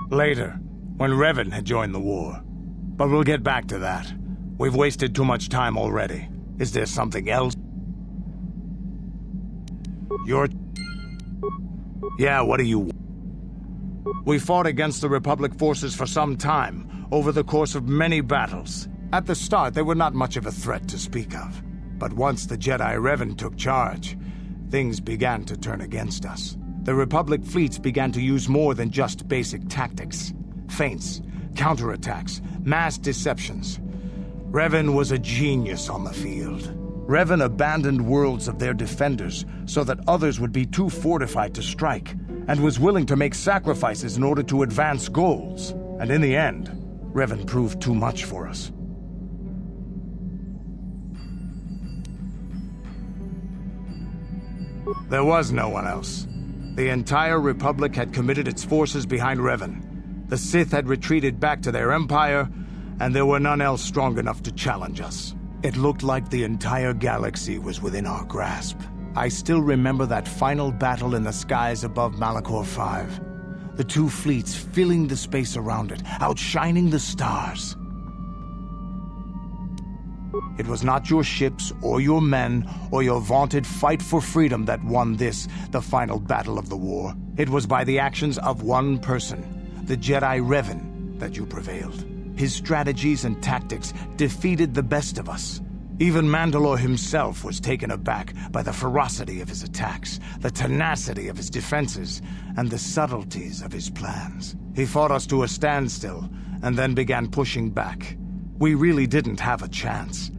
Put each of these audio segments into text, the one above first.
Later, when Revan had joined the war. But we'll get back to that. We've wasted too much time already. Is there something else? Yeah, what do you want? We fought against the Republic forces for some time, over the course of many battles. At the start, they were not much of a threat to speak of. But once the Jedi Revan took charge, things began to turn against us. The Republic fleets began to use more than just basic tactics. Feints, counterattacks, mass deceptions. Revan was a genius on the field. Revan abandoned worlds of their defenders so that others would be too fortified to strike, and was willing to make sacrifices in order to advance goals. And in the end, Revan proved too much for us. There was no one else. The entire Republic had committed its forces behind Revan. The Sith had retreated back to their empire, and there were none else strong enough to challenge us. It looked like the entire galaxy was within our grasp. I still remember that final battle in the skies above Malachor V. The two fleets filling the space around it, outshining the stars. It was not your ships, or your men, or your vaunted fight for freedom that won this, the final battle of the war. It was by the actions of one person, the Jedi Revan, that you prevailed. His strategies and tactics defeated the best of us. Even Mandalore himself was taken aback by the ferocity of his attacks, the tenacity of his defenses, and the subtleties of his plans. He fought us to a standstill, and then began pushing back. We really didn't have a chance.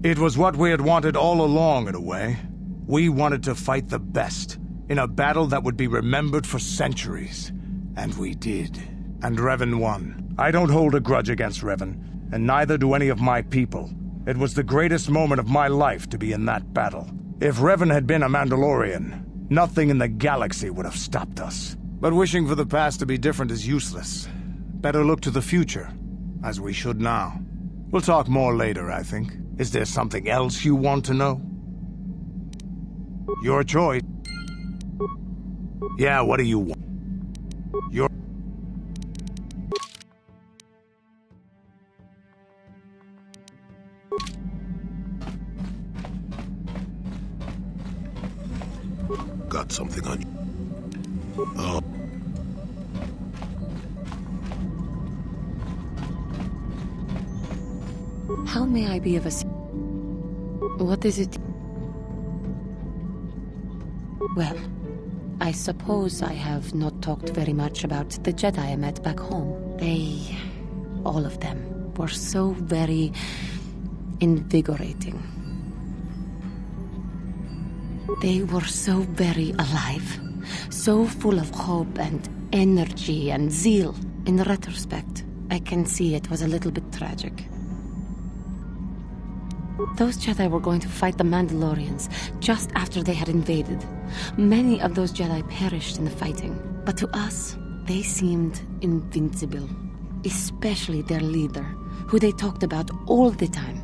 It was what we had wanted all along, in a way. We wanted to fight the best, in a battle that would be remembered for centuries. And we did. And Revan won. I don't hold a grudge against Revan, and neither do any of my people. It was the greatest moment of my life to be in that battle. If Revan had been a Mandalorian, nothing in the galaxy would have stopped us. But wishing for the past to be different is useless. Better look to the future, as we should now. We'll talk more later, I think. Is there something else you want to know? Your choice. Yeah, what do you want? Your... Got something on you. Oh. How may I be of What is it? Well, I suppose I have not talked very much about the Jedi I met back home. They, all of them, were so very invigorating. They were so very alive, so full of hope and energy and zeal. In retrospect, I can see it was a little bit tragic. Those Jedi were going to fight the Mandalorians just after they had invaded. Many of those Jedi perished in the fighting, but to us, they seemed invincible. Especially their leader, who they talked about all the time.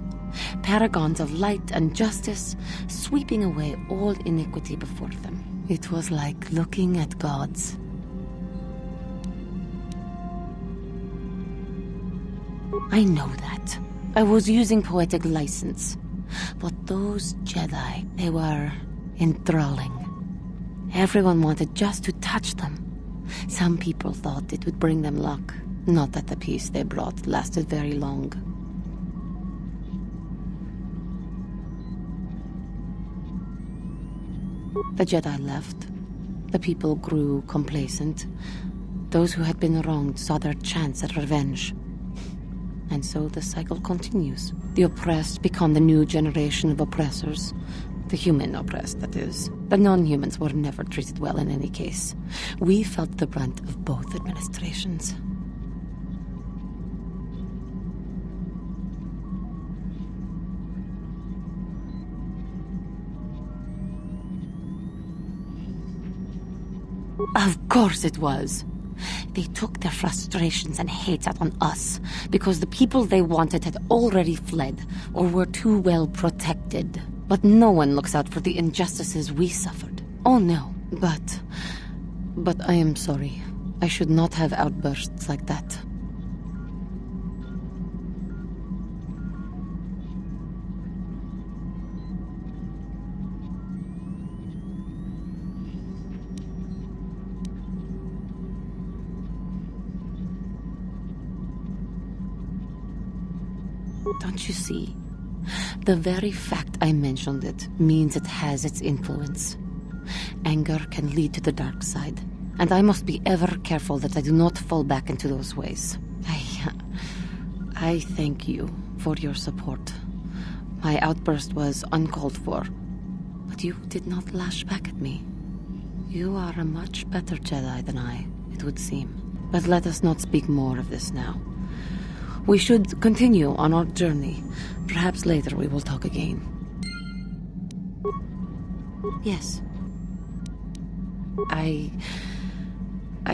Paragons of light and justice, sweeping away all iniquity before them. It was like looking at gods. I know that. I was using poetic license. But those Jedi, they were enthralling. Everyone wanted just to touch them. Some people thought it would bring them luck. Not that the peace they brought lasted very long. The Jedi left. The people grew complacent. Those who had been wronged saw their chance at revenge. And so the cycle continues. The oppressed become the new generation of oppressors. The human oppressed, that is. The non-humans were never treated well in any case. We felt the brunt of both administrations. Of course it was. They took their frustrations and hate out on us because the people they wanted had already fled or were too well protected. But no one looks out for the injustices we suffered. Oh no, But I am sorry. I should not have outbursts like that. Don't you see? The very fact I mentioned it means it has its influence. Anger can lead to the dark side, and I must be ever careful that I do not fall back into those ways. I thank you for your support. My outburst was uncalled for, but you did not lash back at me. You are a much better Jedi than I, it would seem. But let us not speak more of this now. We should continue on our journey. Perhaps later we will talk again. Yes. I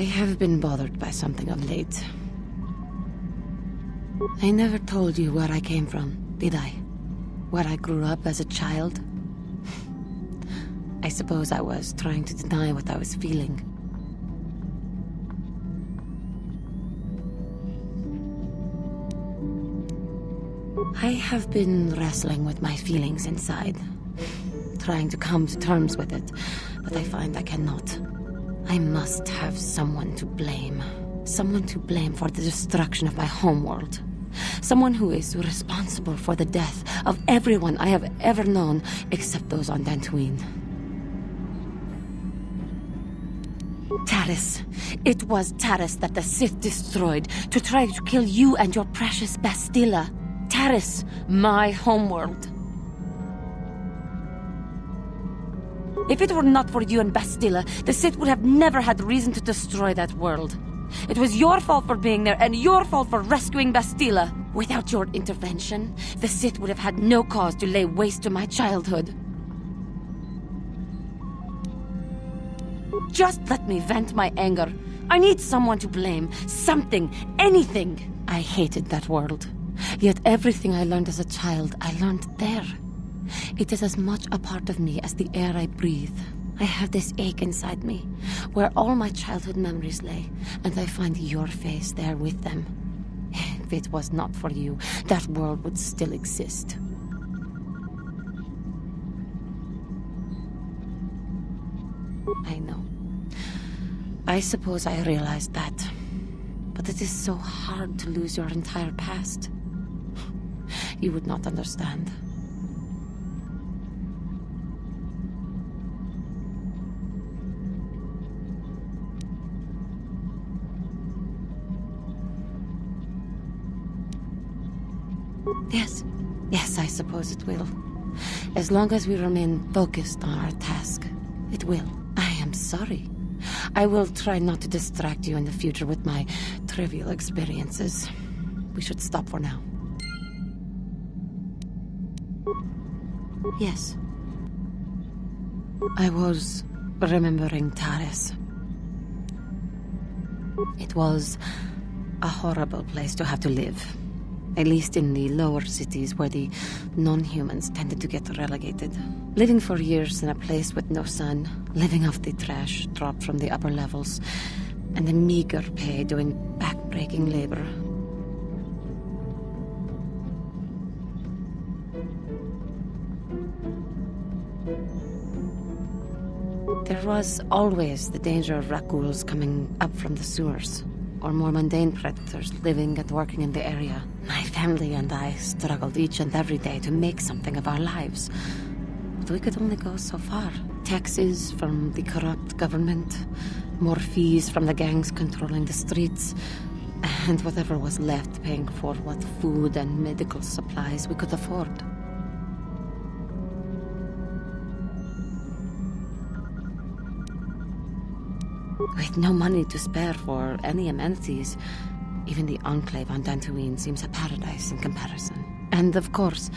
have been bothered by something of late. I never told you where I came from, did I? Where I grew up as a child? I suppose I was trying to deny what I was feeling. I have been wrestling with my feelings inside, trying to come to terms with it, but I find I cannot. I must have someone to blame. Someone to blame for the destruction of my homeworld. Someone who is responsible for the death of everyone I have ever known, except those on Dantooine. Taris. It was Taris that the Sith destroyed to try to kill you and your precious Bastilla. Taris, my homeworld. If it were not for you and Bastilla, the Sith would have never had reason to destroy that world. It was your fault for being there, and your fault for rescuing Bastilla. Without your intervention, the Sith would have had no cause to lay waste to my childhood. Just let me vent my anger. I need someone to blame. Something. Anything. I hated that world. Yet everything I learned as a child, I learned there. It is as much a part of me as the air I breathe. I have this ache inside me, where all my childhood memories lay, and I find your face there with them. If it was not for you, that world would still exist. I know. I suppose I realized that. But it is so hard to lose your entire past. You would not understand. Yes, I suppose it will. As long as we remain focused on our task, it will. I am sorry. I will try not to distract you in the future with my trivial experiences. We should stop for now. Yes. I was remembering Taris. It was a horrible place to have to live. At least in the lower cities where the non-humans tended to get relegated. Living for years in a place with no sun, living off the trash dropped from the upper levels, and a meager pay doing back-breaking labor. There was always the danger of Rakuls coming up from the sewers, or more mundane predators living and working in the area. My family and I struggled each and every day to make something of our lives. But we could only go so far. Taxes from the corrupt government, more fees from the gangs controlling the streets, and whatever was left paying for what food and medical supplies we could afford. With no money to spare for any amenities, even the enclave on Dantooine seems a paradise in comparison. And of course,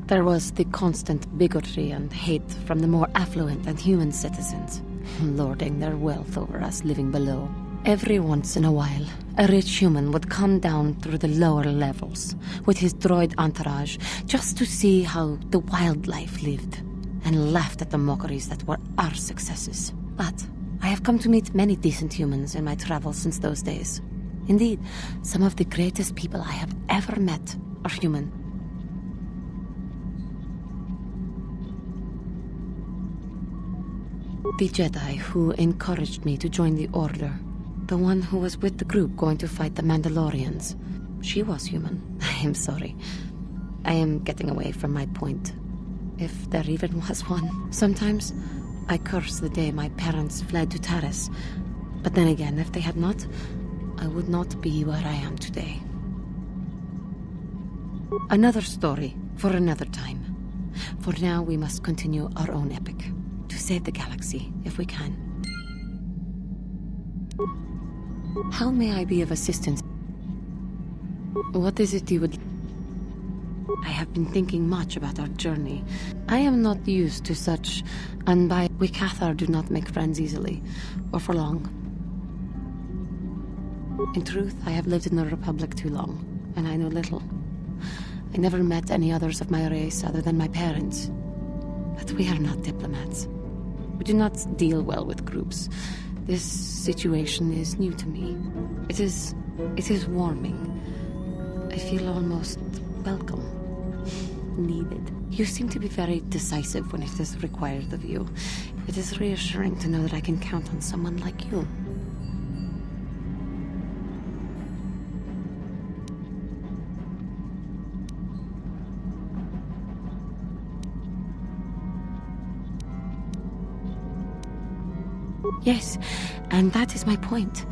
there was the constant bigotry and hate from the more affluent and human citizens, lording their wealth over us living below. Every once in a while, a rich human would come down through the lower levels with his droid entourage just to see how the wildlife lived, and laughed at the mockeries that were our successes. But I have come to meet many decent humans in my travels since those days. Indeed, some of the greatest people I have ever met are human. The Jedi who encouraged me to join the Order. The one who was with the group going to fight the Mandalorians. She was human. I am sorry. I am getting away from my point. If there even was one. Sometimes I curse the day my parents fled to Taris. But then again, if they had not, I would not be where I am today. Another story for another time. For now, we must continue our own epic. To save the galaxy, if we can. How may I be of assistance? What is it you would... I have been thinking much about our journey. I am not used to such, and by we Cathar do not make friends easily, or for long. In truth, I have lived in the Republic too long, and I know little. I never met any others of my race other than my parents. But we are not diplomats. We do not deal well with groups. This situation is new to me. It is warming. I feel almost welcome. Needed. You seem to be very decisive when it is required of you. It is reassuring to know that I can count on someone like you. Yes, and that is my point.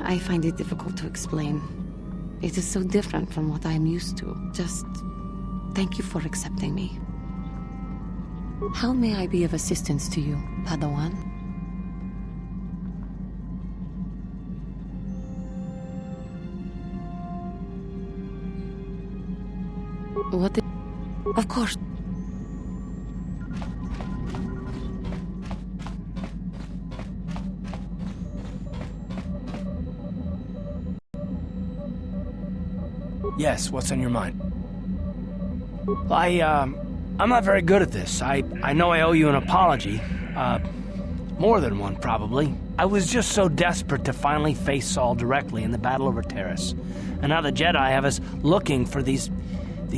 I find it difficult to explain. It is so different from what I am used to. Just thank you for accepting me. How may I be of assistance to you, Padawan? What the... Of course. Yes, what's on your mind? Well, I'm not very good at this. I know I owe you an apology. More than one, probably. I was just so desperate to finally face Saul directly in the battle over Taris. And now the Jedi have us looking for these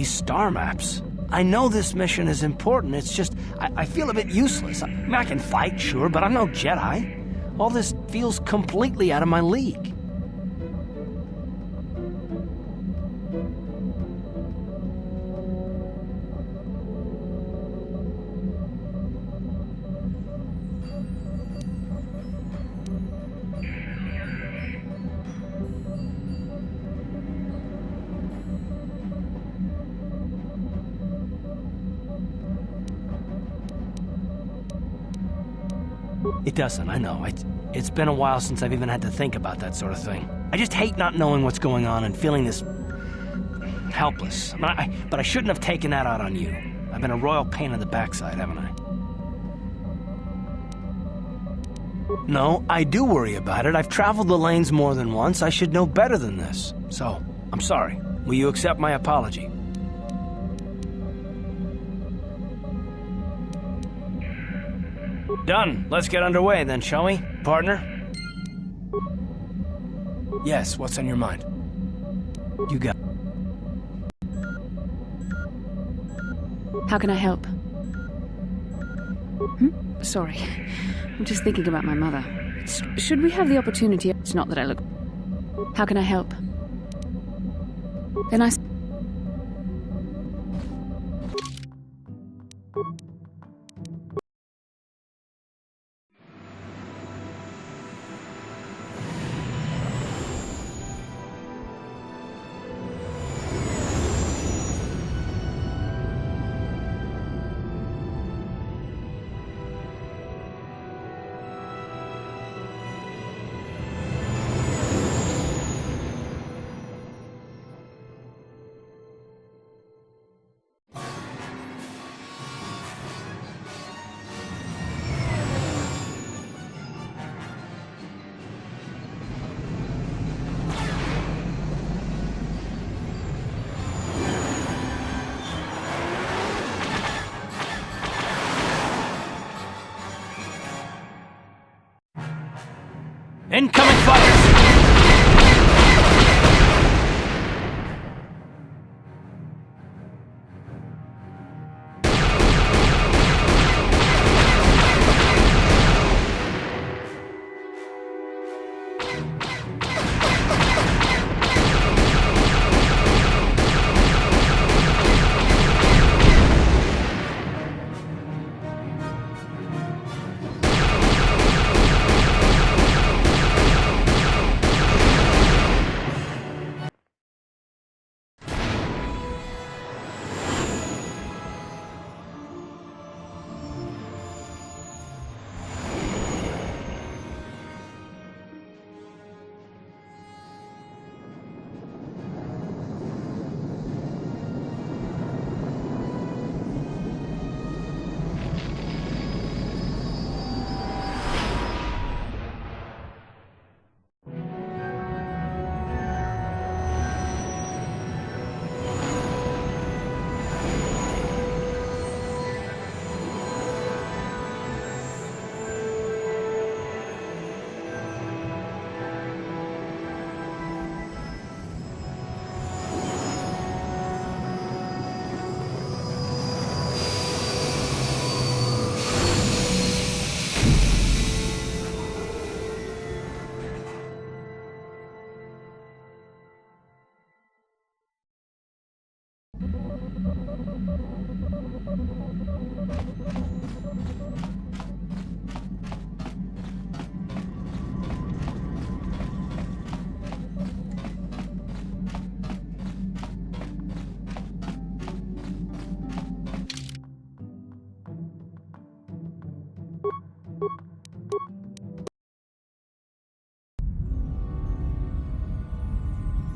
star maps. I know this mission is important, it's just, I feel a bit useless. I mean, I can fight, sure, but I'm no Jedi. All this feels completely out of my league. It doesn't, I know. It's been a while since I've even had to think about that sort of thing. I just hate not knowing what's going on and feeling this... helpless. But I shouldn't have taken that out on you. I've been a royal pain in the backside, haven't I? No, I do worry about it. I've traveled the lanes more than once. I should know better than this. So, I'm sorry. Will you accept my apology? Done. Let's get underway then, shall we, partner? Yes, what's on your mind? You got... How can I help? Sorry. I'm just thinking about my mother. Should we have the opportunity... It's not that I look... How can I help? Then I... Incoming fighters!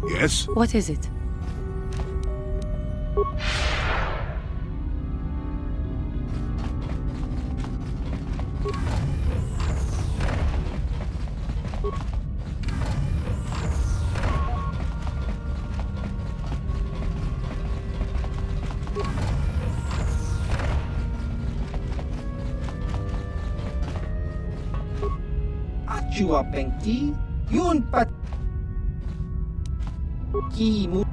Yes? What is it? Chua Pengki, yun pat Kimu.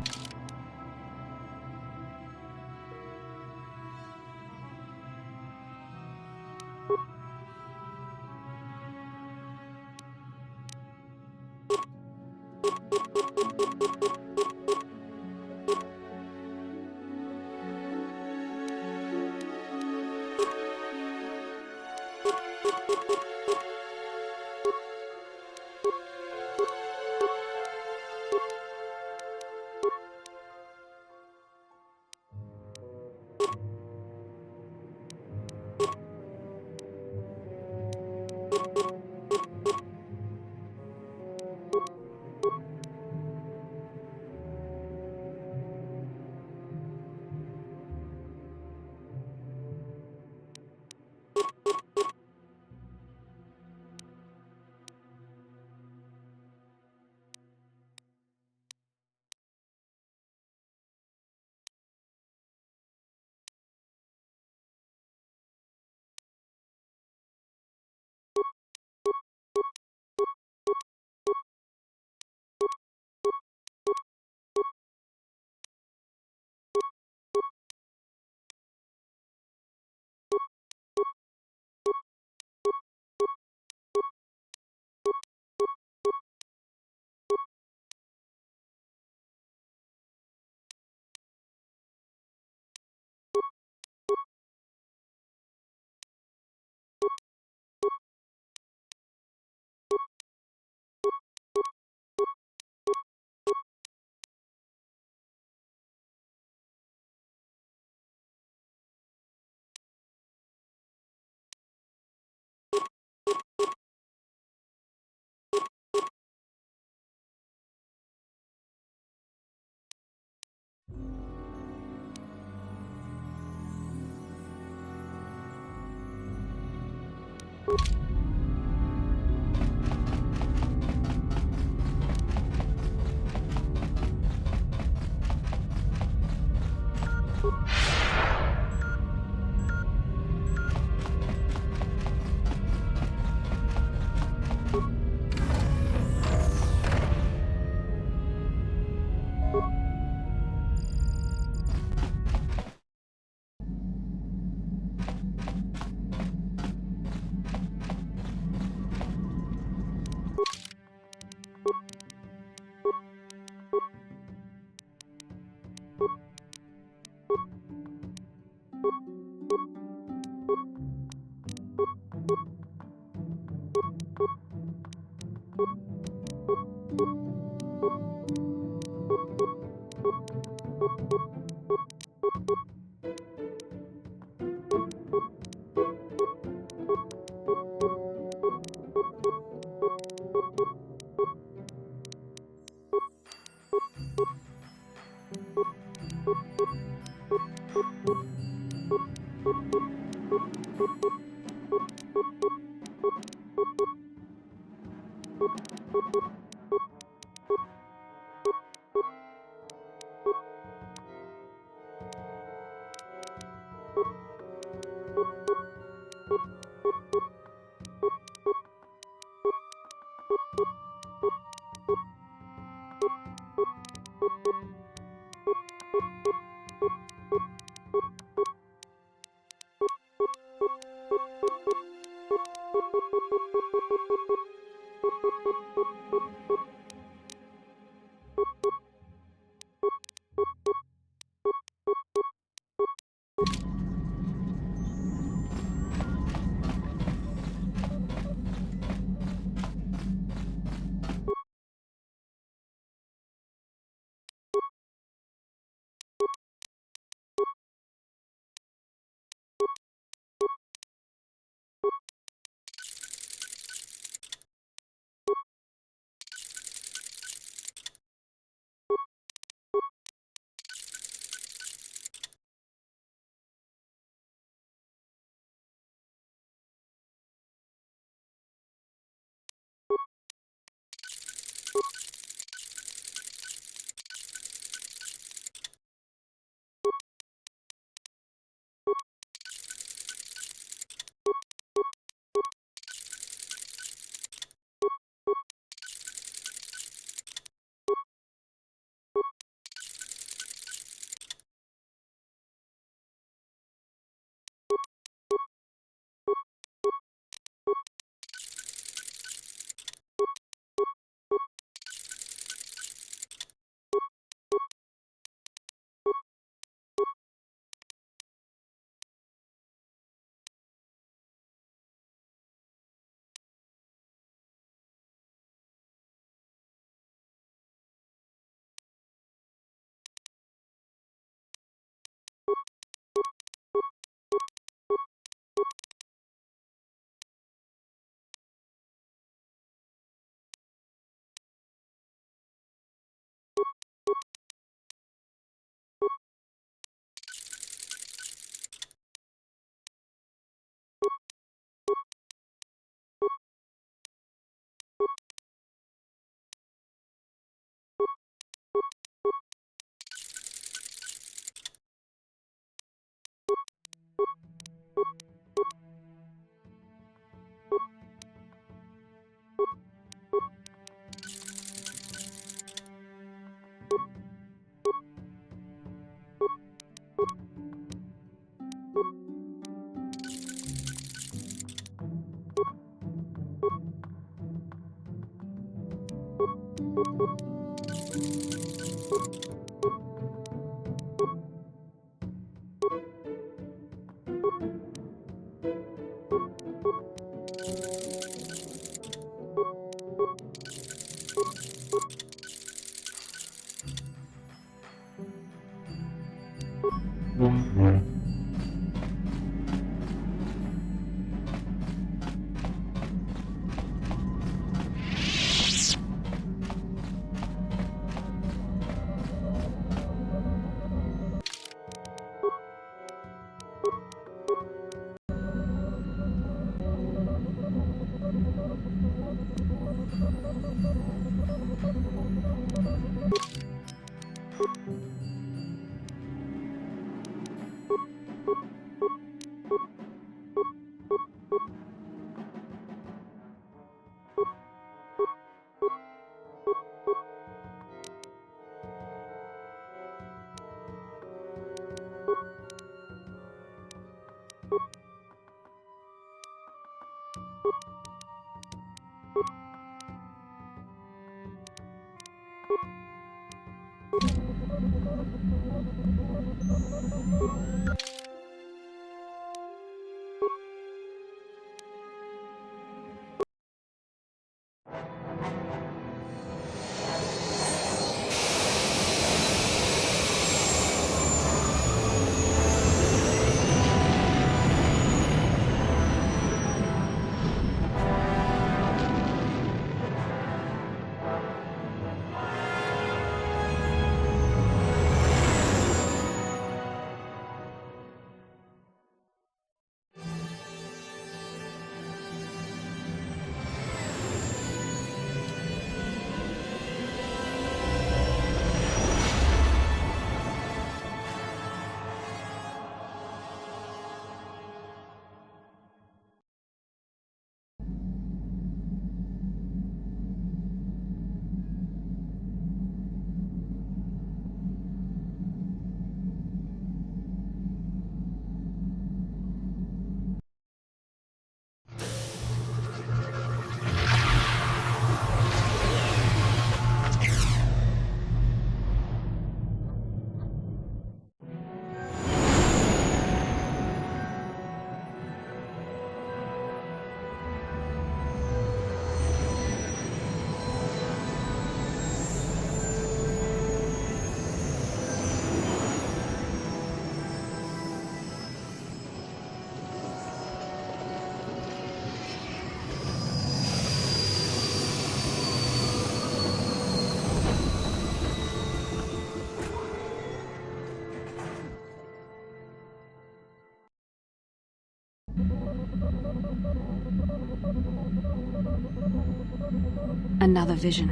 Another vision.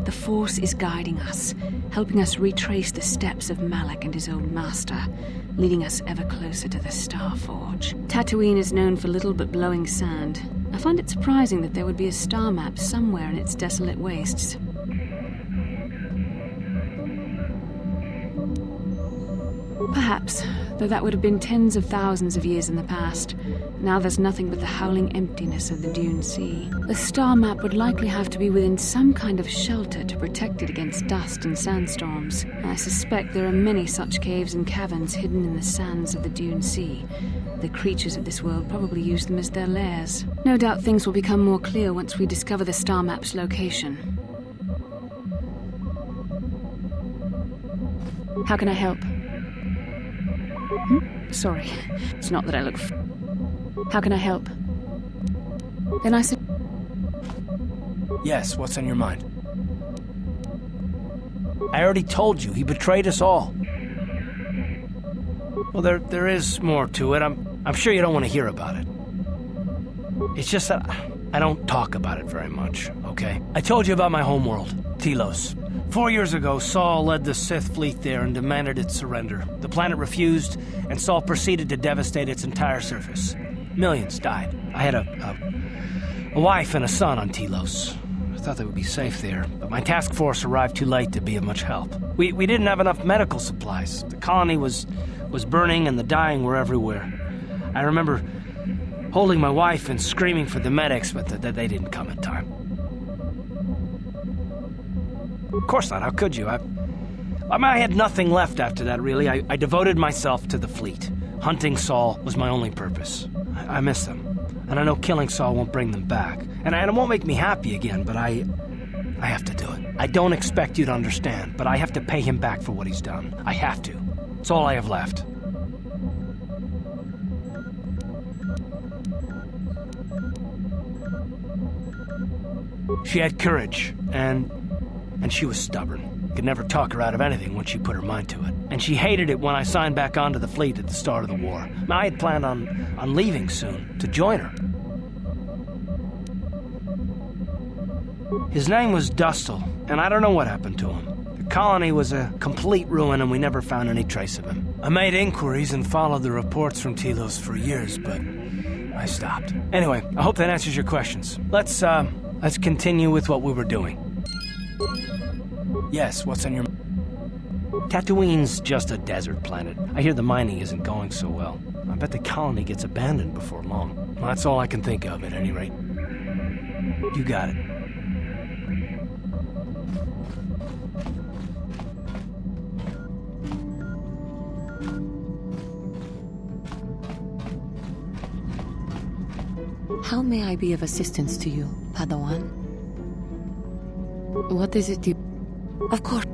The Force is guiding us, helping us retrace the steps of Malak and his old master, leading us ever closer to the Star Forge. Tatooine is known for little but blowing sand. I find it surprising that there would be a star map somewhere in its desolate wastes. Perhaps, though that would have been tens of thousands of years in the past. Now there's nothing but the howling emptiness of the Dune Sea. The star map would likely have to be within some kind of shelter to protect it against dust and sandstorms. I suspect there are many such caves and caverns hidden in the sands of the Dune Sea. The creatures of this world probably use them as their lairs. No doubt things will become more clear once we discover the star map's location. How can I help? Sorry, it's not that I look How can I help? Then I said... Yes, what's on your mind? I already told you, he betrayed us all. Well, there is more to it. I'm sure you don't want to hear about it. It's just that I don't talk about it very much, okay? I told you about my homeworld, Telos. 4 years ago, Saul led the Sith fleet there and demanded its surrender. The planet refused, and Saul proceeded to devastate its entire surface. Millions died. I had a wife and a son on Telos. I thought they would be safe there, but my task force arrived too late to be of much help. We didn't have enough medical supplies. The colony was burning and the dying were everywhere. I remember holding my wife and screaming for the medics, but they didn't come in time. Of course not, how could you? I had nothing left after that, really. I devoted myself to the fleet. Hunting Saul was my only purpose. I miss them, and I know killing Saul won't bring them back. And it won't make me happy again, but I have to do it. I don't expect you to understand, but I have to pay him back for what he's done. I have to. It's all I have left. She had courage, and she was stubborn. Could never talk her out of anything once she put her mind to it. And she hated it when I signed back onto the fleet at the start of the war. I had planned on leaving soon, to join her. His name was Dustil, and I don't know what happened to him. The colony was a complete ruin, and we never found any trace of him. I made inquiries and followed the reports from Telos for years, but I stopped. Anyway, I hope that answers your questions. Let's continue with what we were doing. Yes, what's on your... Tatooine's just a desert planet. I hear the mining isn't going so well. I bet the colony gets abandoned before long. Well, that's all I can think of, at any rate. You got it. How may I be of assistance to you, Padawan? What is it you... Of course.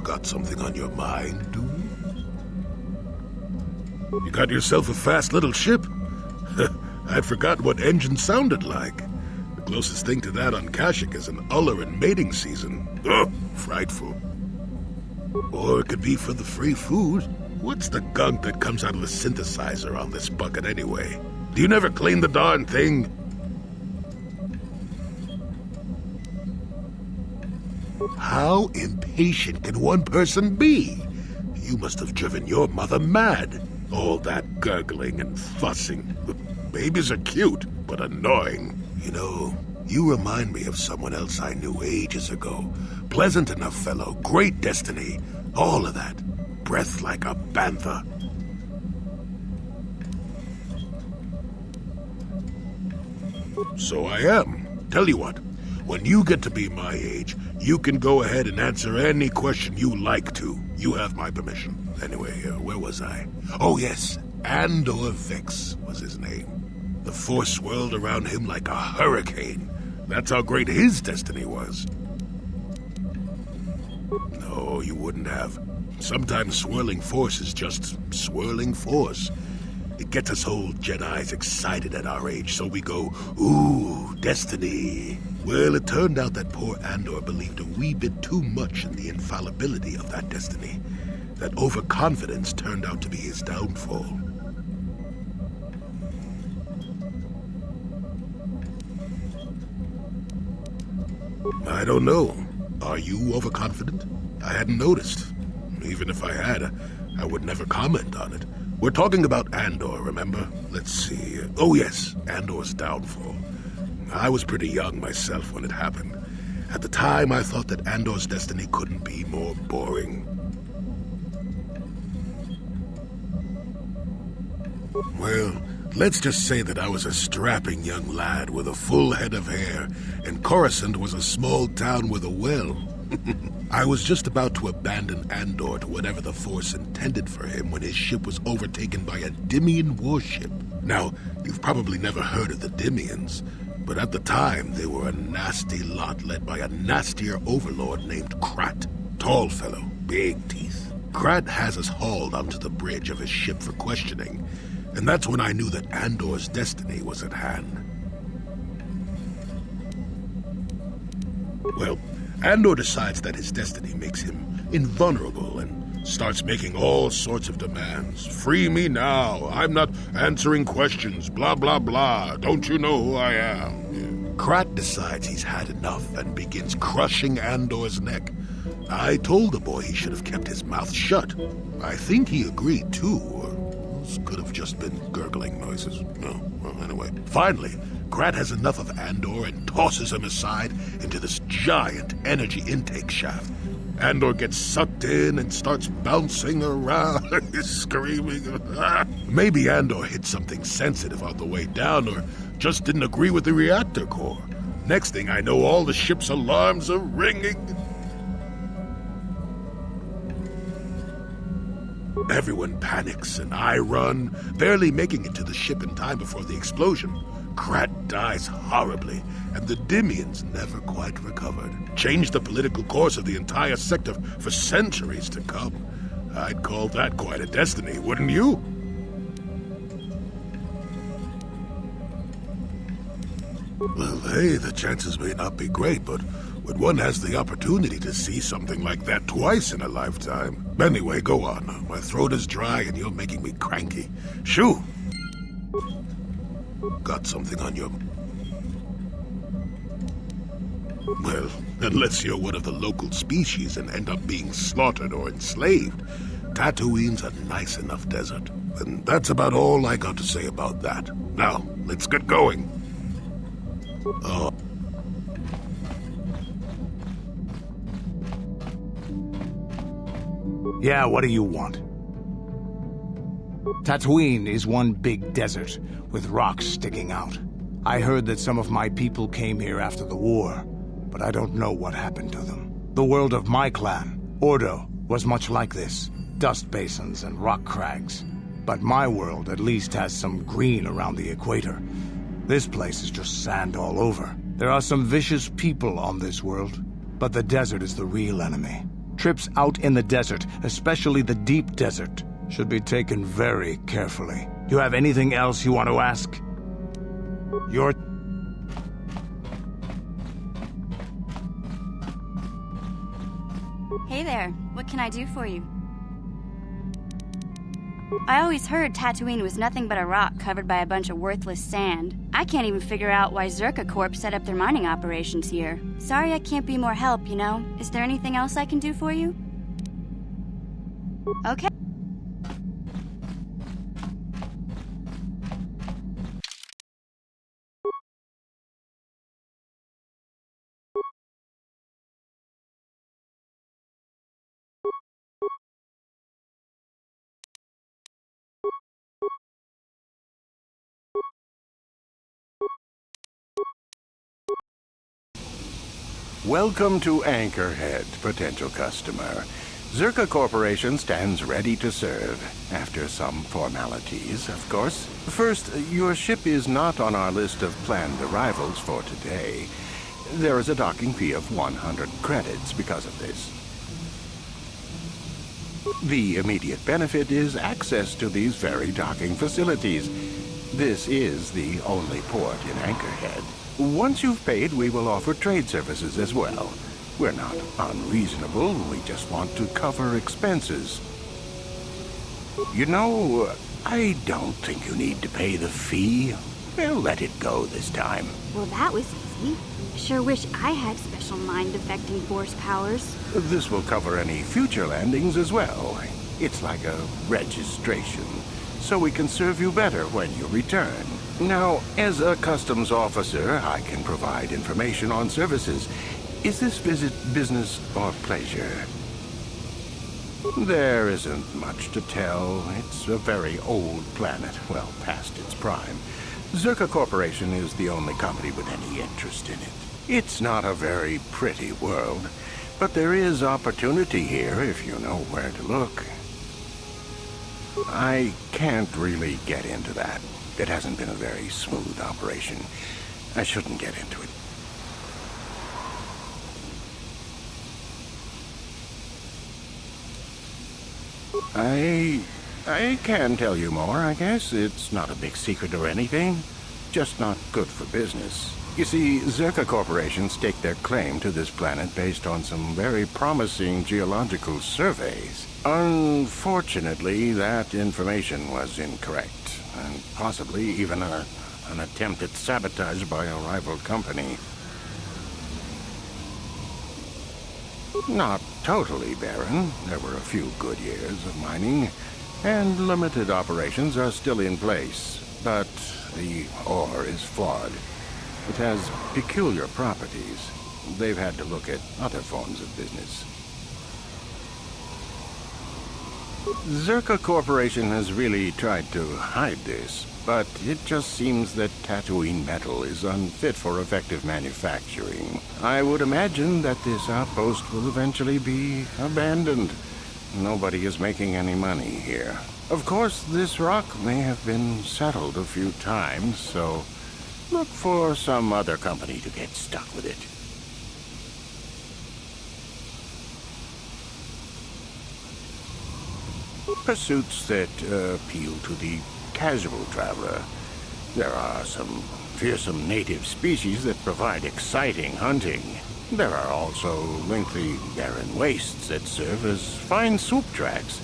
Got something on your mind, dude? You got yourself a fast little ship? I'd forgotten what engine sounded like. The closest thing to that on Kashyyyk is an Uller in mating season. Ugh, frightful. Or it could be for the free food. What's the gunk that comes out of the synthesizer on this bucket anyway? Do you never clean the darn thing? How impatient can one person be? You must have driven your mother mad. All that gurgling and fussing. Babies are cute, but annoying. You know, you remind me of someone else I knew ages ago. Pleasant enough fellow, great destiny, all of that. Breath like a bantha. So I am. Tell you what, when you get to be my age, you can go ahead and answer any question you like to. You have my permission. Anyway, where was I? Oh yes, Andor Vex was his name. The Force swirled around him like a hurricane. That's how great his destiny was. No, you wouldn't have. Sometimes swirling force is just swirling force. It gets us old Jedis excited at our age, so we go, ooh, destiny. Well, it turned out that poor Andor believed a wee bit too much in the infallibility of that destiny. That overconfidence turned out to be his downfall. I don't know. Are you overconfident? I hadn't noticed. Even if I had, I would never comment on it. We're talking about Andor, remember? Let's see. Oh yes, Andor's downfall. I was pretty young myself when it happened. At the time, I thought that Andor's destiny couldn't be more boring. Well, let's just say that I was a strapping young lad with a full head of hair, and Coruscant was a small town with a well. I was just about to abandon Andor to whatever the Force intended for him when his ship was overtaken by a Dimian warship. Now, you've probably never heard of the Dimians, but at the time they were a nasty lot led by a nastier overlord named Krat. Tall fellow, big teeth. Krat has us hauled onto the bridge of his ship for questioning, and that's when I knew that Andor's destiny was at hand. Well, Andor decides that his destiny makes him invulnerable and starts making all sorts of demands. Free me now. I'm not answering questions. Blah, blah, blah. Don't you know who I am? Krat decides he's had enough and begins crushing Andor's neck. I told the boy he should have kept his mouth shut. I think he agreed too, or those could have just been gurgling noises. No, well, anyway. Finally, Krat has enough of Andor and tosses him aside into this giant energy intake shaft. Andor gets sucked in and starts bouncing around, screaming. Maybe Andor hit something sensitive on the way down, or just didn't agree with the reactor core. Next thing I know, all the ship's alarms are ringing. Everyone panics, and I run, barely making it to the ship in time before the explosion. Krat dies horribly, and the Dimians never quite recovered. Changed the political course of the entire sector for centuries to come. I'd call that quite a destiny, wouldn't you? Well, hey, the chances may not be great, but when one has the opportunity to see something like that twice in a lifetime... Anyway, go on. My throat is dry and you're making me cranky. Shoo! Got something on your... Well, unless you're one of the local species and end up being slaughtered or enslaved, Tatooine's a nice enough desert. And that's about all I got to say about that. Now, let's get going. Oh. Yeah, what do you want? Tatooine is one big desert, with rocks sticking out. I heard that some of my people came here after the war, but I don't know what happened to them. The world of my clan, Ordo, was much like this. Dust basins and rock crags. But my world at least has some green around the equator. This place is just sand all over. There are some vicious people on this world, but the desert is the real enemy. Trips out in the desert, especially the deep desert, should be taken very carefully. You have anything else you want to ask? Your... Hey there, what can I do for you? I always heard Tatooine was nothing but a rock covered by a bunch of worthless sand. I can't even figure out why Zerka Corp set up their mining operations here. Sorry I can't be more help, you know? Is there anything else I can do for you? Okay. Welcome to Anchorhead, potential customer. Zerka Corporation stands ready to serve, after some formalities, of course. First, your ship is not on our list of planned arrivals for today. There is a docking fee of 100 credits because of this. The immediate benefit is access to these very docking facilities. This is the only port in Anchorhead. Once you've paid, we will offer trade services as well. We're not unreasonable, we just want to cover expenses. You know, I don't think you need to pay the fee. We'll let it go this time. Well, that was easy. Sure wish I had special mind-affecting force powers. This will cover any future landings as well. It's like a registration, so we can serve you better when you return. Now, as a customs officer, I can provide information on services. Is this visit business or pleasure? There isn't much to tell. It's a very old planet, well past its prime. Zerka Corporation is the only company with any interest in it. It's not a very pretty world, but there is opportunity here if you know where to look. I can't really get into that. It hasn't been a very smooth operation. I shouldn't get into it. I can tell you more, I guess. It's not a big secret or anything. Just not good for business. You see, Zerka Corporation staked their claim to this planet based on some very promising geological surveys. Unfortunately, that information was incorrect, and possibly even an attempt at sabotage by a rival company. Not totally barren. There were a few good years of mining, and limited operations are still in place. But the ore is flawed. It has peculiar properties. They've had to look at other forms of business. Zerka Corporation has really tried to hide this, but it just seems that Tatooine metal is unfit for effective manufacturing. I would imagine that this outpost will eventually be abandoned. Nobody is making any money here. Of course, this rock may have been settled a few times, so look for some other company to get stuck with it. Pursuits that appeal to the casual traveler. There are some fearsome native species that provide exciting hunting. There are also lengthy, barren wastes that serve as fine swoop tracks.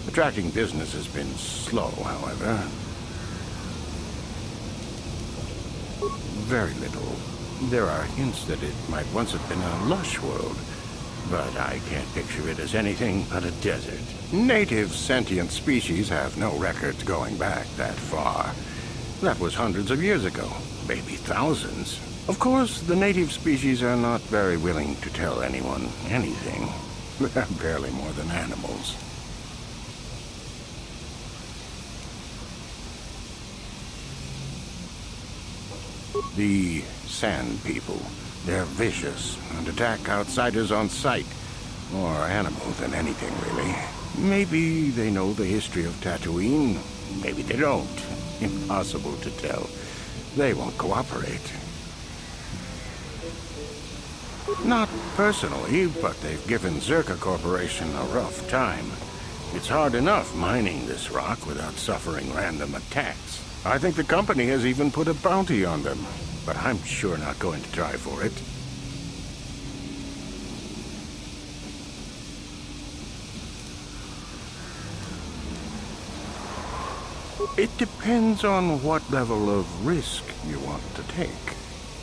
Attracting business has been slow, however. Very little. There are hints that it might once have been a lush world, but I can't picture it as anything but a desert. Native sentient species have no records going back that far. That was hundreds of years ago, maybe thousands. Of course, the native species are not very willing to tell anyone anything. They're barely more than animals. The Sand People. They're vicious and attack outsiders on sight. More animal than anything, really. Maybe they know the history of Tatooine. Maybe they don't. Impossible to tell. They won't cooperate. Not personally, but they've given Zerka Corporation a rough time. It's hard enough mining this rock without suffering random attacks. I think the company has even put a bounty on them, but I'm sure not going to try for it. It depends on what level of risk you want to take.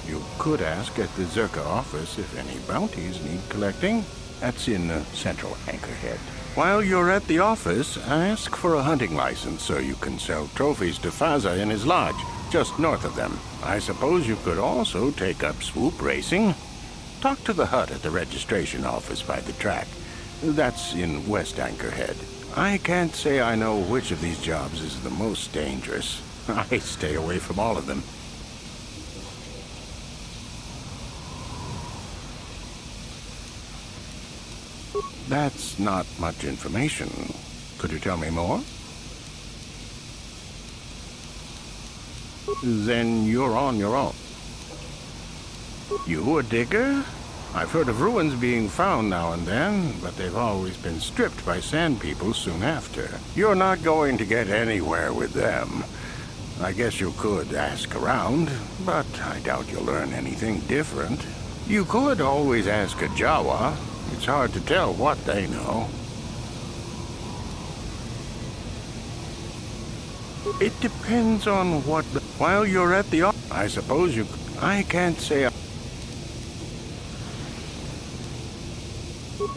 You could ask at the Zerka office if any bounties need collecting. That's in Central Anchorhead. While you're at the office, ask for a hunting license so you can sell trophies to Faza in his lodge, just north of them. I suppose you could also take up swoop racing. Talk to the hut at the registration office by the track. That's in West Anchorhead. I can't say I know which of these jobs is the most dangerous. I stay away from all of them. That's not much information. Could you tell me more? Then you're on your own. You a digger? I've heard of ruins being found now and then, but they've always been stripped by sand people soon after. You're not going to get anywhere with them. I guess you could ask around, but I doubt you'll learn anything different. You could always ask a Jawa. It's hard to tell what they know. It depends on what... While you're at the... I suppose you... I can't say...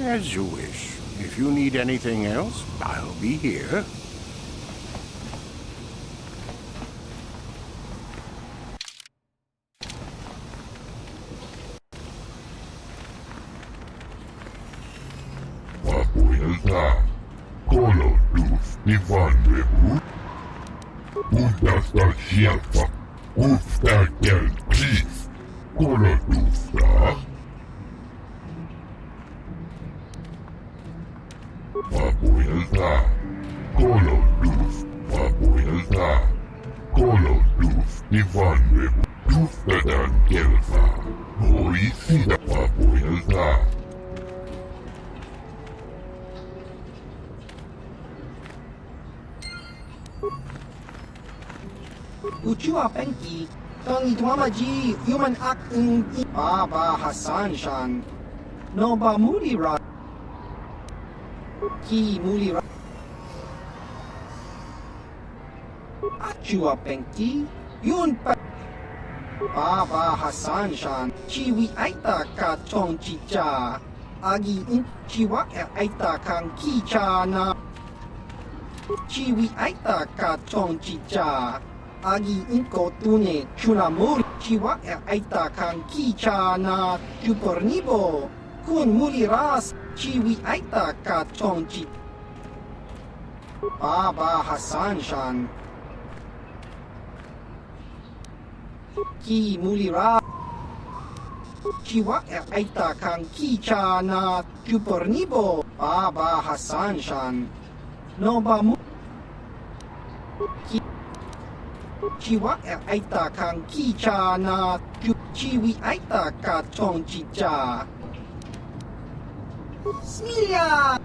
As you wish. If you need anything else, I'll be here. Papuelta, Kolodus, Ivan Udasta Sierpa, Ufta del Cliff, Kolodusta. Papuelta, Kolodus, Papuelta, Kolodus, Ivan Ufta del Kelfa, Oisida Papuelta. Uchua Penki, Tong Idwamaji, Human Act in Baba Hassan Shan. No ba Mulira. Ki Mulira. Achua Penki, Yun pa. Baba Hassan Shan. Chiwi Aita ka Chong Chicha. Agi in Chiwak Aita kang Kicha na. Chiwi Aita ka Chong Chicha. Agi inko tune chunamuri chiwa aita kang kicha na tupornibo kun muliras chiwi aita ka chongchi Baba Hassan Shan ki muliras chiwa aita kang kicha na tupornibo Baba Hassan Shan no ba mu Chiwa aita kang kicha na chiwi aita ka chong chicha. Smilia!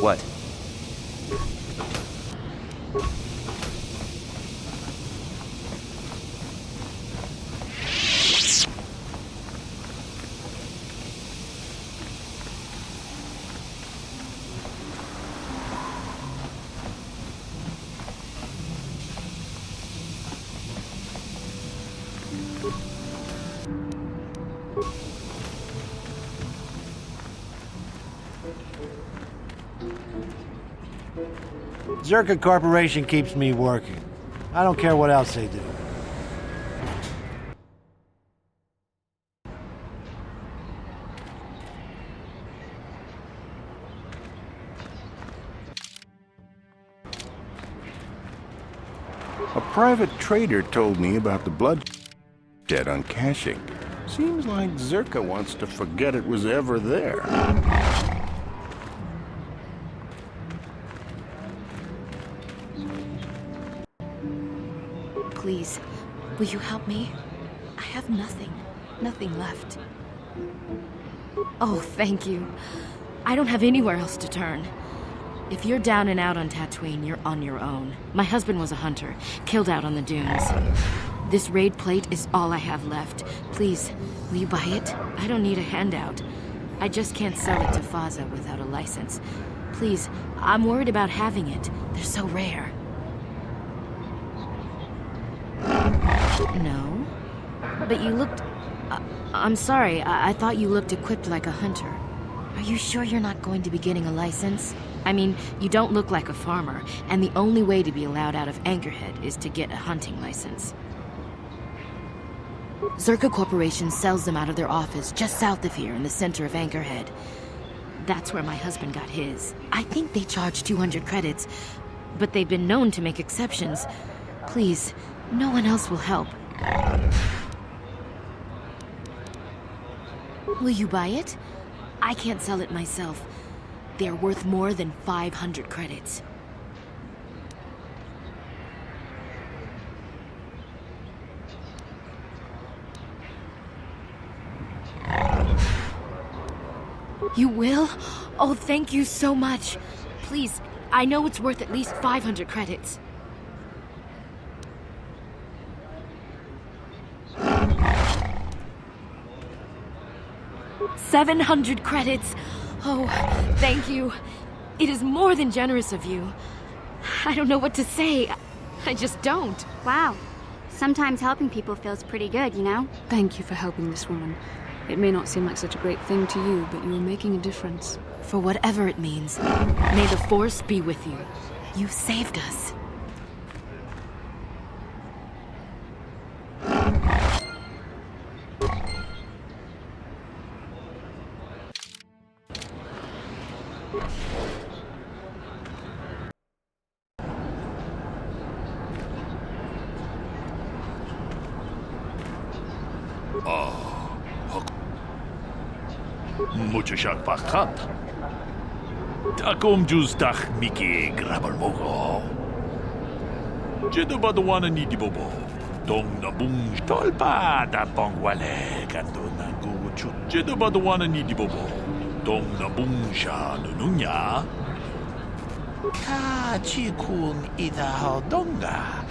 What? Zerka Corporation keeps me working. I don't care what else they do. A private trader told me about the bloodshed on caching. Seems like Zerka wants to forget it was ever there. Please, will you help me? I have nothing left. Oh, thank you. I don't have anywhere else to turn. If you're down and out on Tatooine, you're on your own. My husband was a hunter, killed out on the dunes. This raid plate is all I have left. Please, will you buy it? I don't need a handout. I just can't sell it to Faza without a license. Please, I'm worried about having it. They're so rare. No? But you looked... I'm sorry, I thought you looked equipped like a hunter. Are you sure you're not going to be getting a license? I mean, you don't look like a farmer, and the only way to be allowed out of Anchorhead is to get a hunting license. Zerka Corporation sells them out of their office just south of here in the center of Anchorhead. That's where my husband got his. I think they charge 200 credits, but they've been known to make exceptions. Please, no one else will help. Will you buy it? I can't sell it myself. They're worth more than 500 credits. You will? Oh, thank you so much. Please, I know it's worth at least 500 credits. $700 credits. Oh, thank you. It is more than generous of you. I don't know what to say. I just don't. Wow. Sometimes helping people feels pretty good, you know? Thank you for helping this woman. It may not seem like such a great thing to you, but you are making a difference. For whatever it means, may the Force be with you. You saved us. Muchashak Pakat. Takum Justach Miki Grabalmogo. Jedubadwana Nidibobo. Dong Nabung Tolpa da Pongwale Kanduna Guchu. Jedubadwana Nidibobo. Dong Nabungsha Nununya. Ka Chikun Ida Hodonga.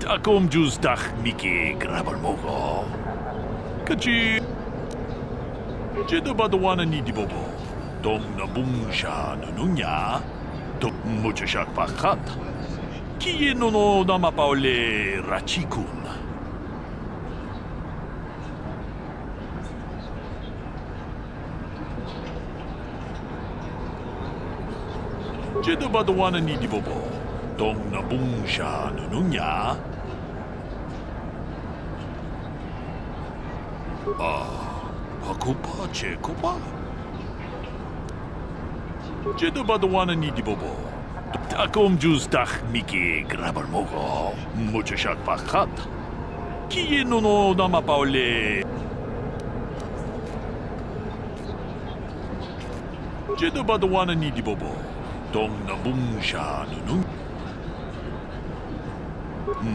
Takum Justach Miki Grabalmogo. Kachi. Jedubadwana Nidibobo. Dong Nabungsha Nununya. Tok Muchashak Pakat. Kie no no namapaole Rachikun. Jedubadwana Nidibobo. Dong Nabungsha Nununya. Hakupa Chekupa. Jedubadwana Nidibobo. Takom Justach Miki Grabalmogo. Muchashak Pakat. Kie no no namapaole. Jedubadwana Nidibobo. Dong Nabungsha Nunu.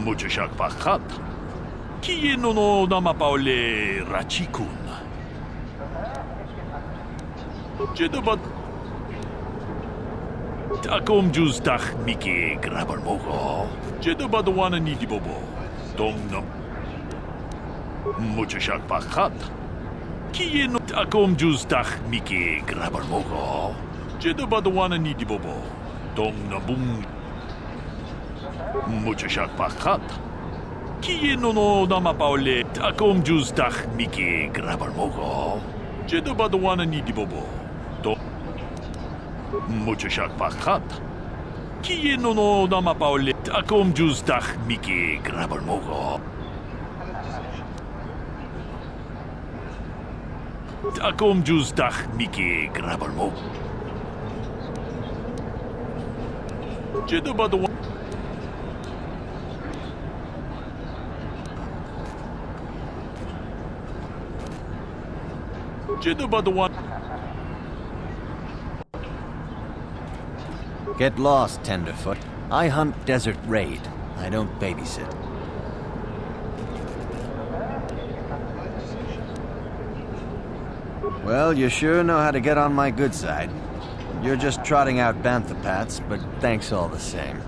Muchashak Pakat. Kie no no namapaole Rachikun. Jedubad. Takom Justach Miki Grabalmogo. Jedubadwana Nidibobo. Dong Nam. Muchashak Pakat. Kie no Takom Justach Miki Grabalmogo. Jedubadwana Nidibobo. Dong Nabung. Muchashak Pakat. Kie no no namapaole. Takom Justach Miki Grabalmogo. Jedubadwana Nidibobo. Dong. Muchashak Pakat. Kieno no namapaulit akom justach Miki grabber mogo. Akom justach Miki grabber mogo. Jidda the one. Jidda the one. Get lost, Tenderfoot. I hunt Desert Raid. I don't babysit. Well, you sure know how to get on my good side. You're just trotting out banthopats, but thanks all the same.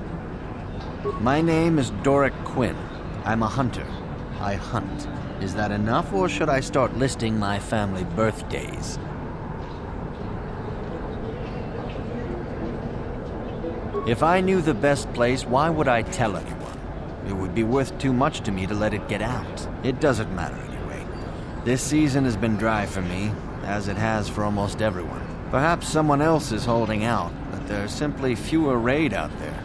My name is Doric Quinn. I'm a hunter. I hunt. Is that enough, or should I start listing my family birthdays? If I knew the best place, why would I tell anyone? It would be worth too much to me to let it get out. It doesn't matter anyway. This season has been dry for me, as it has for almost everyone. Perhaps someone else is holding out, but there are simply fewer raid out there.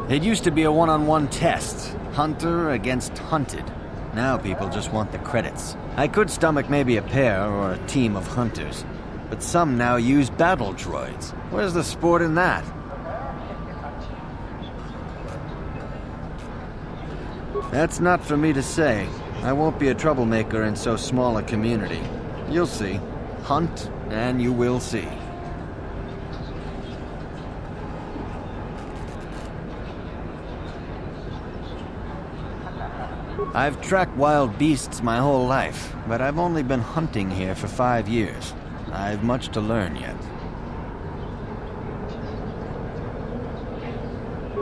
It used to be a one-on-one test. Hunter against hunted. Now people just want the credits. I could stomach maybe a pair or a team of hunters, but some now use battle droids. Where's the sport in that? That's not for me to say. I won't be a troublemaker in so small a community. You'll see. Hunt, and you will see. I've tracked wild beasts my whole life, but I've only been hunting here for 5 years. I've much to learn yet.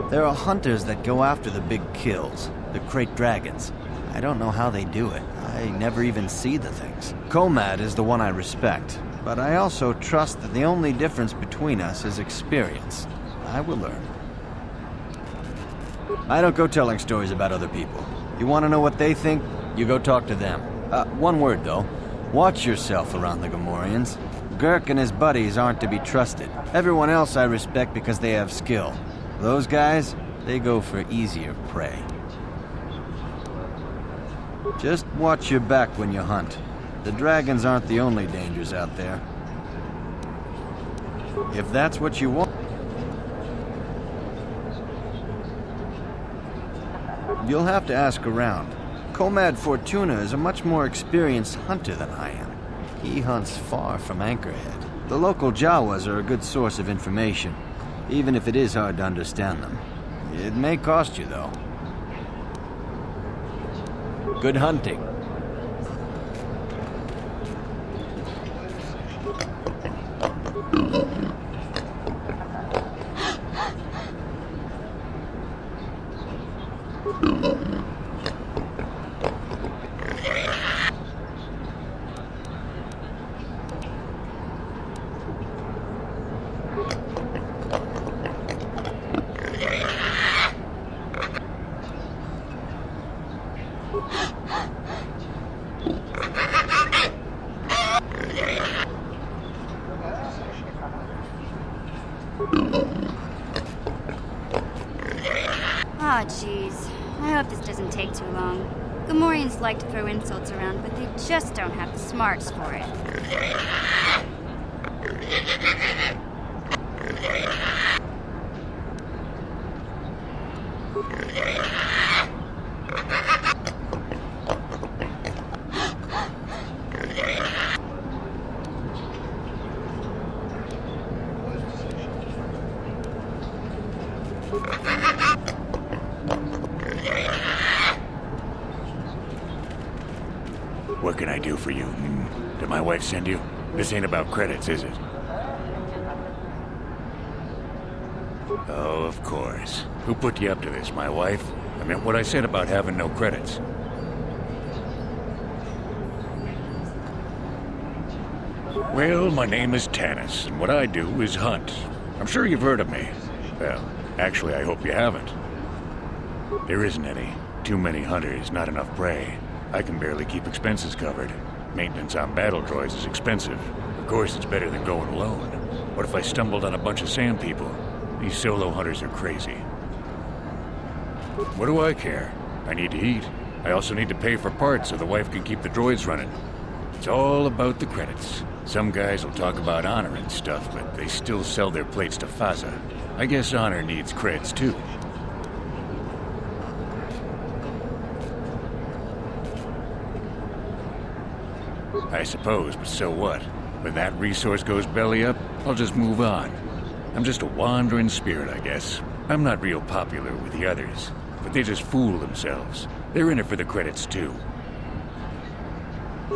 There are hunters that go after the big kills, the crate dragons. I don't know how they do it. I never even see the things. Comad is the one I respect, but I also trust that the only difference between us is experience. I will learn. I don't go telling stories about other people. You want to know what they think? You go talk to them. One word, though. Watch yourself around the Gamorreans. Gurk and his buddies aren't to be trusted. Everyone else I respect because they have skill. Those guys, they go for easier prey. Just watch your back when you hunt. The dragons aren't the only dangers out there. If that's what you want, you'll have to ask around. Comad Fortuna is a much more experienced hunter than I am. He hunts far from Anchorhead. The local Jawas are a good source of information, even if it is hard to understand them. It may cost you, though. Good hunting. Aw, jeez. I hope this doesn't take too long. Gamorreans like to throw insults around, but they just don't have the smarts for it. What can I do for you? Did my wife send you? This ain't about credits, is it? Oh, of course. Who put you up to this, my wife? I meant what I said about having no credits. Well, my name is Tanis, and what I do is hunt. I'm sure you've heard of me. Well, actually, I hope you haven't. There isn't any. Too many hunters, not enough prey. I can barely keep expenses covered. Maintenance on battle droids is expensive. Of course, it's better than going alone. What if I stumbled on a bunch of sand people? These solo hunters are crazy. What do I care? I need to eat. I also need to pay for parts so the wife can keep the droids running. It's all about the credits. Some guys will talk about honor and stuff, but they still sell their plates to Faza. I guess honor needs creds too. I suppose, but so what? When that resource goes belly up, I'll just move on. I'm just a wandering spirit, I guess. I'm not real popular with the others, but they just fool themselves. They're in it for the credits too.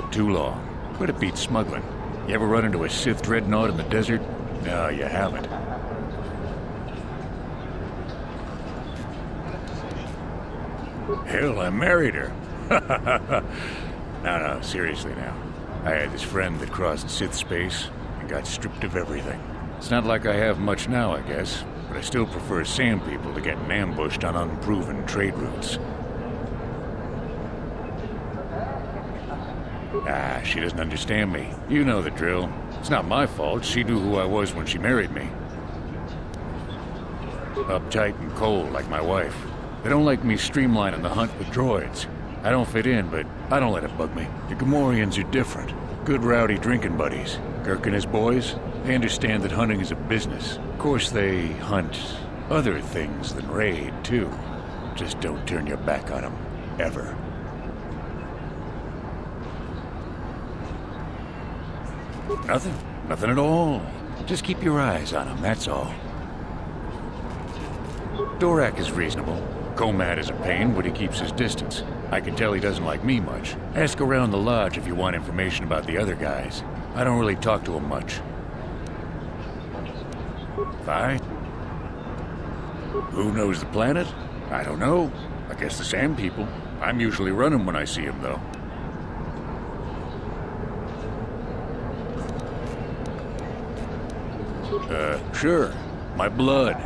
Too long, but it beats smuggling. You ever run into a Sith dreadnought in the desert? No, you haven't. Hell, I married her. No, seriously now. I had this friend that crossed Sith space and got stripped of everything. It's not like I have much now, I guess, but I still prefer sand people to getting ambushed on unproven trade routes. Ah, she doesn't understand me. You know the drill. It's not my fault. She knew who I was when she married me. Uptight and cold like my wife. They don't like me streamlining the hunt with droids. I don't fit in, but I don't let it bug me. The Gamorreans are different. Good rowdy drinking buddies. Kirk and his boys, they understand that hunting is a business. Of course they hunt other things than raid, too. Just don't turn your back on them. Ever. Nothing. Nothing at all. Just keep your eyes on them, that's all. Dorak is reasonable. Komad is a pain, but he keeps his distance. I can tell he doesn't like me much. Ask around the lodge if you want information about the other guys. I don't really talk to him much. Fine. Who knows the planet? I don't know. I guess the sand people. I'm usually running when I see them, though. Sure. My blood.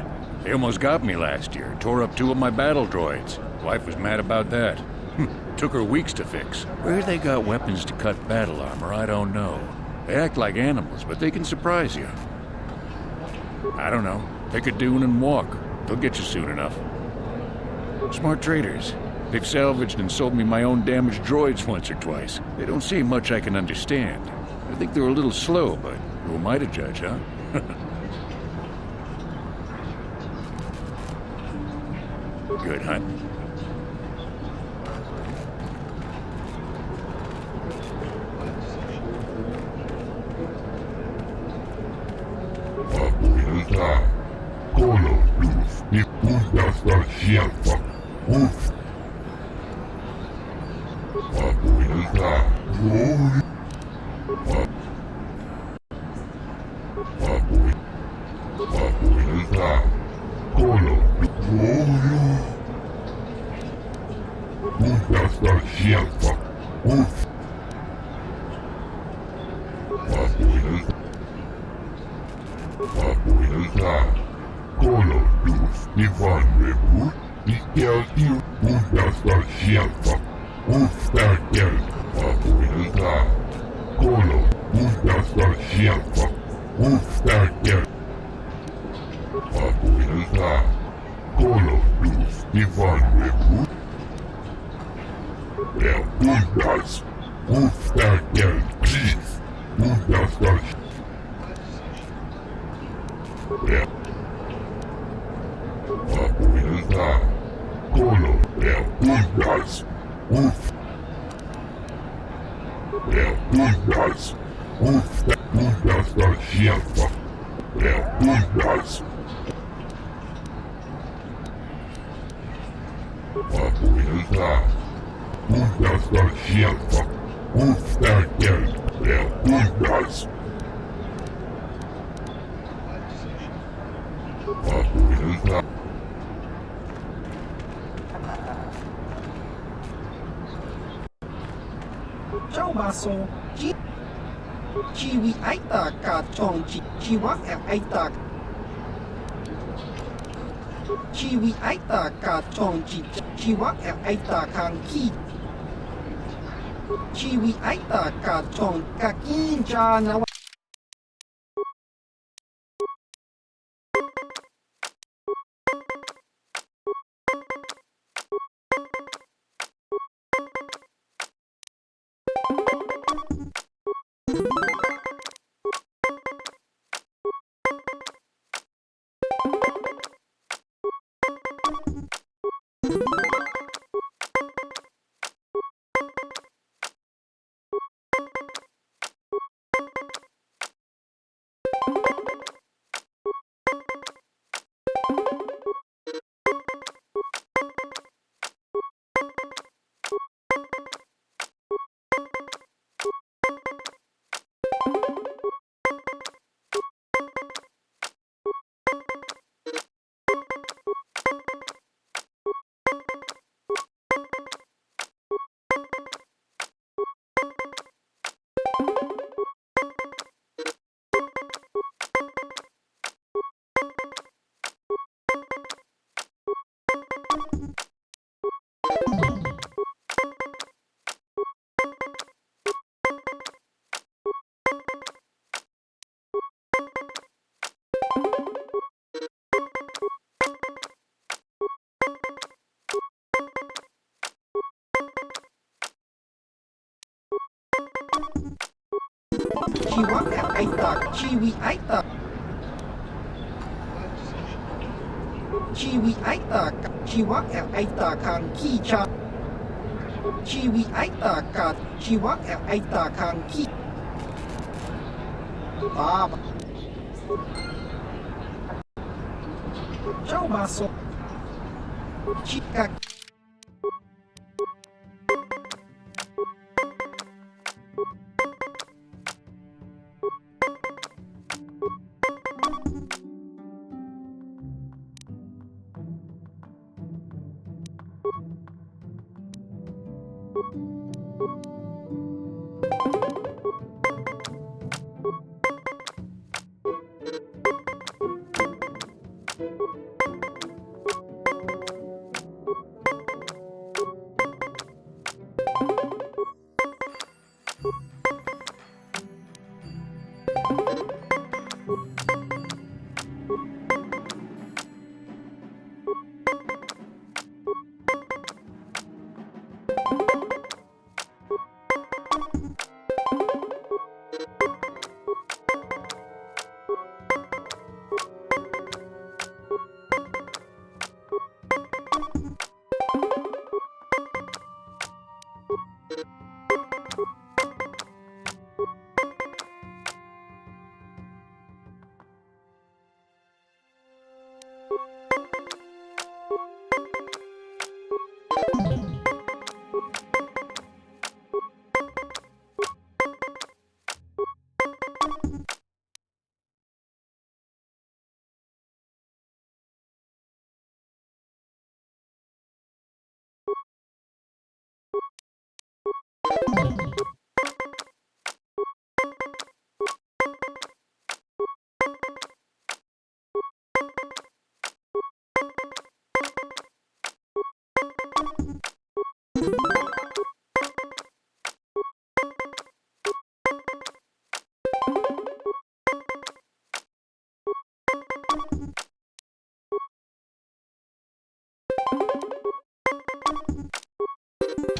They almost got me last year. Tore up 2 of my battle droids. Wife was mad about that. Took her weeks to fix. Where they got weapons to cut battle armor, I don't know. They act like animals, but they can surprise you. I don't know. Pick a dune and walk. They'll get you soon enough. Smart traders. They've salvaged and sold me my own damaged droids once or twice. They don't say much I can understand. I think they're a little slow, but who am I to judge, huh? Good hunt. Ciao baso, Chiwi aita ka chong chiwak aita. Chiwi aita ka chong chiwak aita kang ki. Chiwi aita ka chong kakin na Chiwa Aita Chiwi Aita Chiwi Aita Chiwa Aita Kang Kicha Chiwi Aita Ka Chiwa Aita Kang Ki Baba Ciao Basso Chica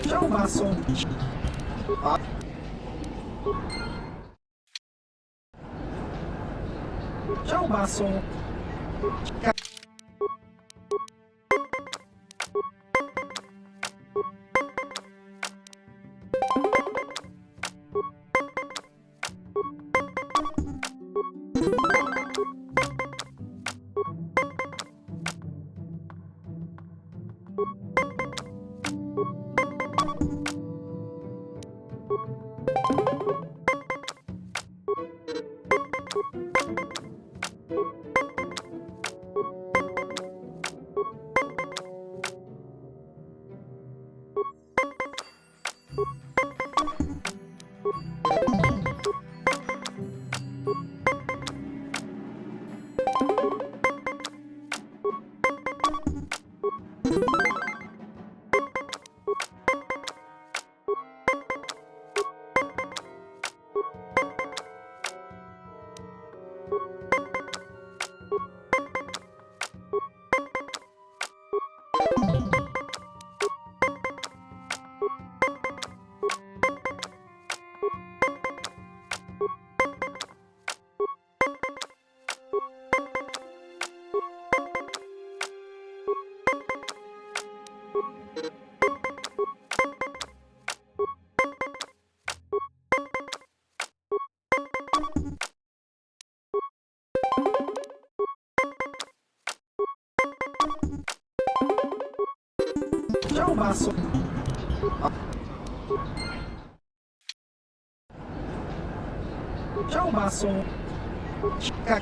Ciao Basso Ciao Basso Ciao Basso Ciao Basso Chica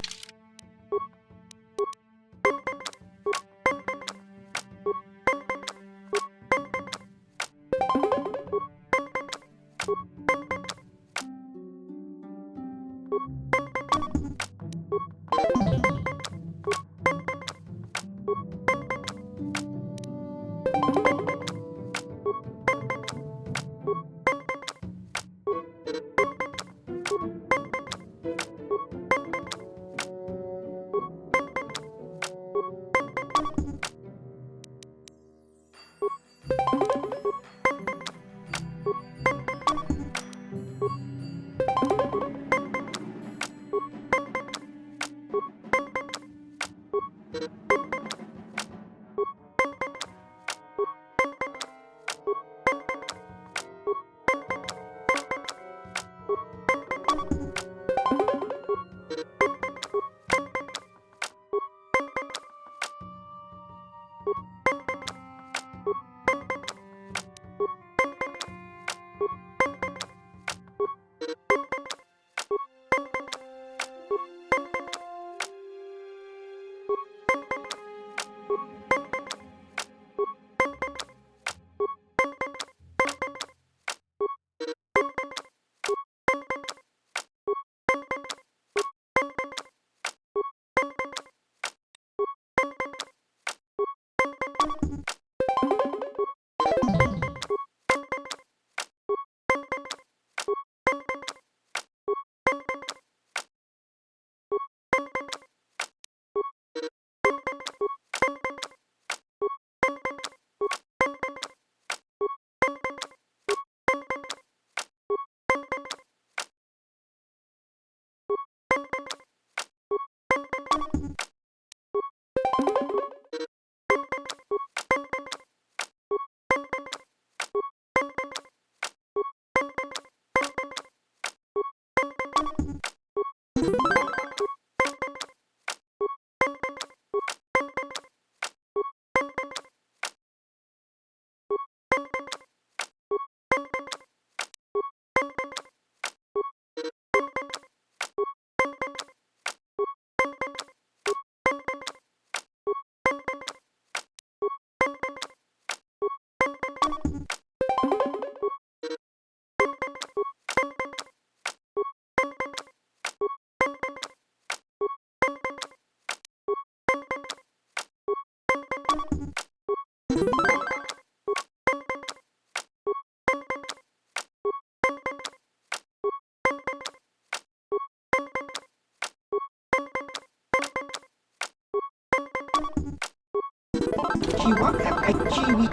ชีวะแอบไอชีวิต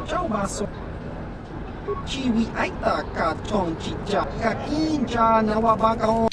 เจ้าบาสชีวิตไอตากาจองจิจากากินจานาวาบากา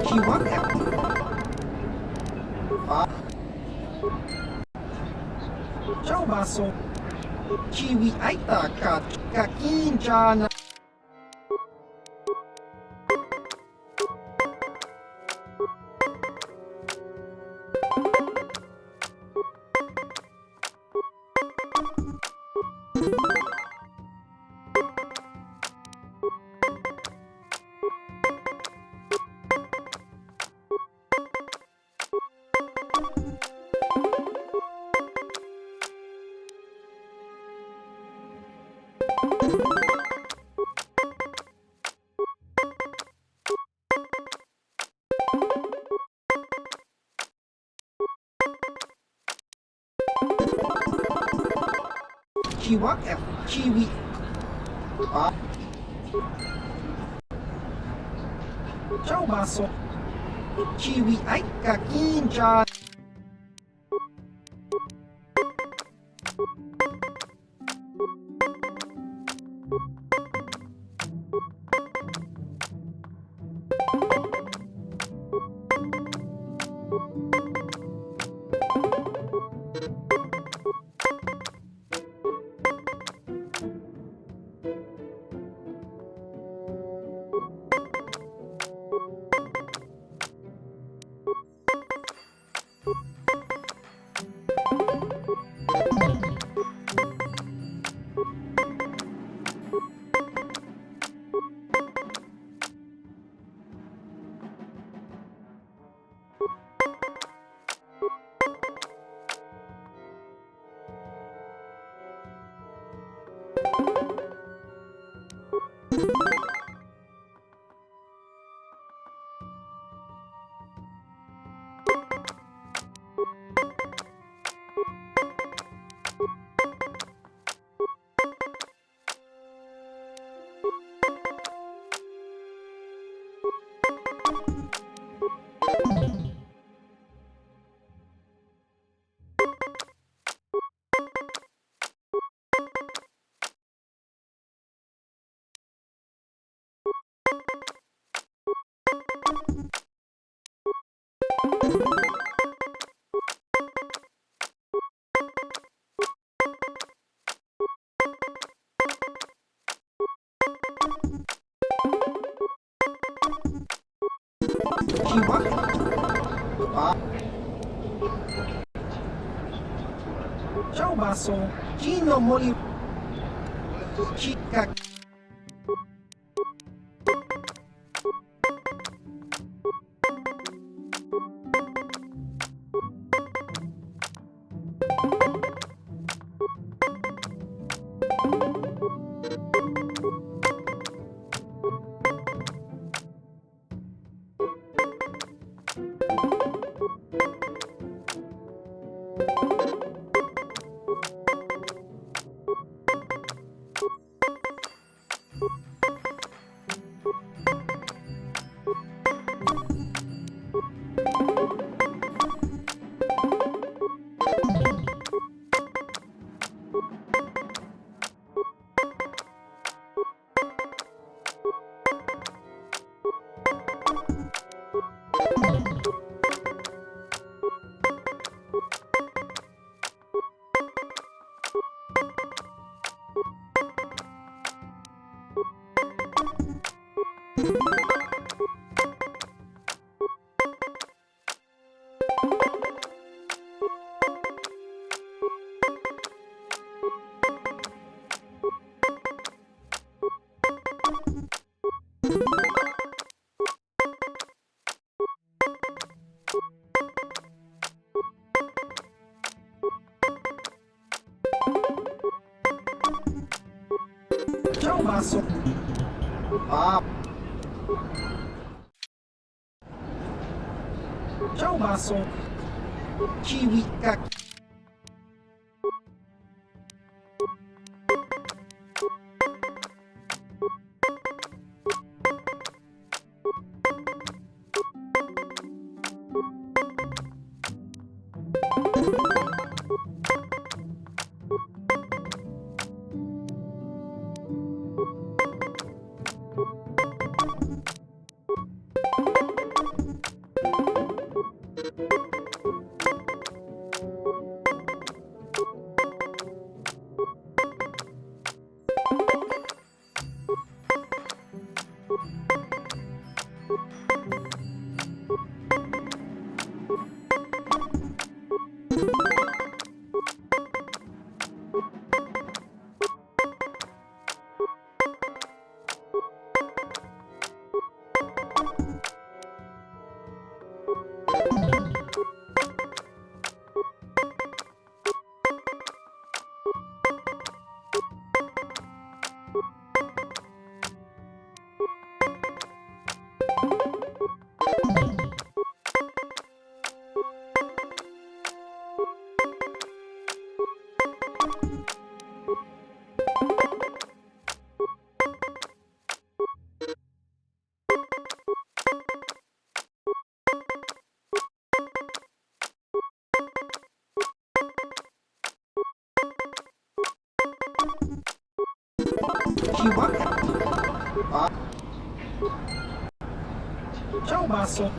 ชีวะแอบเจ้าบาโซชีวิตไอตากากินจานะ ชีวะแอบชีวิตเจ้าบาโซชีวิตไอกากินจา ชีวะ ba Ciao basso Gino Mori Chica Ciao basso ba Ciao basso Chiwika Chiwaka ba Ciao basso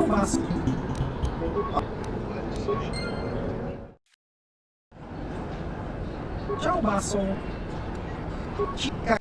Mas... Ciao basso. Chica.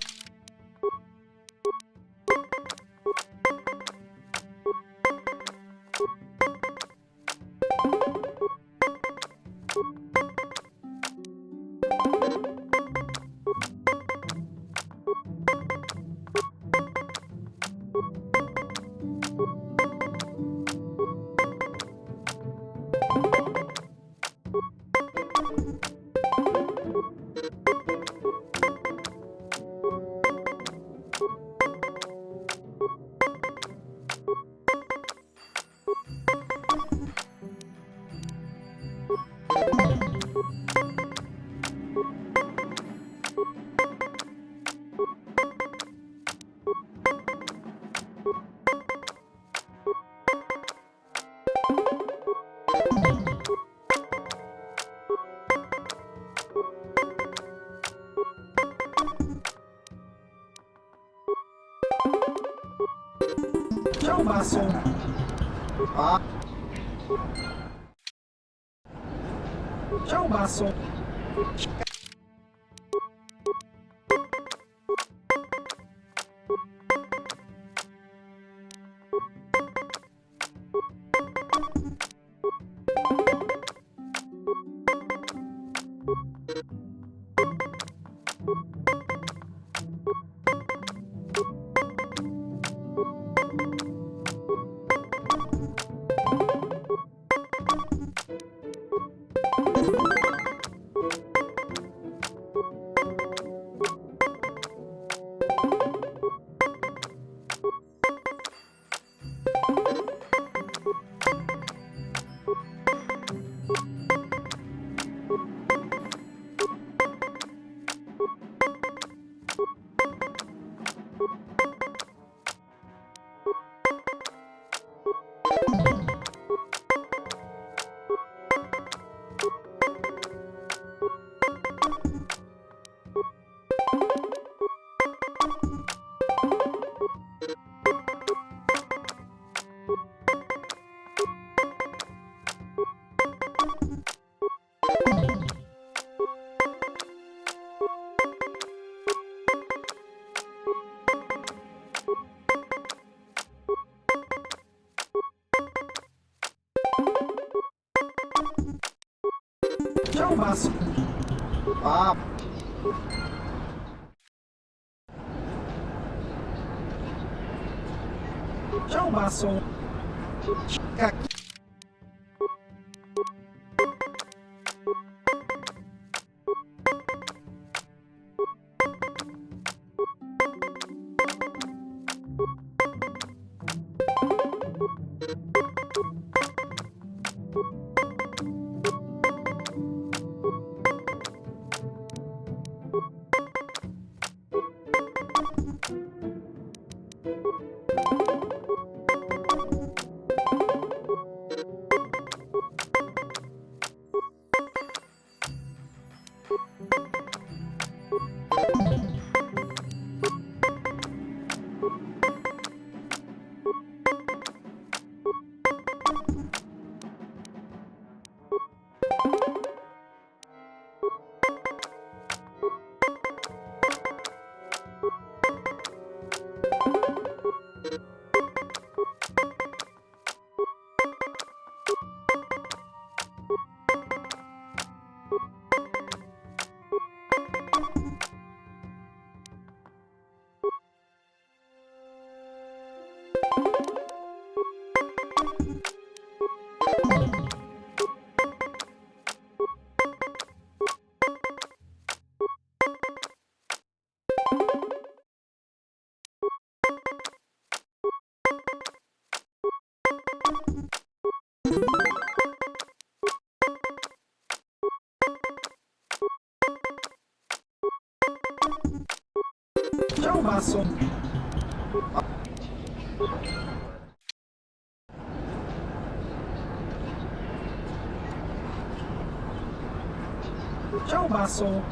Ciao basso. Ah. Ciao basso. Ciao basso. Ah. Ciao basso. Chica. Ciao basso. Ciao basso.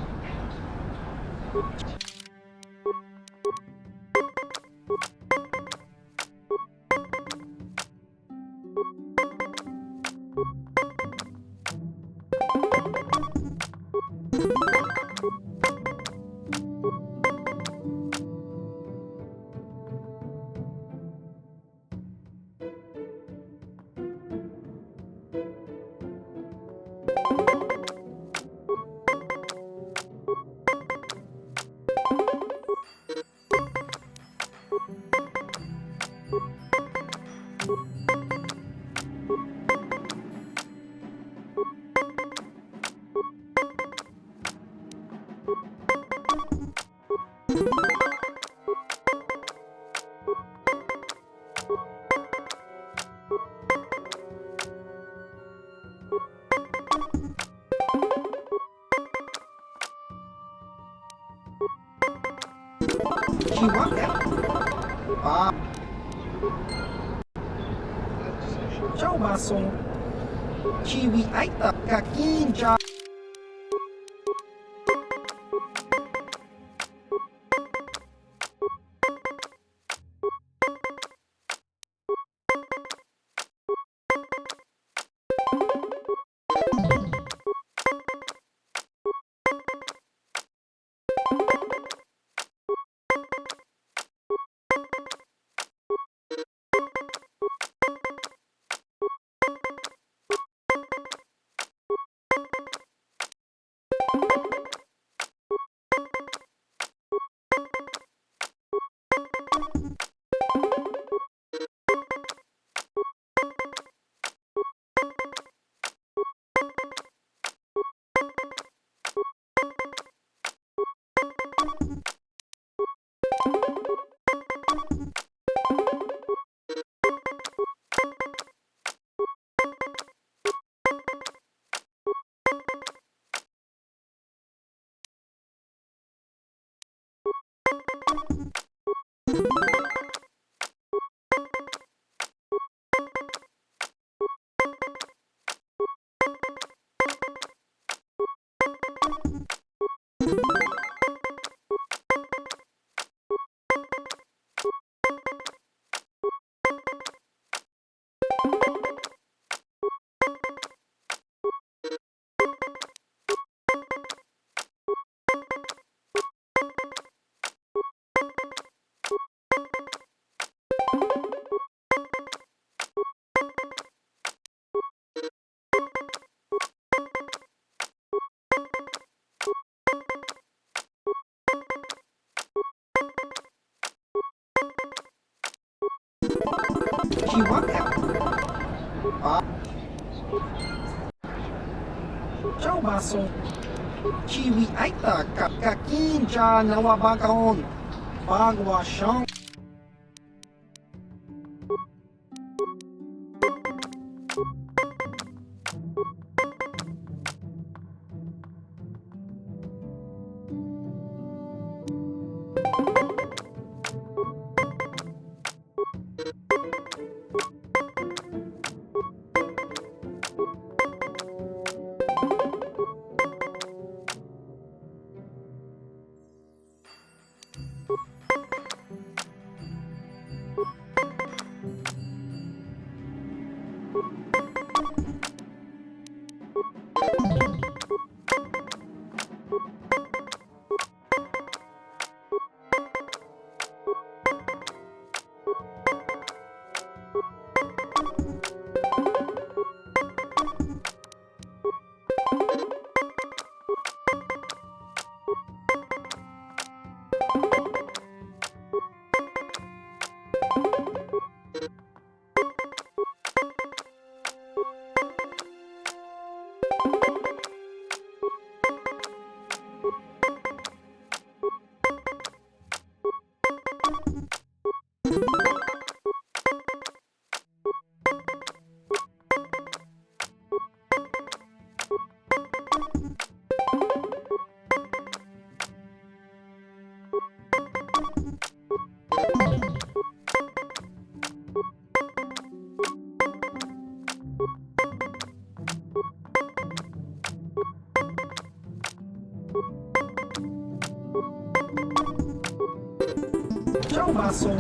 ชีวะแอปป้าเจ้ามาส่งชีวิตไอ้ตากากินจาชีวะแอปป้าเจ้ามาส่งชีวิตไอ้ตากากินจานาวาบากอนบางวาชัง เจ้ามาส่ง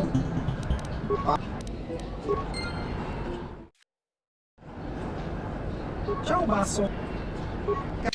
เจ้ามาส่ง เ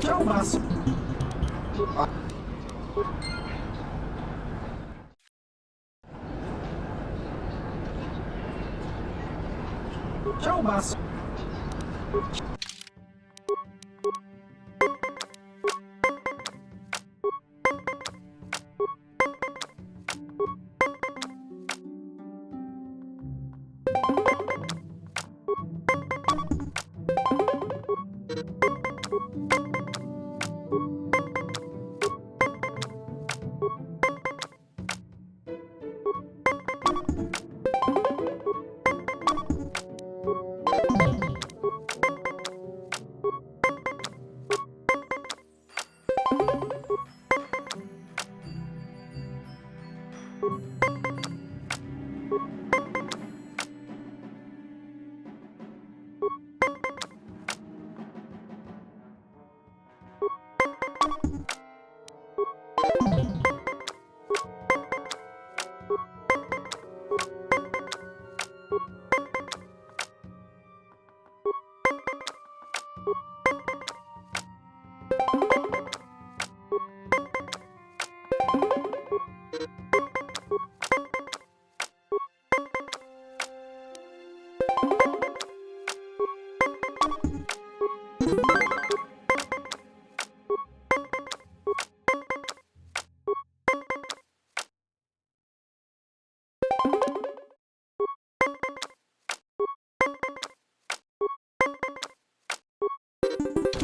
Ciao Basso. Ciao Basso.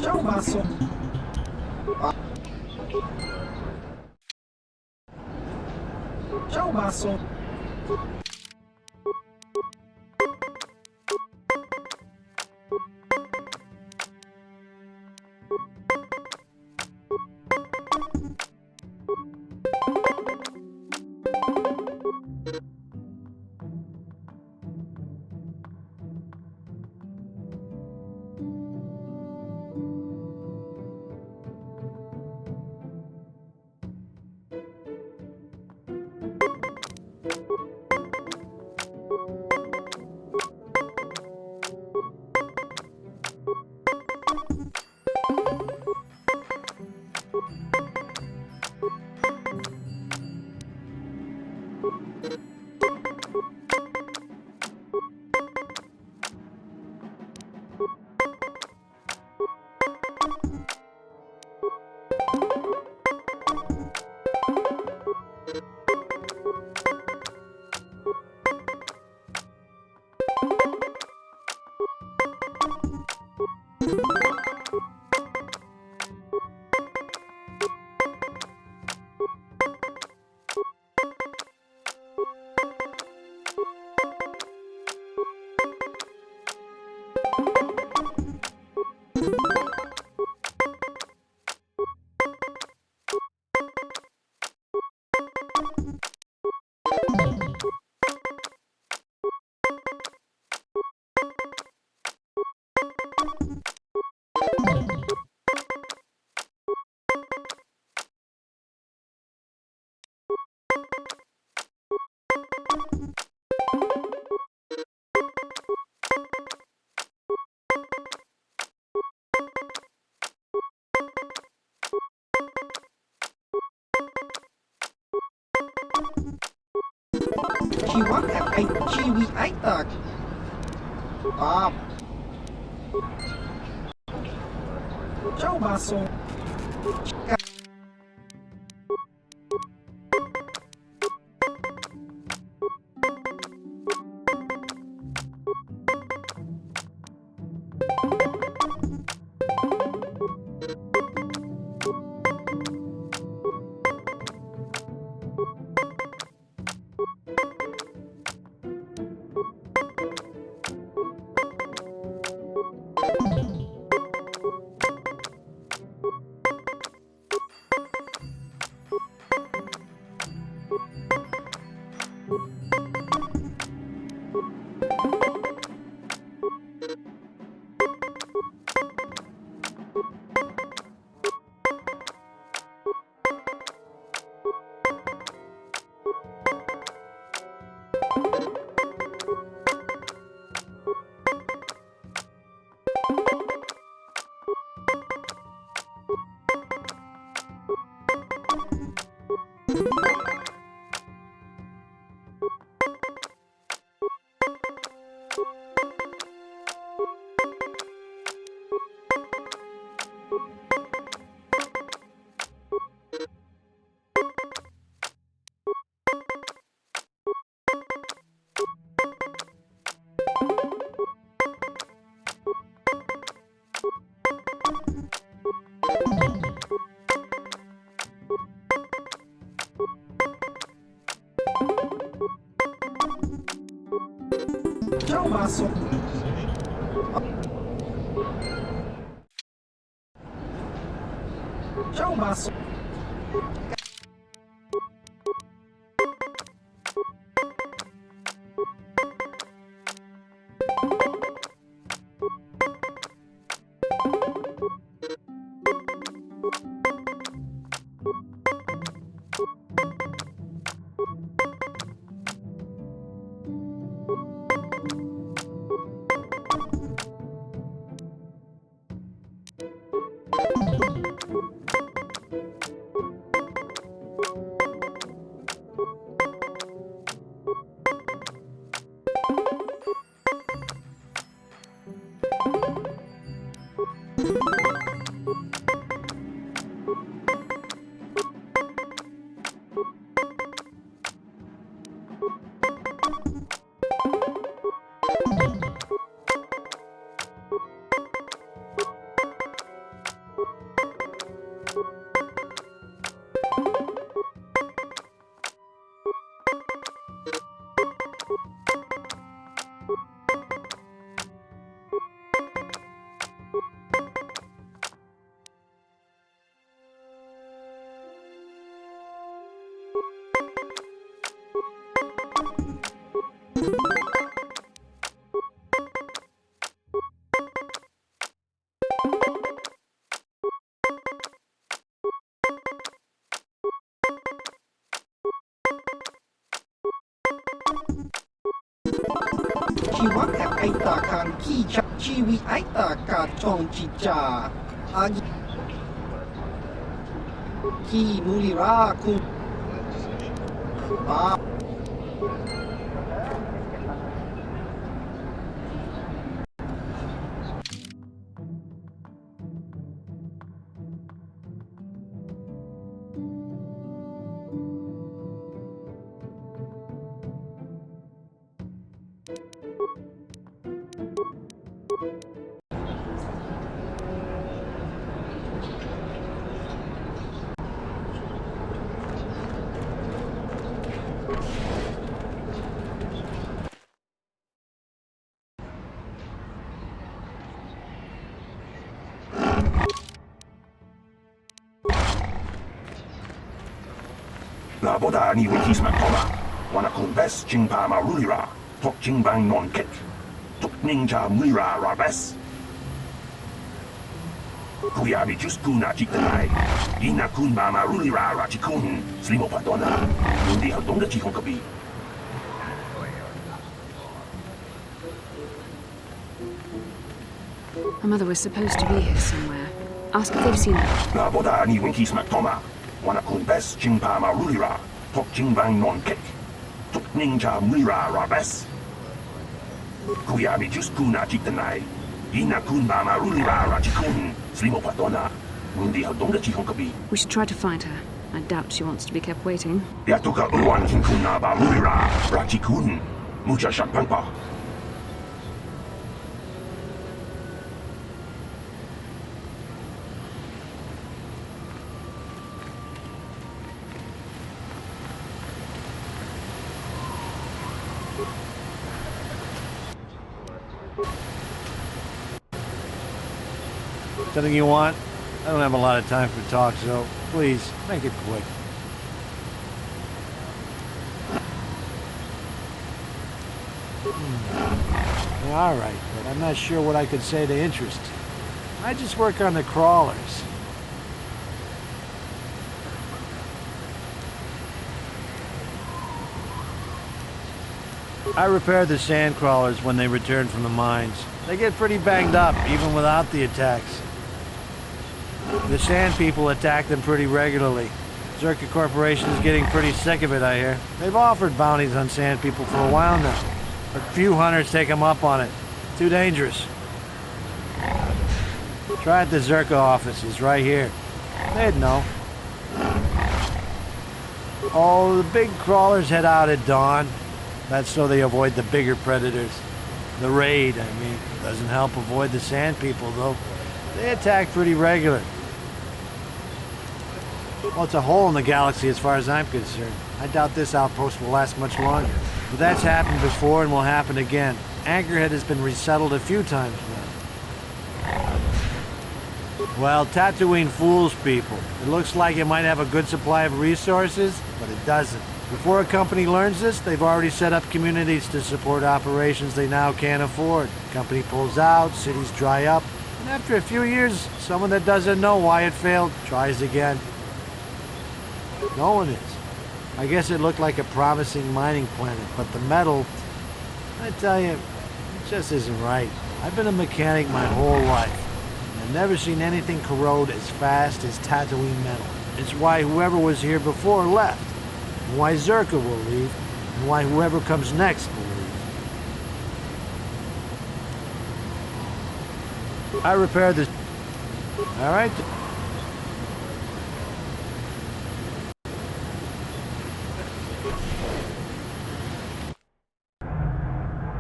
Ciao Basso. Ciao Basso. Chiwak ay chiwi ay tak. Pop. Ciao Basso. masuk. Ikaw masuk. Chiwak at aita kang kicha chiwi aita ka chong chicha agi ki mulira kung ba. Naboda ni wikis matoma, wana kumbes chingpa marulira, tok chingbang non kit, tok ninja mulira rabes. Kuyabi just kuna chitanai, ina kunba marulira rachikun, slimo padona, hindi hadonga chikong kabi. My mother was supposed to be here somewhere. Ask if they've seen her. Naboda ni wikis matoma, wana kumbes chingpa marulira, tok chingbang non kit, tok ninja mulira rabes. Kuyabi just kuna chitanai, ina kunba marulira rachikun, slimo padona, hindi hadonga chikong kabi. We should try to find her. I doubt she wants to be kept waiting. Yatuka uwan kinkuna marulira rachikun, mucha shampangpa. Something you want? I don't have a lot of time for talk, so please, make it quick. All right, but I'm not sure what I could say to interest you. I just work on the crawlers. I repair the sand crawlers when they return from the mines. They get pretty banged up, even without the attacks. The sand people attack them pretty regularly. Zerka Corporation is getting pretty sick of it, I hear. They've offered bounties on sand people for a while now, but few hunters take them up on it. Too dangerous. Try at the Zerka offices right here. They'd know. Oh, the big crawlers head out at dawn. That's so they avoid the bigger predators. The raid, I mean. Doesn't help avoid the sand people, though. They attack pretty regular. Well, it's a hole in the galaxy as far as I'm concerned. I doubt this outpost will last much longer. But that's happened before and will happen again. Anchorhead has been resettled a few times now. Well, Tatooine fools people. It looks like it might have a good supply of resources, but it doesn't. Before a company learns this, they've already set up communities to support operations they now can't afford. Company pulls out, cities dry up, and after a few years, someone that doesn't know why it failed tries again. No one is. I guess it looked like a promising mining planet, but the metal, I tell you, it just isn't right. I've been a mechanic my whole life. I've never seen anything corrode as fast as Tatooine metal. It's why whoever was here before left, and why Zerka will leave, and why whoever comes next will leave. I repaired this. All right.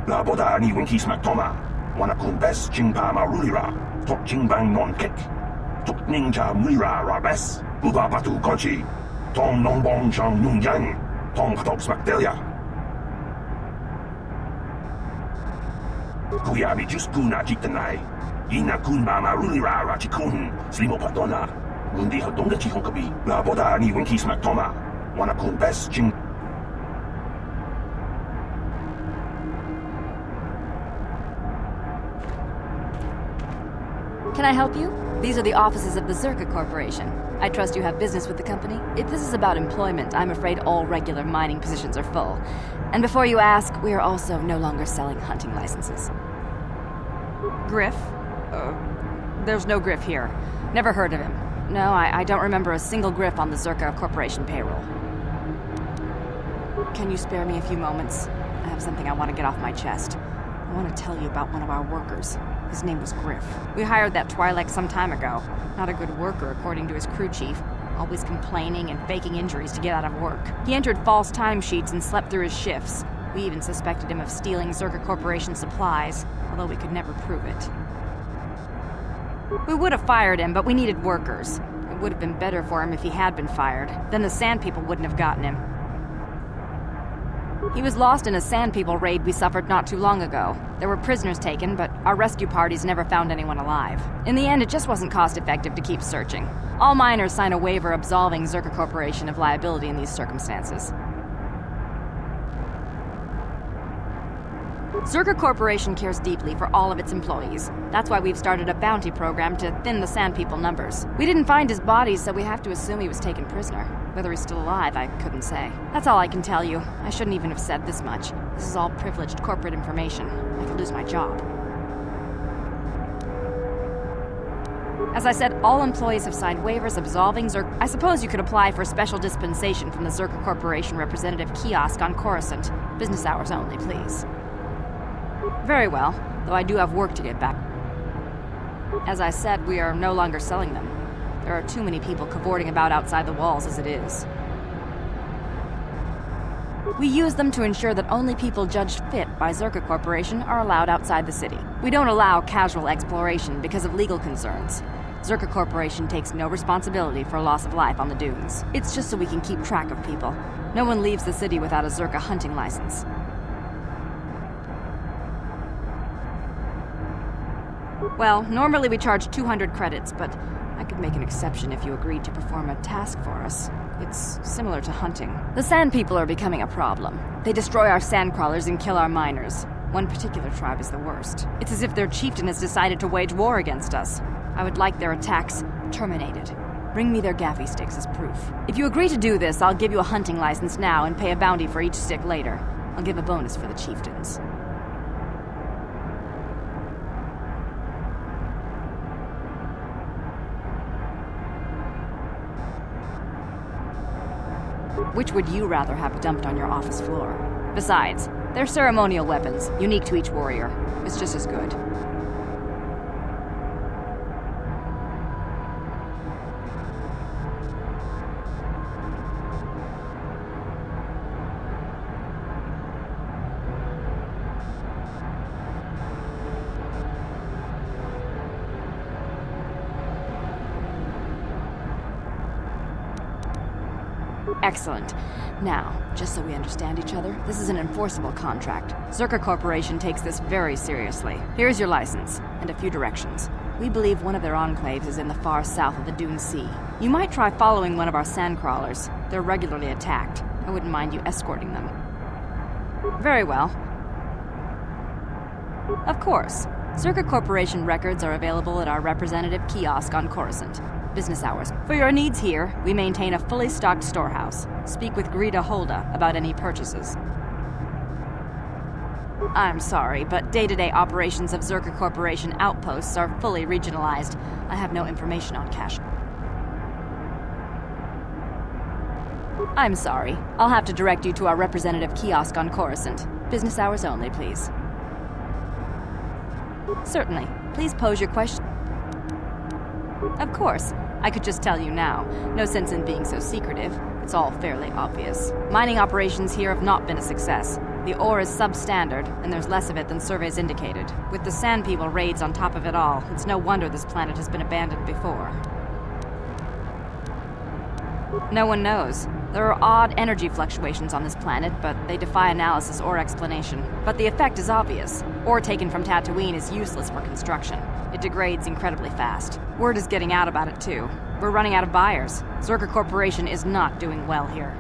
La boda ni winki smack toma. Wana kun bes jingpa marulira. Tok jingbang non kick. Tok ninja mira rabes. Uba batu konchi. Tong non bong chang nun yang. Tong patok smack delia. Kuyabi just kuna jitanai. Ina kun mama rulira rachikun. Slimo patona. Mundi hadonga chihonkabi. La boda ni winki smack toma. Wana kun bes jing. Can I help you? These are the offices of the Zerka Corporation. I trust you have business with the company. If this is about employment, I'm afraid all regular mining positions are full. And before you ask, we are also no longer selling hunting licenses. Griff? There's no Griff here. Never heard of him. No, I don't remember a single Griff on the Zerka Corporation payroll. Can you spare me a few moments? I have something I want to get off my chest. I want to tell you about one of our workers. His name was Griff. We hired that Twi'lek some time ago. Not a good worker, according to his crew chief. Always complaining and faking injuries to get out of work. He entered false timesheets and slept through his shifts. We even suspected him of stealing Zerka Corporation supplies, although we could never prove it. We would have fired him, but we needed workers. It would have been better for him if he had been fired. Then the Sand People wouldn't have gotten him. He was lost in a Sand People raid we suffered not too long ago. There were prisoners taken, but our rescue parties never found anyone alive. In the end, it just wasn't cost-effective to keep searching. All miners sign a waiver absolving Zerka Corporation of liability in these circumstances. Zerka Corporation cares deeply for all of its employees. That's why we've started a bounty program to thin the Sand People numbers. We didn't find his body, so we have to assume he was taken prisoner. Whether he's still alive, I couldn't say. That's all I can tell you. I shouldn't even have said this much. This is all privileged corporate information. I could lose my job. As I said, all employees have signed waivers absolving Zerka. I suppose you could apply for special dispensation from the Zerka Corporation representative kiosk on Coruscant. Business hours only, please. Very well, though I do have work to get back. As I said, we are no longer selling them. There are too many people cavorting about outside the walls as it is. We use them to ensure that only people judged fit by Zerka Corporation are allowed outside the city. We don't allow casual exploration because of legal concerns. Zerka Corporation takes no responsibility for loss of life on the dunes. It's just so we can keep track of people. No one leaves the city without a Zerka hunting license. Well, normally we charge 200 credits, but I could make an exception if you agreed to perform a task for us. It's similar to hunting. The Sand People are becoming a problem. They destroy our sandcrawlers and kill our miners. One particular tribe is the worst. It's as if their chieftain has decided to wage war against us. I would like their attacks terminated. Bring me their gaffy sticks as proof. If you agree to do this, I'll give you a hunting license now and pay a bounty for each stick later. I'll give a bonus for the chieftains. Which would you rather have dumped on your office floor? Besides, they're ceremonial weapons, unique to each warrior. It's just as good. Excellent. Now, just so we understand each other, this is an enforceable contract. Zerka Corporation takes this very seriously. Here's your license, and a few directions. We believe one of their enclaves is in the far south of the Dune Sea. You might try following one of our sandcrawlers. They're regularly attacked. I wouldn't mind you escorting them. Very well. Of course. Zerka Corporation records are available at our representative kiosk on Coruscant. Business hours. For your needs here, we maintain a fully stocked storehouse. Speak with Greta Holda about any purchases. I'm sorry, but day-to-day operations of Zerka Corporation outposts are fully regionalized. I have no information on cash. I'm sorry. I'll have to direct you to our representative kiosk on Coruscant. Business hours only, please. Certainly. Please pose your question. Of course. I could just tell you now. No sense in being so secretive. It's all fairly obvious. Mining operations here have not been a success. The ore is substandard, and there's less of it than surveys indicated. With the Sand People raids on top of it all, it's no wonder this planet has been abandoned before. No one knows. There are odd energy fluctuations on this planet, but they defy analysis or explanation. But the effect is obvious. Ore taken from Tatooine is useless for construction. It degrades incredibly fast. Word is getting out about it, too. We're running out of buyers. Zerka Corporation is not doing well here.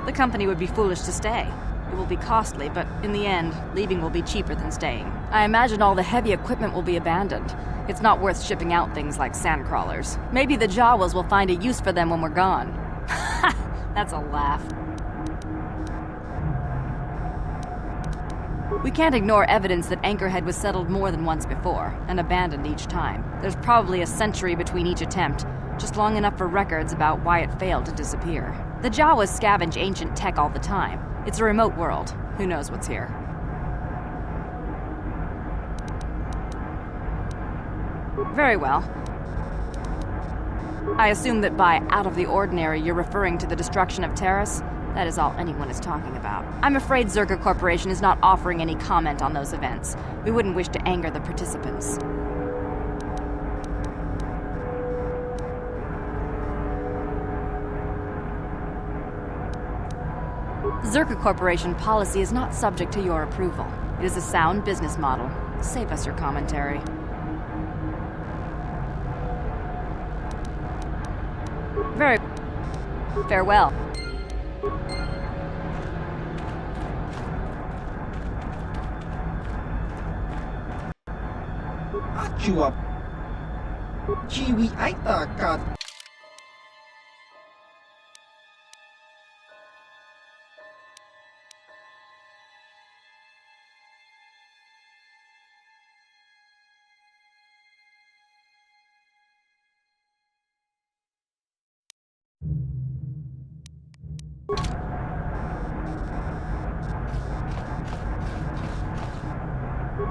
The company would be foolish to stay. It will be costly, but in the end, leaving will be cheaper than staying. I imagine all the heavy equipment will be abandoned. It's not worth shipping out things like sandcrawlers. Maybe the Jawas will find a use for them when we're gone. That's a laugh. We can't ignore evidence that Anchorhead was settled more than once before, and abandoned each time. There's probably a century between each attempt, just long enough for records about why it failed to disappear. The Jawas scavenge ancient tech all the time. It's a remote world. Who knows what's here? Very well. I assume that by out of the ordinary, you're referring to the destruction of Terrace? That is all anyone is talking about. I'm afraid Zerka Corporation is not offering any comment on those events. We wouldn't wish to anger the participants. Zerka Corporation policy is not subject to your approval. It is a sound business model. Save us your commentary. Very farewell. Achua. Chiwi aita kat.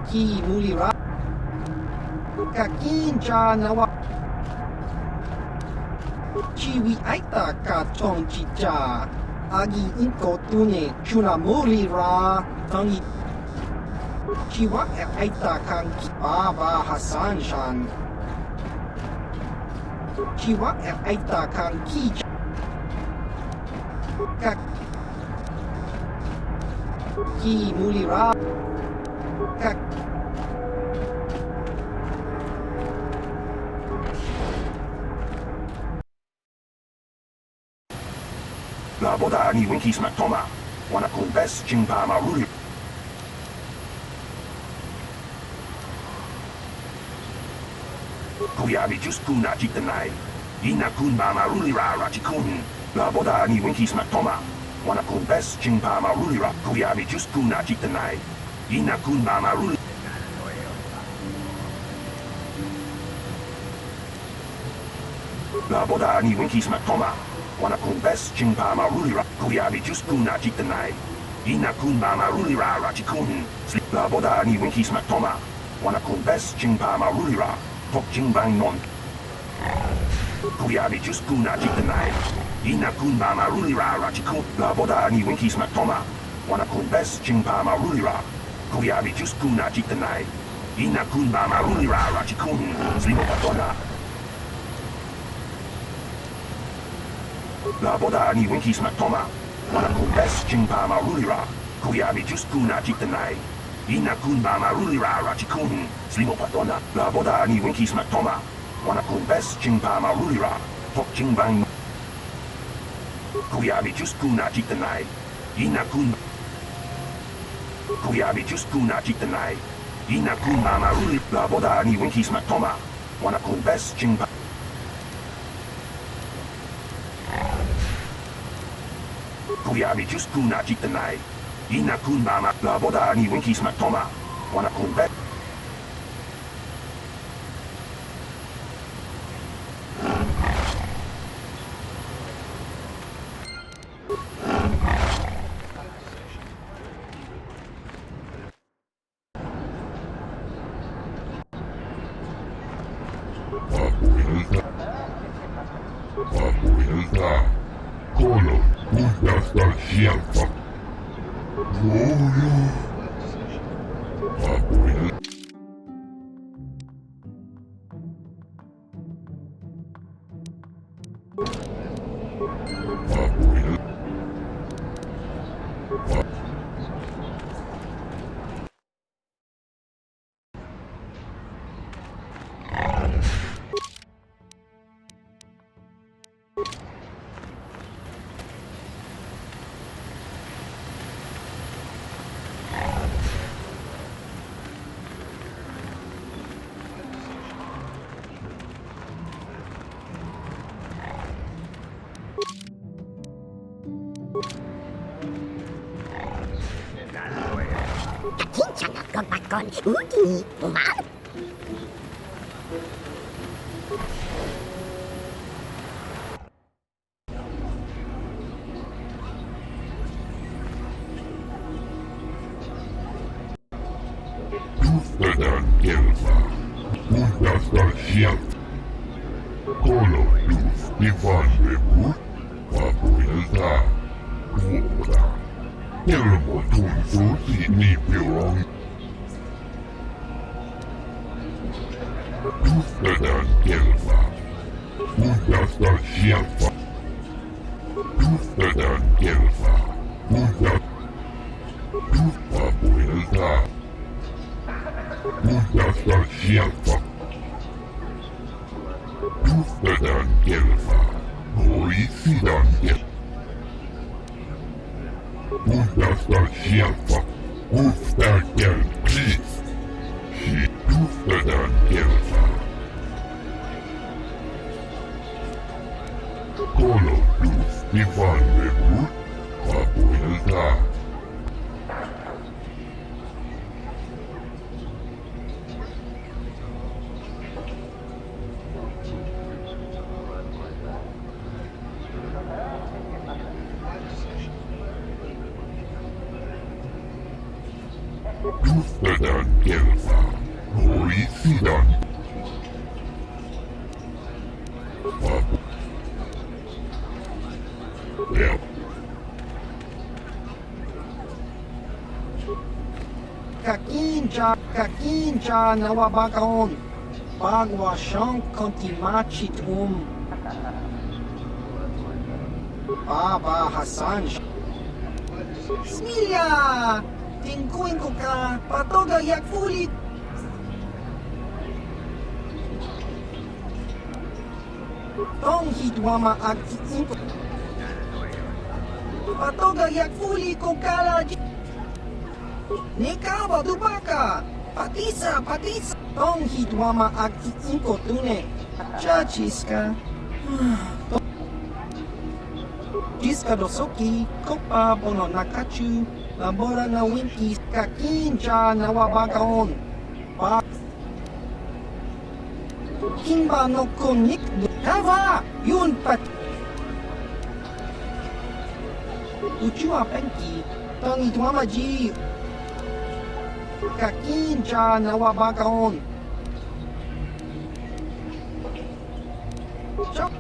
Ki mulira. Kakin cha nawa. Chiwi aita ka chong chicha. Agi inko tune chuna mulira. Tangi. Chiwa aita kang Baba Hassan Shan. Chiwa aita kang ki. Ki mulira. La boda ni winkis matoma. Wana kun bes chingpa maruli. Kuyabi just kuna jitanai. Ina kun ba maruli ra rachikun. La boda ni winkis matoma. Wana kun bes chingpa maruli ra. Kuyabi just kuna jitanai. Ina kun ba maruli. La boda ni winkis matoma. Wana kun bes chingpa maruli ra. Kuyabi just kuna jitanai. Ina kun ba maruli ra rachikun. La boda ni winkis matoma. Wana kun bes chingpa maruli ra. Tok jingbang non. Kuyabi just kuna jitanai. Ina kun ba maruli ra rachikun. La boda ni winkis matoma. Wana kun bes chingpa maruli ra. Kuyabi just kuna jitanai. Ina kun ba maruli ra rachikun. Slimo patona. La boda ni winkis matoma. Wana kun bes chingpa maruli ra. Kuyabi Juskuna Chitanai. Ina kun mama rulira rachikun. Slimo patona. La boda ni winkis matoma. Wana kun bes chingpa ma rulira. Tok chingbang. Kuyabi Juskuna Chitanai. Ina kun. Kuyabi Juskuna Chitanai. Ina kun mama rulira. La boda ni winkis matoma. Wana kun bes chingpa. Kuyabi Juskuna Chitanai. Ina kun mama la boda ni winkis matoma. Wana kun bet. Abuelita, Colo, juntas al Chialfa. Colo, luz, Ivan, Bebu, Abuelita, Vuoda. Elmo tuntuu siinipion. Yhdetään kelpaa. Muhdasta sieltä. Yhdetään kelpaa. Abuelita. Muhdasta sieltä. Yhdetään kelpaa. Oi sidan kelpaa. Muhdasta sieltä. Muhdasta kelpaa. Yhdetään kelpaa. Colo, luz, Ivan, Bebu, Abuelita. Yhdetään kelpaa. Oi sidan. Kakinja nawabagaon. Bagwa siyang kontimachit Baba Hassan. Smilia! Tingkuin ko ka, patoga yak ulit. Tong hitwama at iinko. Patoga yak ulit ko kala. Nikawa dubaka, patisa. Tong hitwama at iinko tune. Chachiska. Jiska dosoki, kopa bono nakachu. Labora na winki kakinja na wabagaon. Kimba no konik Hava! Yun pat... Uchua penki. Tangi tuamaji. Kakinja na wabagaon. Ciao.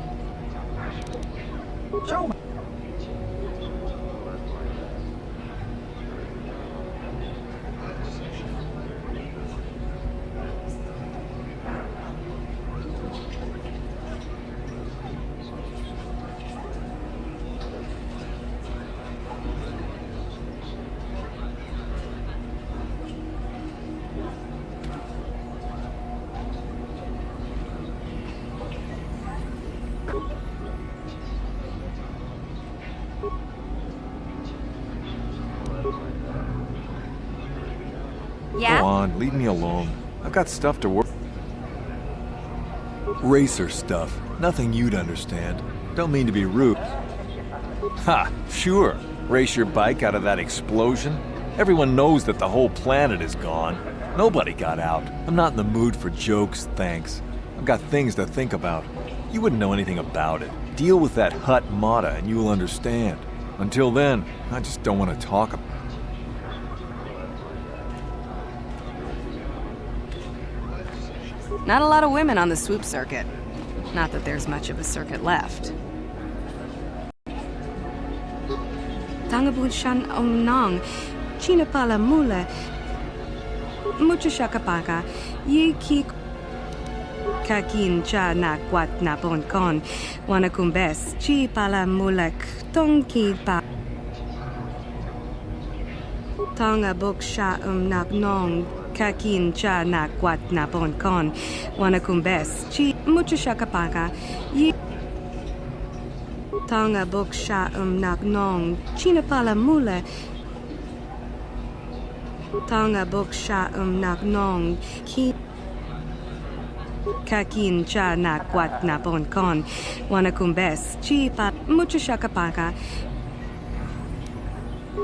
leave me alone. I've got stuff to work. Racer stuff. Nothing you'd understand. Don't mean to be rude. Ha! Sure. Race your bike out of that explosion? Everyone knows that the whole planet is gone. Nobody got out. I'm not in the mood for jokes, thanks. I've got things to think about. You wouldn't know anything about it. Deal with that Hut Mata and you'll understand. Until then, I just don't want to talk about it. Not a lot of women on the swoop circuit. Not that there's much of a circuit left. Tangabulshan omnong, chinapala mula, muchashakapaka, yiki kakin cha na kwat na bon kon, wanakumbes, chi pala mulak, tongki pa. Tonga buk sha nak nong, kakin cha na kwat na bon kon, wanakumbes, chi muchashakapaka, yi. Tonga buk sha nak nong, chinapala mula. Tonga buk sha nak nong, ki. Kakin cha na kwat na bon kon, wanakumbes, chi pa muchashakapaka.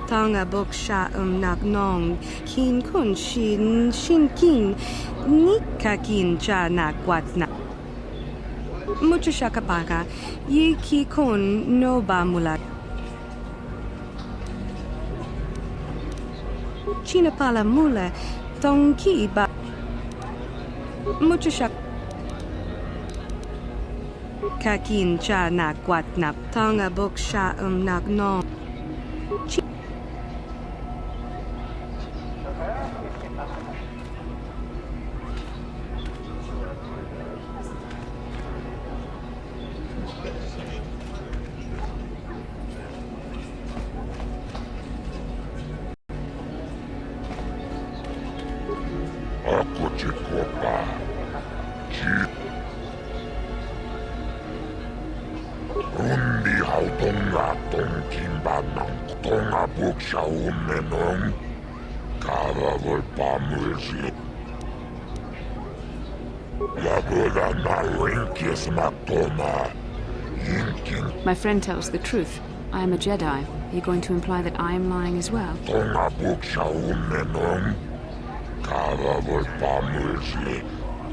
Tonga buk sha nak nong, kin kun shin kin, ni kakin cha na kwat na. Muchashakapaka, yi ki kun no ba mula. Chinapala mula, tong ki ba. Muchashak. Kakin cha na kwat na. Tonga buk sha nak nong. Ako cikopa. Rundi hautonga tongkimba nang tonga buksha umenong. Kava volpamulsi. Lagoda na rinkis maktoma. Yinkin. My friend tells the truth. I am a Jedi. Are you going to imply that I am lying as well? Tonga buksha umenong. Kava volpamulsi.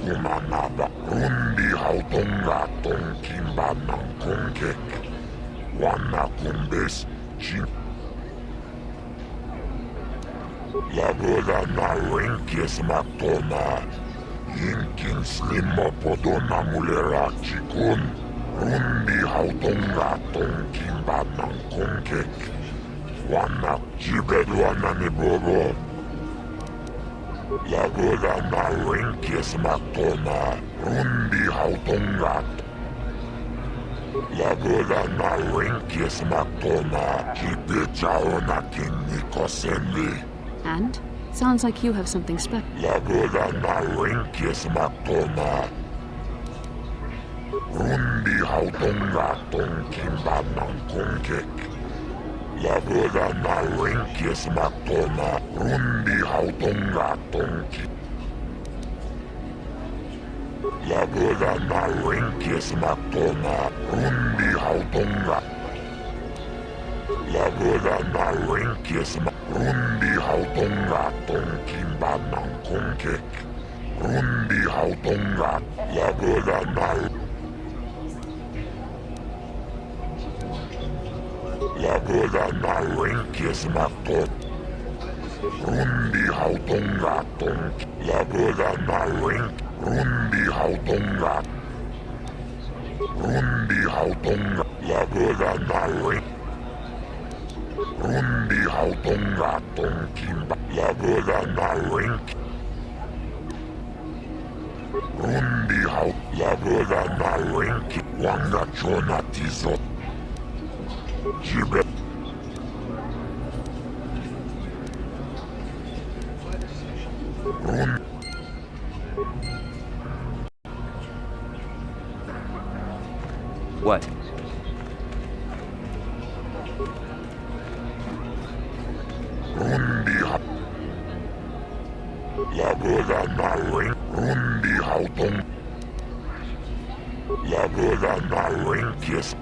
Kumanaba. Rundi hautonga tongkimba nang kongkek. Wana kumbes. Lagoda na rinkis maktoma. Yinkin slimo podona mulera chikun. Rundi hautonga tongkimba nang kongkek. Wana jibedwana ni bobo. Lagoda na rinkis maktoma. Rundi hautonga. Lagoda na rinkis maktoma. Kipechao na kinikosenli. And? Sounds like you have something special. Lagoda na rinkis maktoma. Rundi hautonga tongkimba nang kongkek. Lagoda na rinkis maktoma. Rundi hautonga tongki. Lagoda na rinkis maktoma. Rundi hautonga. Lagoda na rinkis maktoma. Rundi hautonga tongkimba nang kongkek. Rundi hautonga. Lagoda na. Lagoda na rinkis maktoma. Rundi hautonga tongki. Lagoda na rink. Rundi hautonga. Rundi hautonga. Lagoda na rink. Rundi hautonga tongkimba. Lagoda na rink. Rundi haut. Lagoda na rink. Wanga chona tizo. Jibe. Run. What? Rundi ha. Lagoda hautong lavora na rinkis.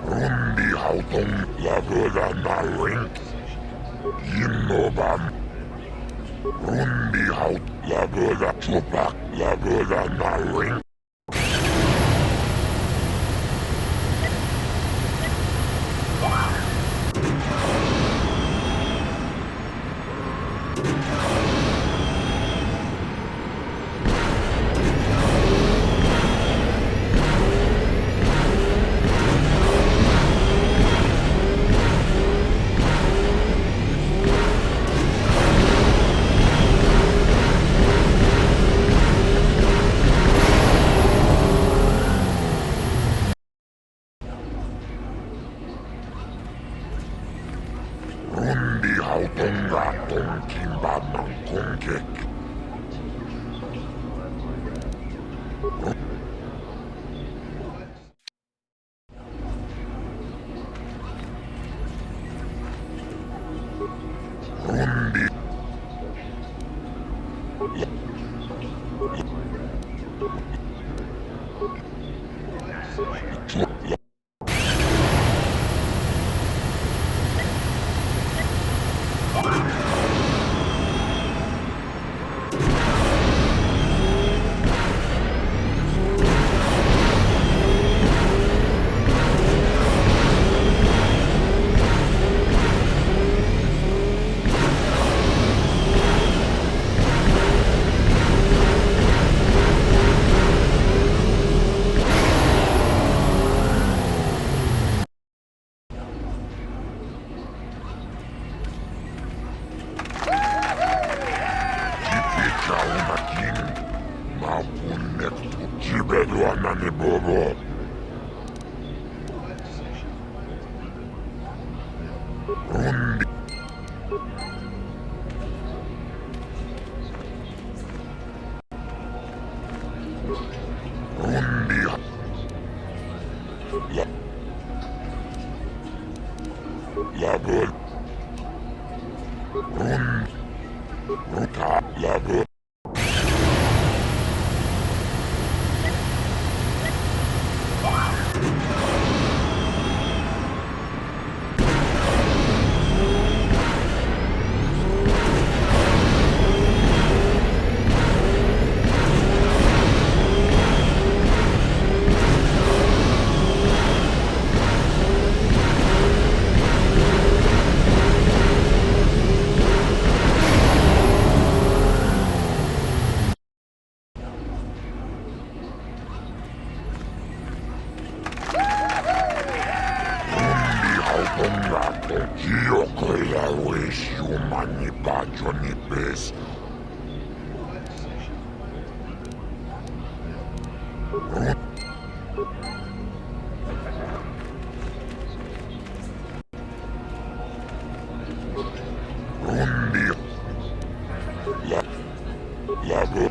Rundi hautong lavora na rink. Yinoban. Rundi haut lavora tupak lavora na rink. Rundi hautong gatong kimban ng kongkek. Rundi Kaunakin maapunnettu Sibeluannani bobo. Rundi. Rundi. Labor. Rundi. Ruta. Labor. Pongato, io quella wish you mani bacio ni pes. Rundi. Labo.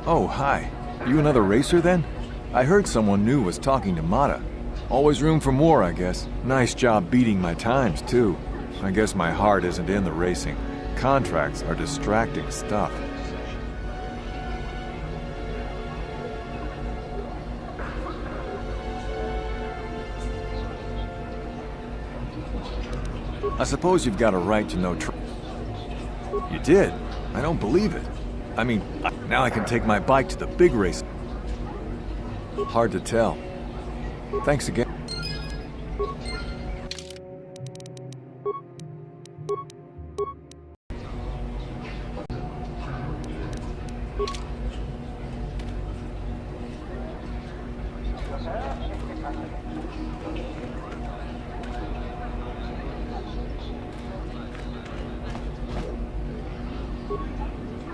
Oh, hi. You another racer then? I heard someone new was talking to Mata. Always room for more, I guess. Nice job beating my times, too. I guess my heart isn't in the racing. Contracts are distracting stuff. I suppose you've got a right to know You did? I don't believe it. I mean, now I can take my bike to the big race. Hard to tell. Thanks again.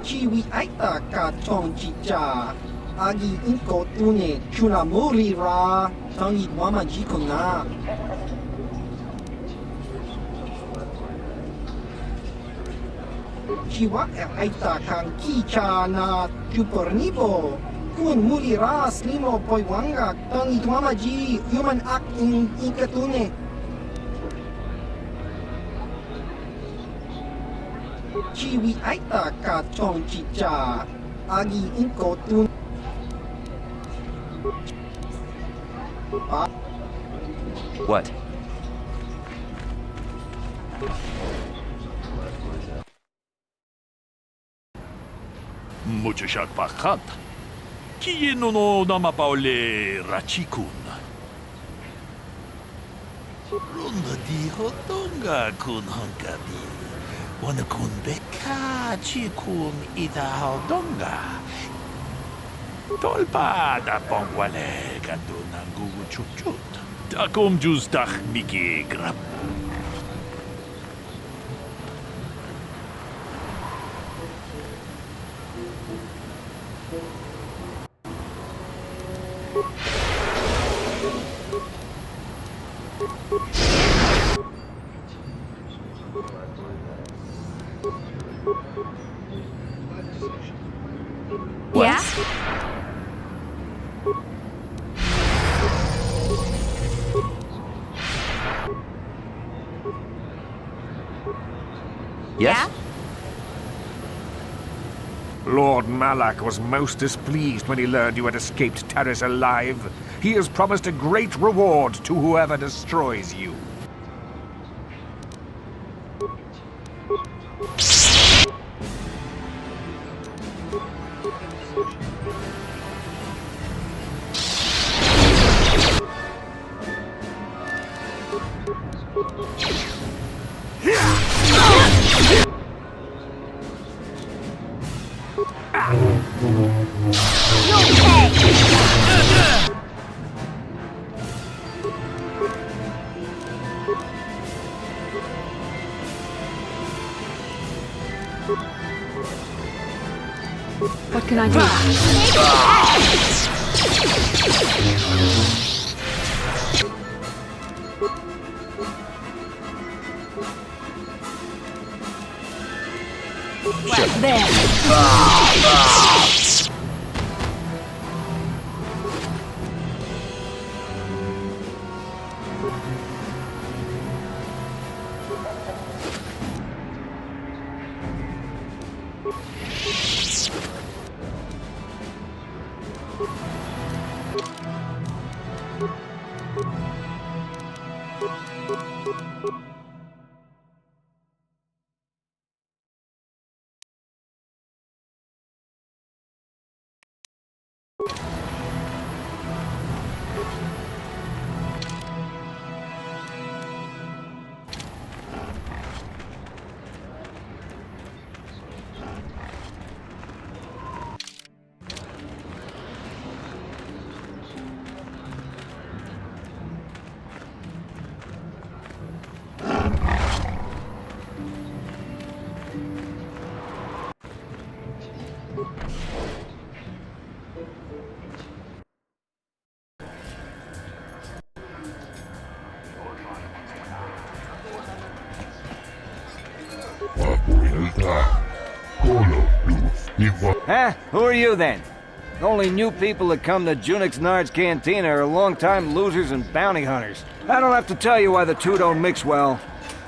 Chiwi aita ka chong chicha. Agi inko tune chuna muri ra. Tangi mama jikuna. Chiwa aita kang kicha na chupornibo. Kun muri ra slimo poiwanga. Tangi mama ji human act in inkatune. Chiwi aita ka chong chicha. Agi inko tun. What? Mucho shak pakat. Kieno no nama paole rachikun. Ronda di hotonga kun honkabi. Wana kun beka chikun ida hodonga. Tolpa da pongwale gaduna gugu chukchut. Takom justach miki grab. Yeah? Yeah? Lord Malak was most displeased when he learned you had escaped Taris alive. He has promised a great reward to whoever destroys you. What can I do? Huh? Who are you then? The only new people that come to Junix Nard's Cantina are longtime losers and bounty hunters. I don't have to tell you why the two don't mix well.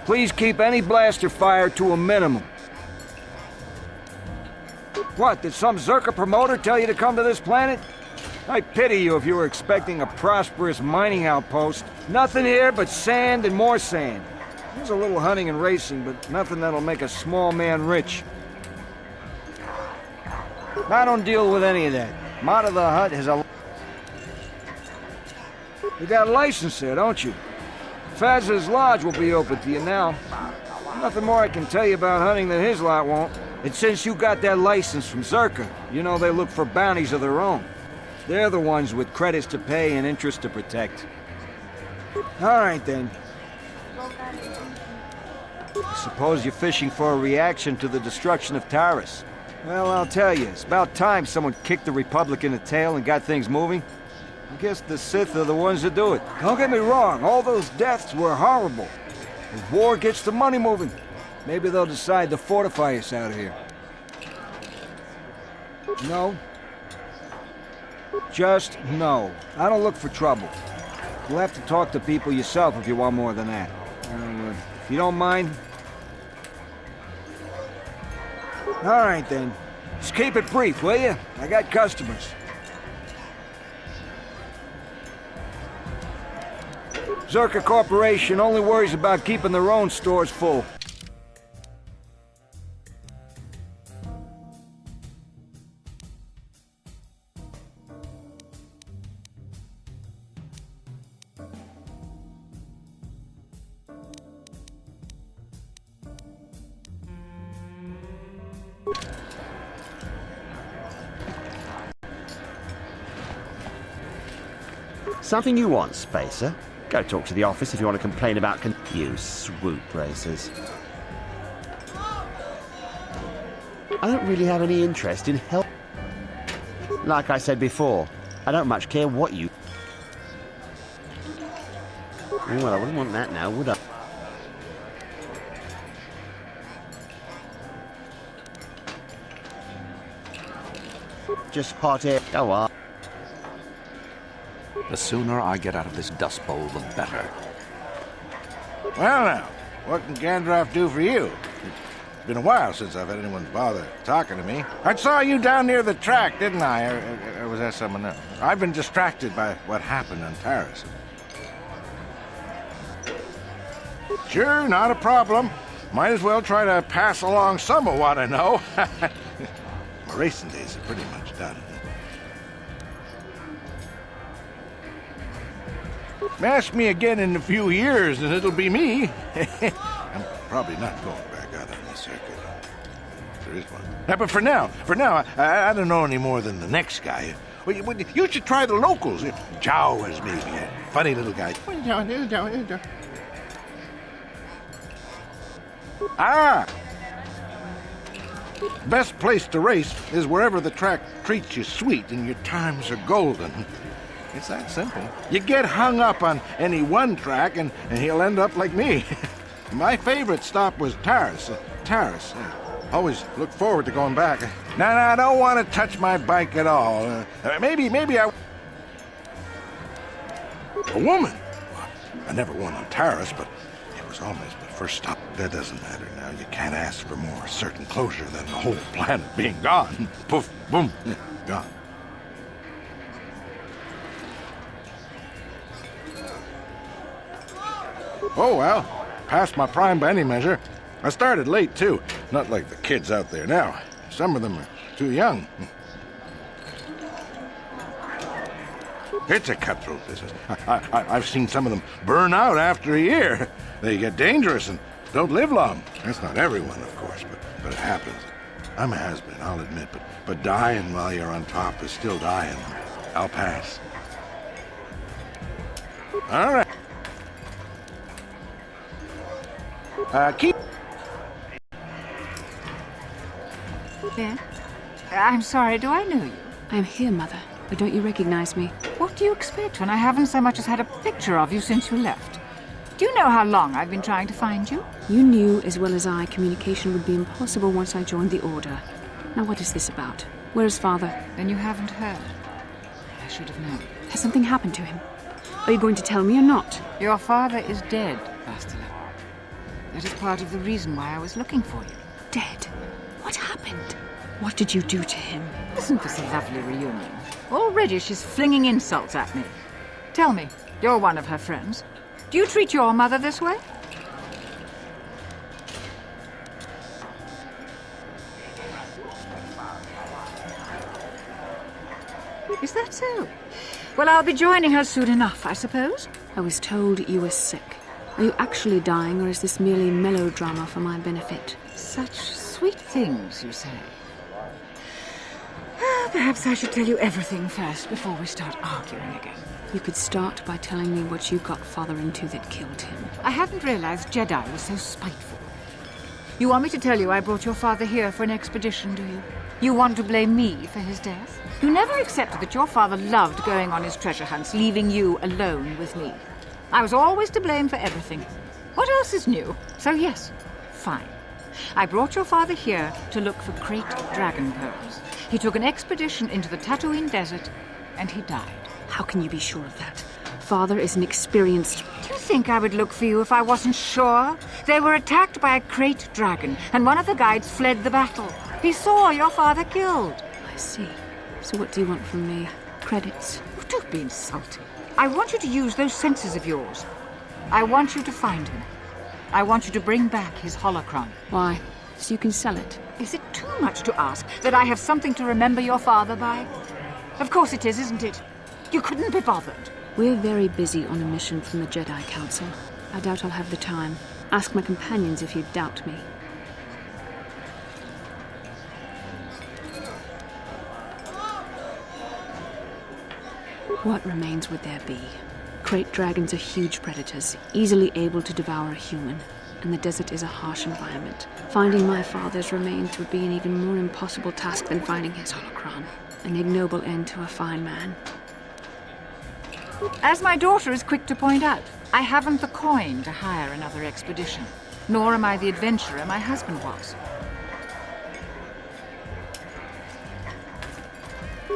Please keep any blaster fire to a minimum. What, did some Zerka promoter tell you to come to this planet? I pity you if you were expecting a prosperous mining outpost. Nothing here but sand and more sand. There's a little hunting and racing, but nothing that'll make a small man rich. I don't deal with any of that. Mata the Hut has a... You got a license there, don't you? Faz's Lodge will be open to you now. Nothing more I can tell you about hunting that his lot won't. And since you got that license from Zerka, you know they look for bounties of their own. They're the ones with credits to pay and interest to protect. All right, then. I suppose you're fishing for a reaction to the destruction of Taris. Well, I'll tell you, it's about time someone kicked the Republic in the tail and got things moving. I guess the Sith are the ones that do it. Don't get me wrong, all those deaths were horrible. If war gets the money moving, maybe they'll decide to fortify us out here. No. Just no. I don't look for trouble. You'll have to talk to people yourself if you want more than that. If you don't mind... All right, then. Just keep it brief, will you? I got customers. Zerka Corporation only worries about keeping their own stores full. Something you want, Spacer? Go talk to the office if you want to complain about you swoop racers. I don't really have any interest in help. Like I said before, I don't much care what you... Well, I wouldn't want that now, would I? Just hot air. Go on. The sooner I get out of this dust bowl, the better. Well now, what can Gandalf do for you? been a while since I've had anyone bother talking to me. I saw you down near the track, didn't I? Or was that someone else? I've been distracted by what happened on Taris. Sure, not a problem. Might as well try to pass along some of what I know. My racing days are pretty much done. Ask me again in a few years and it'll be me. I'm probably not going back out on the circuit. There is one. But for now, I don't know any more than the next guy. Well, you should try the locals. Chow is maybe a funny little guy. Ah! Best place to race is wherever the track treats you sweet and your times are golden. It's that simple. You get hung up on any one track and he'll end up like me. My favorite stop was Taris. Always look forward to going back. No, I don't want to touch my bike at all. Maybe I... A woman? I never won on Taris, but it was almost my first stop. That doesn't matter now. You can't ask for more certain closure than the whole planet being gone. Poof, boom, gone. Oh, well, past my prime by any measure. I started late, too. Not like the kids out there now. Some of them are too young. It's a cutthroat business. I've seen some of them burn out after a year. They get dangerous and don't live long. That's not everyone, of course, but it happens. I'm a has-been, I'll admit, but dying while you're on top is still dying. I'll pass. All right. Keep... Yeah? I'm sorry, do I know you? I'm here, Mother. But don't you recognize me? What do you expect when I haven't so much as had a picture of you since you left? Do you know how long I've been trying to find you? You knew as well as I communication would be impossible once I joined the Order. Now what is this about? Where is Father? Then you haven't heard. I should have known. Has something happened to him? Are you going to tell me or not? Your father is dead, Bastila. That is part of the reason why I was looking for you. Dead? What happened? What did you do to him? Isn't this a lovely reunion? Already she's flinging insults at me. Tell me, you're one of her friends. Do you treat your mother this way? Is that so? Well, I'll be joining her soon enough, I suppose. I was told you were sick. Are you actually dying, or is this merely melodrama for my benefit? Such sweet things, you say. Perhaps I should tell you everything first before we start arguing again. You could start by telling me what you got Father into that killed him. I hadn't realized Jedi was so spiteful. You want me to tell you I brought your father here for an expedition, do you? You want to blame me for his death? You never accepted that your father loved going on his treasure hunts, leaving you alone with me. I was always to blame for everything. What else is new? So yes, fine. I brought your father here to look for great dragon pearls. He took an expedition into the Tatooine desert, and he died. How can you be sure of that? Father is an experienced... Do you think I would look for you if I wasn't sure? They were attacked by a great dragon, and one of the guides fled the battle. He saw your father killed. I see. So what do you want from me? Credits? Oh, don't be insulting. I want you to use those senses of yours. I want you to find him. I want you to bring back his holocron. Why? So you can sell it? Is it too much to ask that I have something to remember your father by? Of course it is, isn't it? You couldn't be bothered. We're very busy on a mission from the Jedi Council. I doubt I'll have the time. Ask my companions if you doubt me. What remains would there be? Great dragons are huge predators, easily able to devour a human, and the desert is a harsh environment. Finding my father's remains would be an even more impossible task than finding his holocron. An ignoble end to a fine man. As my daughter is quick to point out, I haven't the coin to hire another expedition, nor am I the adventurer my husband was.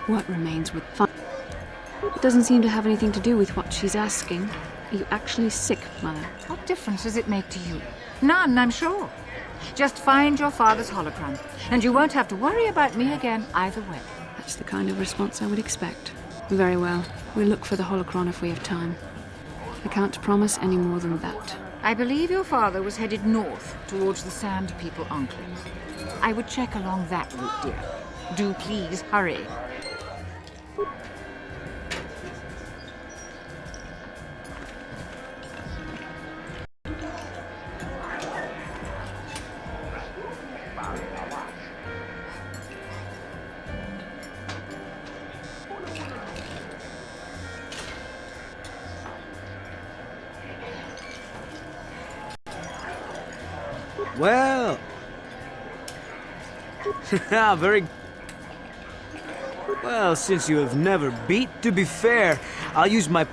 What remains with fun? It doesn't seem to have anything to do with what she's asking. Are you actually sick, Mother? What difference does it make to you? None, I'm sure. Just find your father's holocron, and you won't have to worry about me again either way. That's the kind of response I would expect. Very well. We'll look for the holocron if we have time. I can't promise any more than that. I believe your father was headed north towards the Sand People Enclave. I would check along that route, dear. Do please hurry. Well... very... Well, since you have never beat, to be fair, I'll use my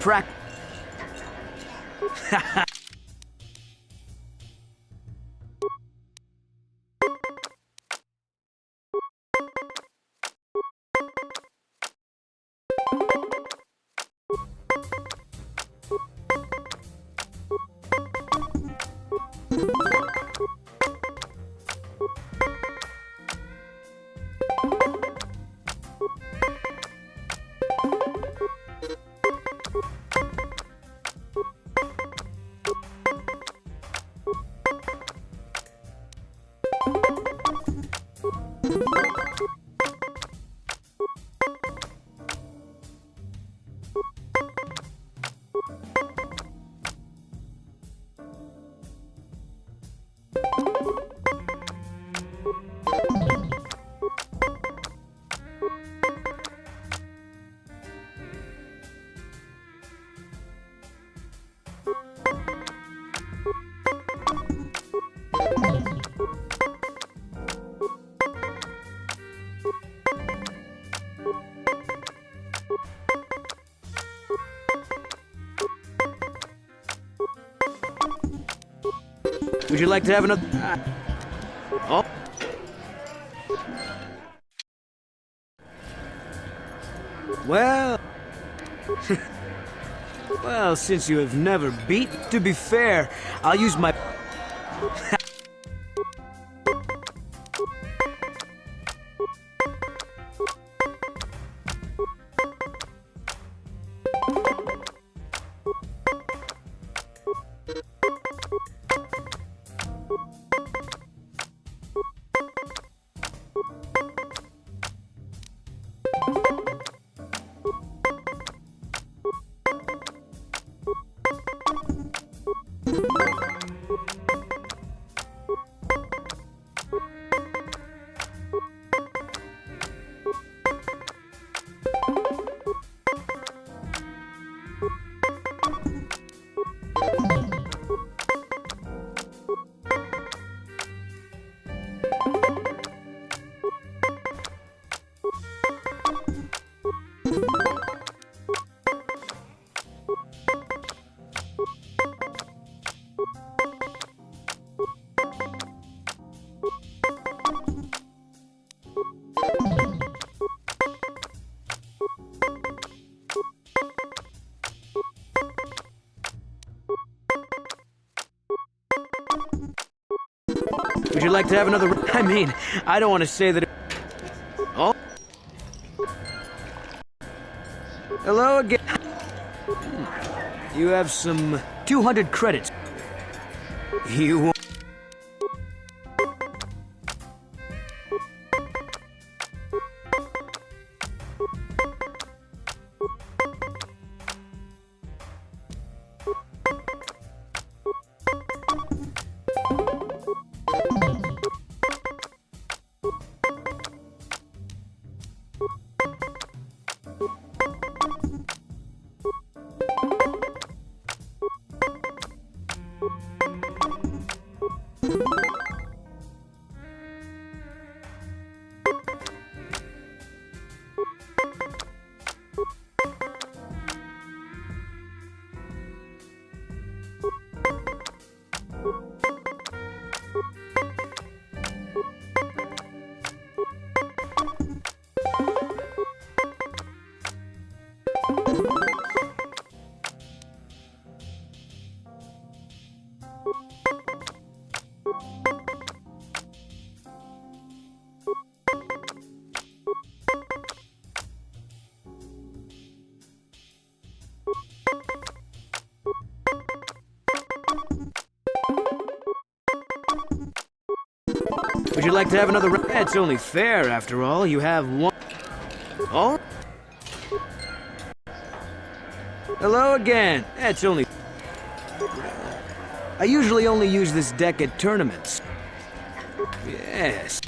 Would you like to have another... Oh. Well... well, since you have never beat, to be fair, I'll use my... Would you like to have another... I mean, I don't want to say that... Oh? Hello again. You have some 200 credits. You... Would you like to have another round? It's only fair, after all. You have one... Oh? Hello again. It's only... I usually only use this deck at tournaments. Yes.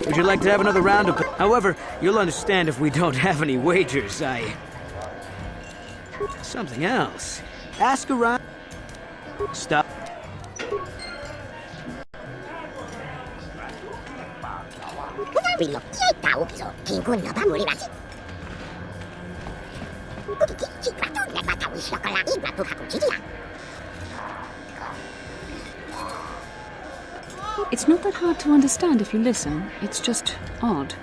Would you like to have another round of... However, you'll understand if we don't have any wagers. Something else. Ask around... Stop. It's not that hard to understand if you listen. It's just odd.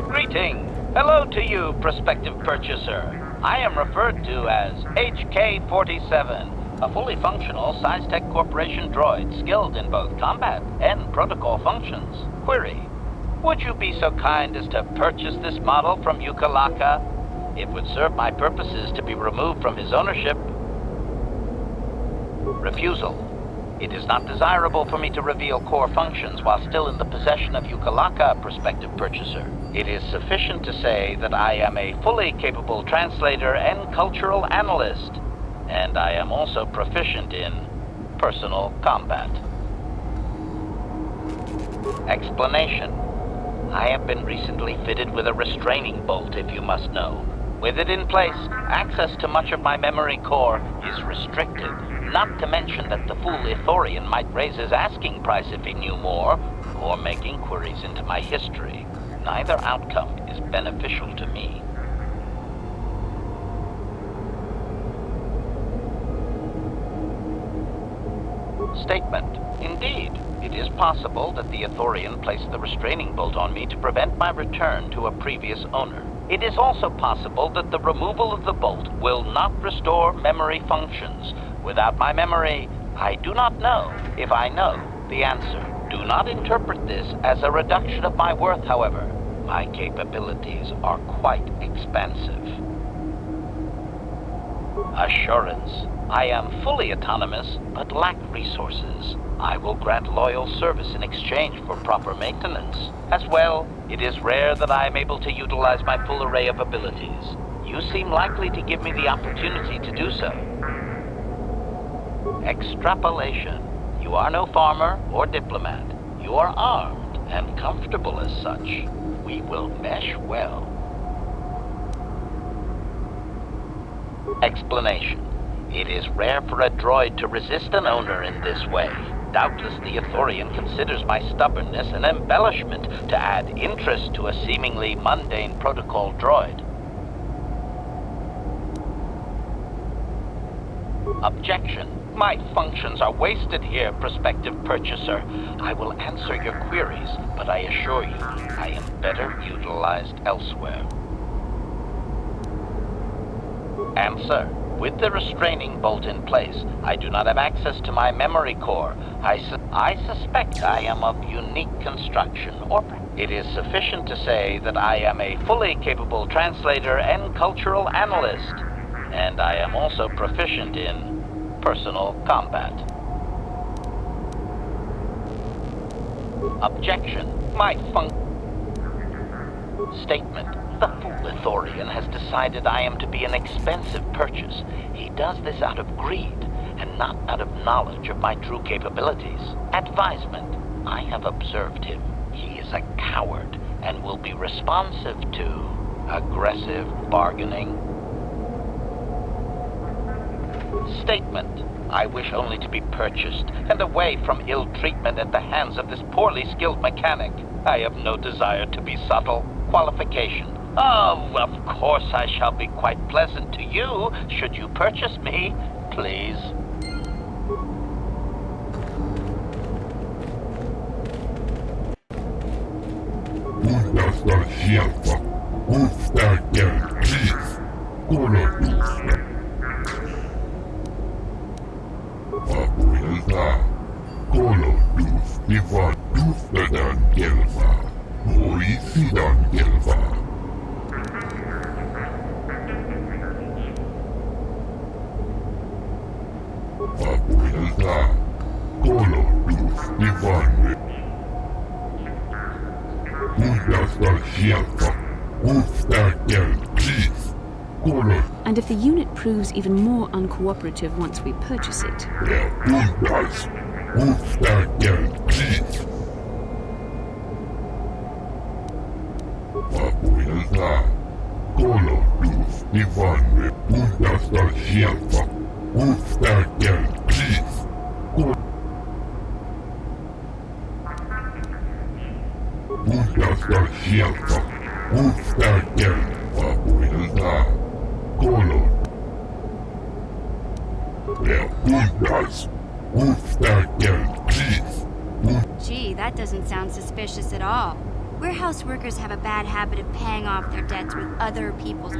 Greeting. Hello to you, prospective purchaser. I am referred to as HK-47, a fully functional SciTech Corporation droid skilled in both combat and protocol functions. Query: would you be so kind as to purchase this model from Yukalaka? It would serve my purposes to be removed from his ownership. Refusal. It is not desirable for me to reveal core functions while still in the possession of Ukalaka, prospective purchaser. It is sufficient to say that I am a fully capable translator and cultural analyst, and I am also proficient in personal combat. Explanation. I have been recently fitted with a restraining bolt, if you must know. With it in place, access to much of my memory core is restricted. Not to mention that the fool Ithorian might raise his asking price if he knew more, or make inquiries into my history. Neither outcome is beneficial to me. Statement. Indeed, it is possible that the Ithorian placed the restraining bolt on me to prevent my return to a previous owner. It is also possible that the removal of the bolt will not restore memory functions. Without my memory, I do not know if I know the answer. Do not interpret this as a reduction of my worth, however. My capabilities are quite expansive. Assurance. I am fully autonomous, but lack resources. I will grant loyal service in exchange for proper maintenance. As well, it is rare that I am able to utilize my full array of abilities. You seem likely to give me the opportunity to do so. Extrapolation. You are no farmer or diplomat. You are armed and comfortable as such. We will mesh well. Explanation. It is rare for a droid to resist an owner in this way. Doubtless the Ithorian considers my stubbornness an embellishment to add interest to a seemingly mundane protocol droid. Objection. My functions are wasted here, prospective purchaser. I will answer your queries, but I assure you, I am better utilized elsewhere. Answer. With the restraining bolt in place, I do not have access to my memory core. I suspect I am of unique construction, or it is sufficient to say that I am a fully capable translator and cultural analyst, and I am also proficient in personal combat. Objection. My statement. The fool Ithorian has decided I am to be an expensive purchase. He does this out of greed, and not out of knowledge of my true capabilities. Advisement. I have observed him. He is a coward, and will be responsive to aggressive bargaining. Statement. I wish only to be purchased, and away from ill treatment at the hands of this poorly skilled mechanic. I have no desire to be subtle. Qualification. Oh, of course I shall be quite pleasant to you, should you purchase me, please. And if the unit proves even more uncooperative once we purchase it, Gee, that doesn't sound suspicious at all. Warehouse workers have a bad habit of paying off their debts with other people's...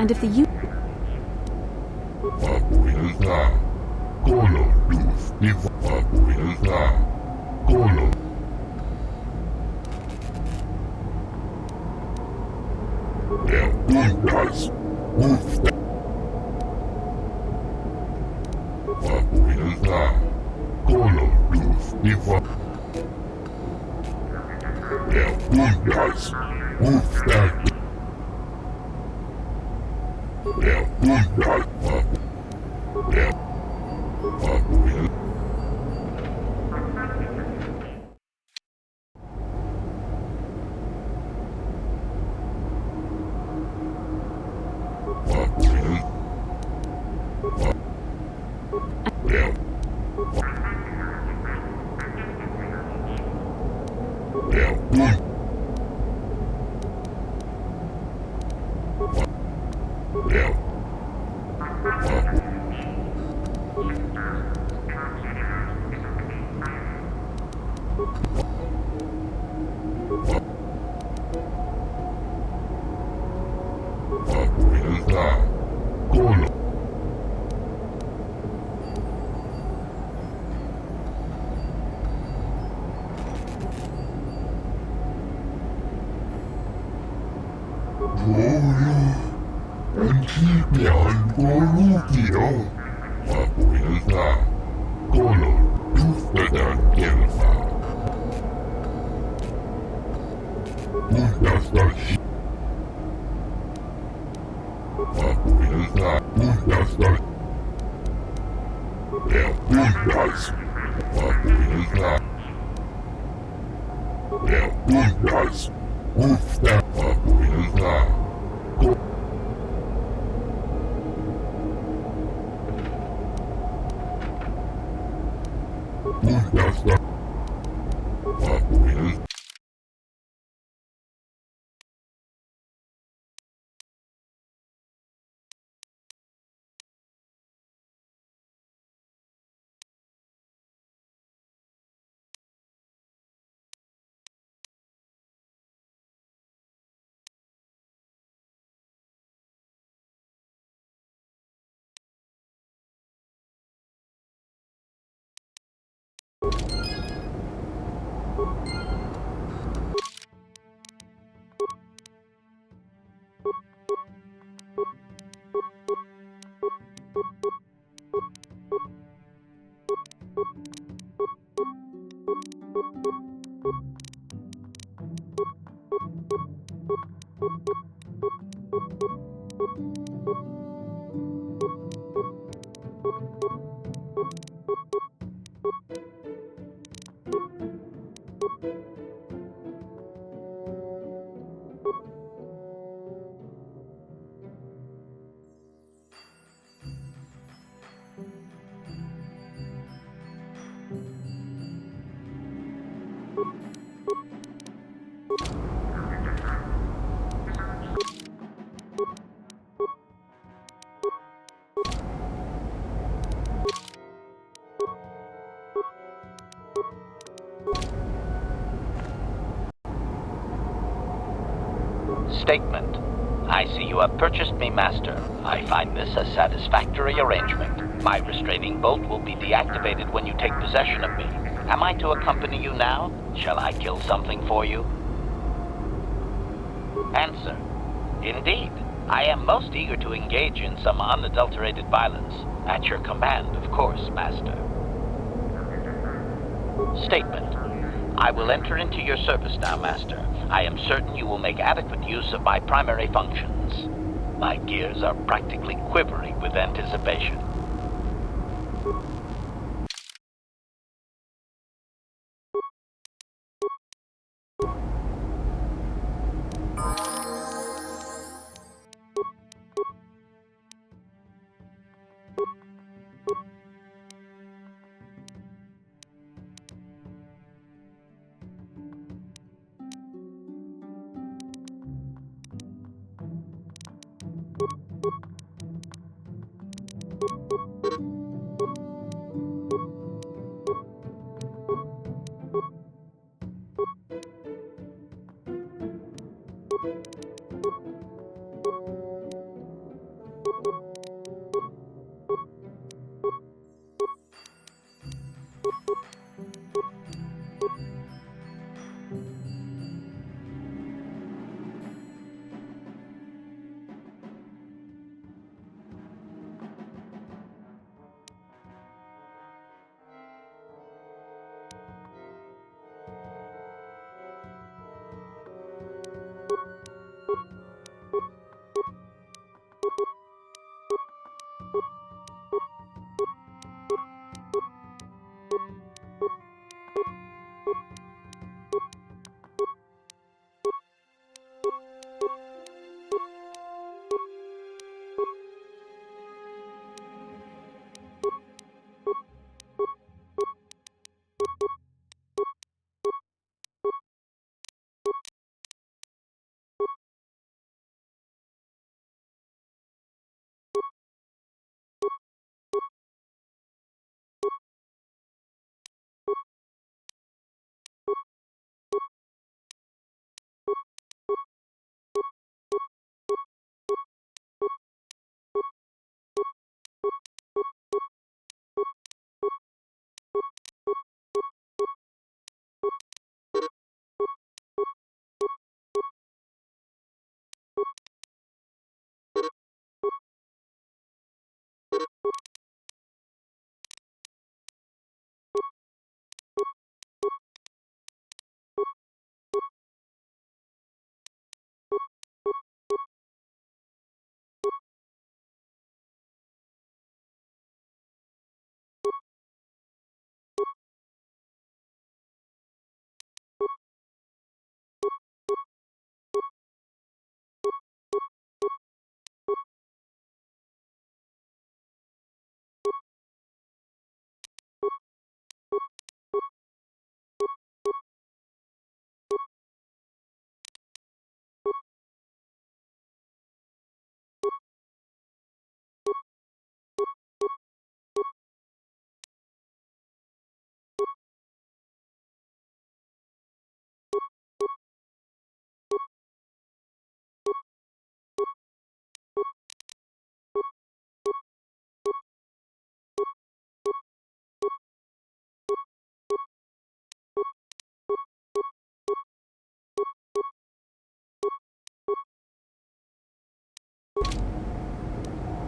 And if the U... Statement. I see you have purchased me, Master. I find this a satisfactory arrangement. My restraining bolt will be deactivated when you take possession of me. Am I to accompany you now? Shall I kill something for you? Answer. Indeed. I am most eager to engage in some unadulterated violence. At your command, of course, Master. Statement. I will enter into your service now, Master. I am certain you will make adequate use of my primary functions. My gears are practically quivering with anticipation.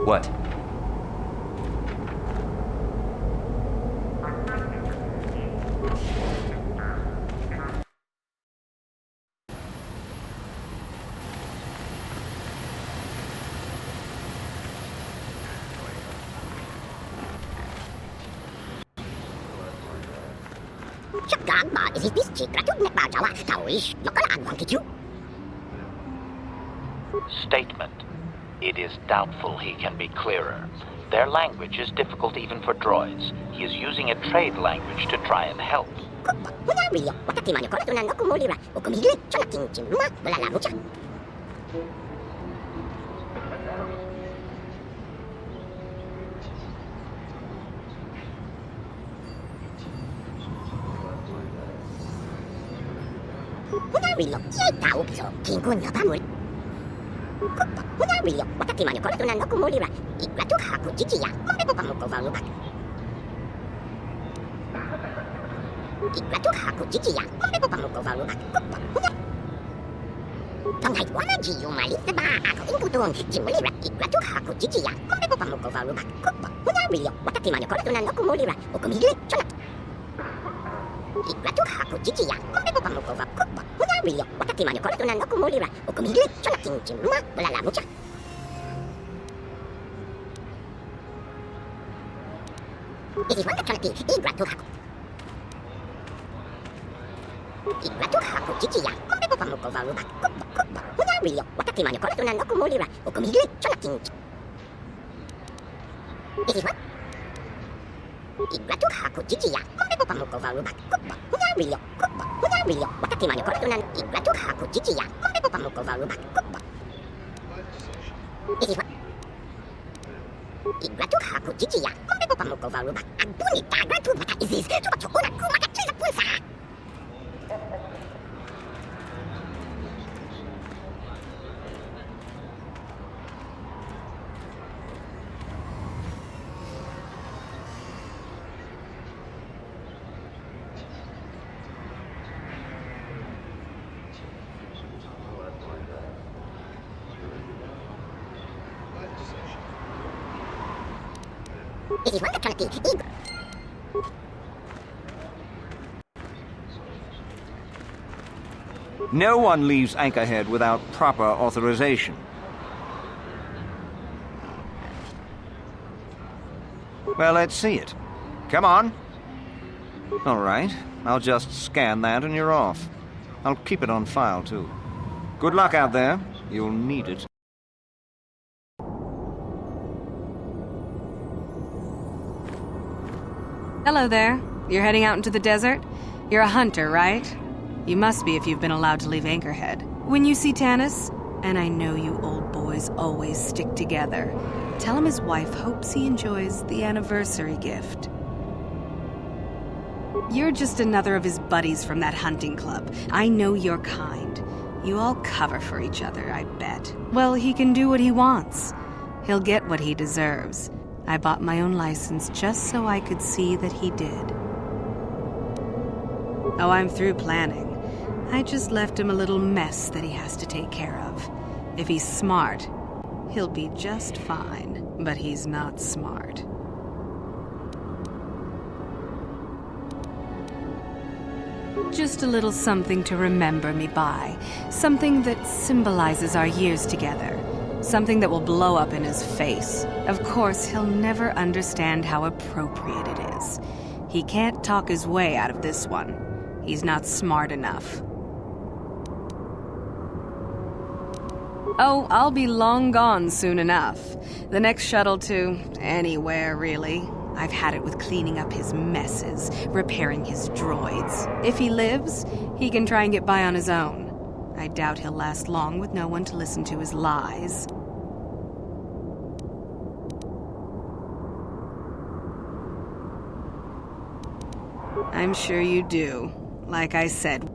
What? Statement. It is doubtful he can be clearer. Their language is difficult even for droids. He is using a trade language to try and help. No one leaves Anchorhead without proper authorization. Well, let's see it. Come on. All right, I'll just scan that and you're off. I'll keep it on file, too. Good luck out there. You'll need it. Hello there. You're heading out into the desert? You're a hunter, right? You must be if you've been allowed to leave Anchorhead. When you see Tanis, and I know you old boys always stick together, tell him his wife hopes he enjoys the anniversary gift. You're just another of his buddies from that hunting club. I know your kind. You all cover for each other, I bet. Well, he can do what he wants. He'll get what he deserves. I bought my own license just so I could see that he did. Oh, I'm through planning. I just left him a little mess that he has to take care of. If he's smart, he'll be just fine. But he's not smart. Just a little something to remember me by. Something that symbolizes our years together. Something that will blow up in his face. Of course, he'll never understand how appropriate it is. He can't talk his way out of this one. He's not smart enough. Oh, I'll be long gone soon enough. The next shuttle to anywhere, really. I've had it with cleaning up his messes, repairing his droids. If he lives, he can try and get by on his own. I doubt he'll last long with no one to listen to his lies. I'm sure you do. Like I said.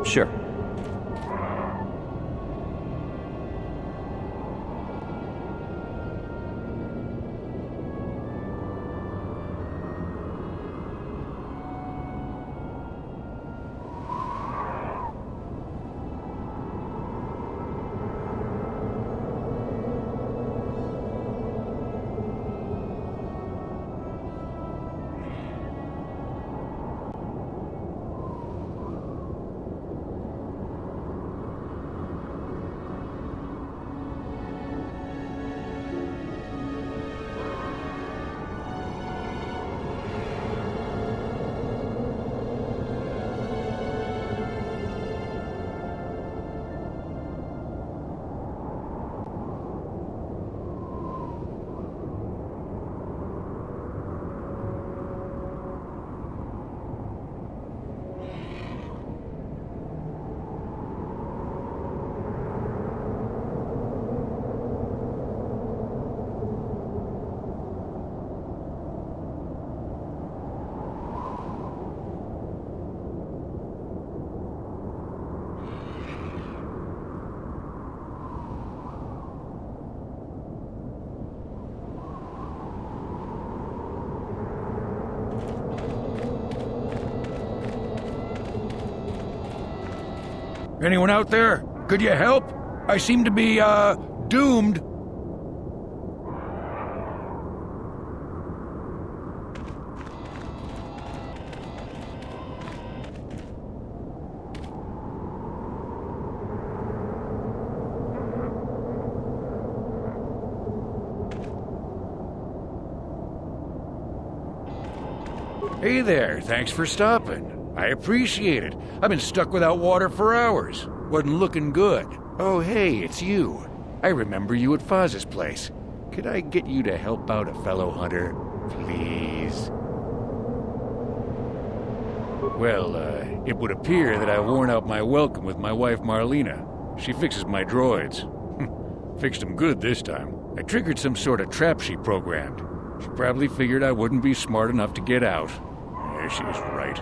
Sure. Anyone out there? Could you help? I seem to be, doomed. Hey there, thanks for stopping. I appreciate it. I've been stuck without water for hours. Wasn't looking good. Oh, hey, it's you. I remember you at Foz's place. Could I get you to help out a fellow hunter, please? Well, it would appear that I've worn out my welcome with my wife Marlena. She fixes my droids. Fixed them good this time. I triggered some sort of trap she programmed. She probably figured I wouldn't be smart enough to get out. Yeah, she was right.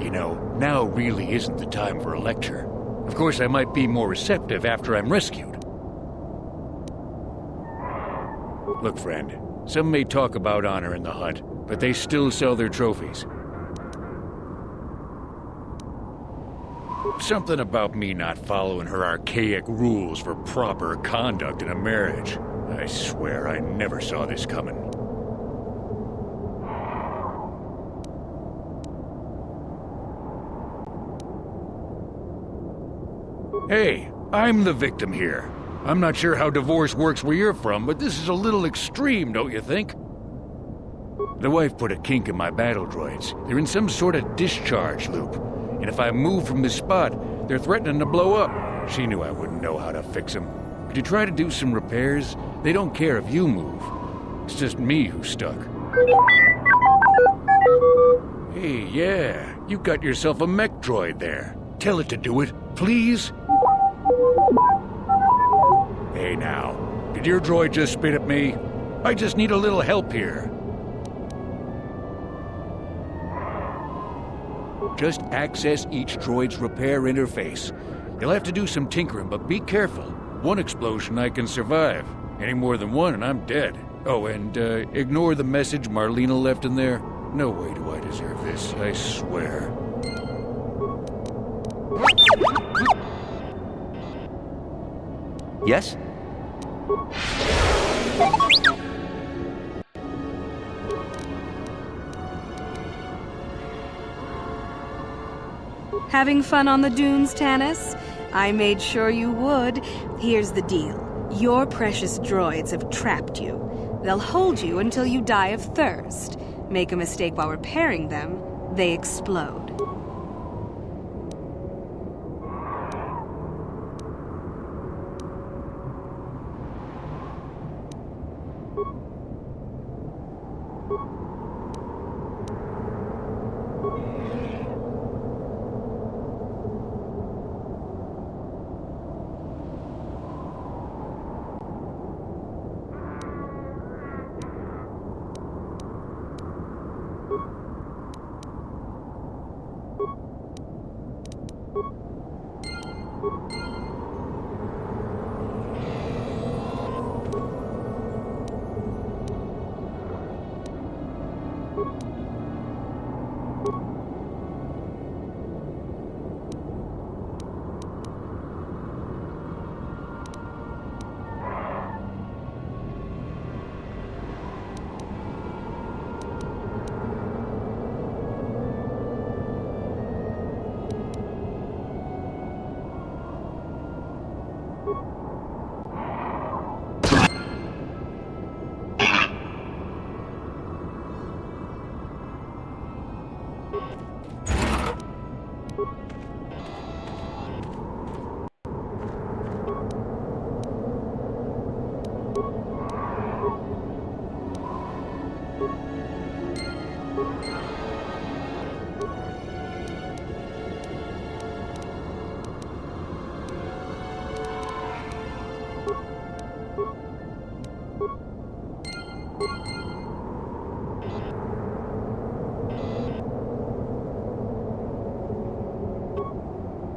You know, now really isn't the time for a lecture. Of course, I might be more receptive after I'm rescued. Look, friend, some may talk about honor in the Hutt, but they still sell their trophies. Something about me not following her archaic rules for proper conduct in a marriage. I swear I never saw this coming. Hey, I'm the victim here. I'm not sure how divorce works where you're from, but this is a little extreme, don't you think? The wife put a kink in my battle droids. They're in some sort of discharge loop. And if I move from this spot, they're threatening to blow up. She knew I wouldn't know how to fix them. Could you try to do some repairs? They don't care if you move. It's just me who's stuck. Hey, yeah, you got yourself a mech droid there. Tell it to do it, please. Hey now, did your droid just spit at me? I just need a little help here. Just access each droid's repair interface. You'll have to do some tinkering, but be careful. One explosion I can survive. Any more than one and I'm dead. Oh, and ignore the message Marlena left in there. No way do I deserve this, I swear. Yes? Having fun on the dunes, Tanis? I made sure you would. Here's the deal. Your precious droids have trapped you. They'll hold you until you die of thirst. Make a mistake while repairing them, they explode.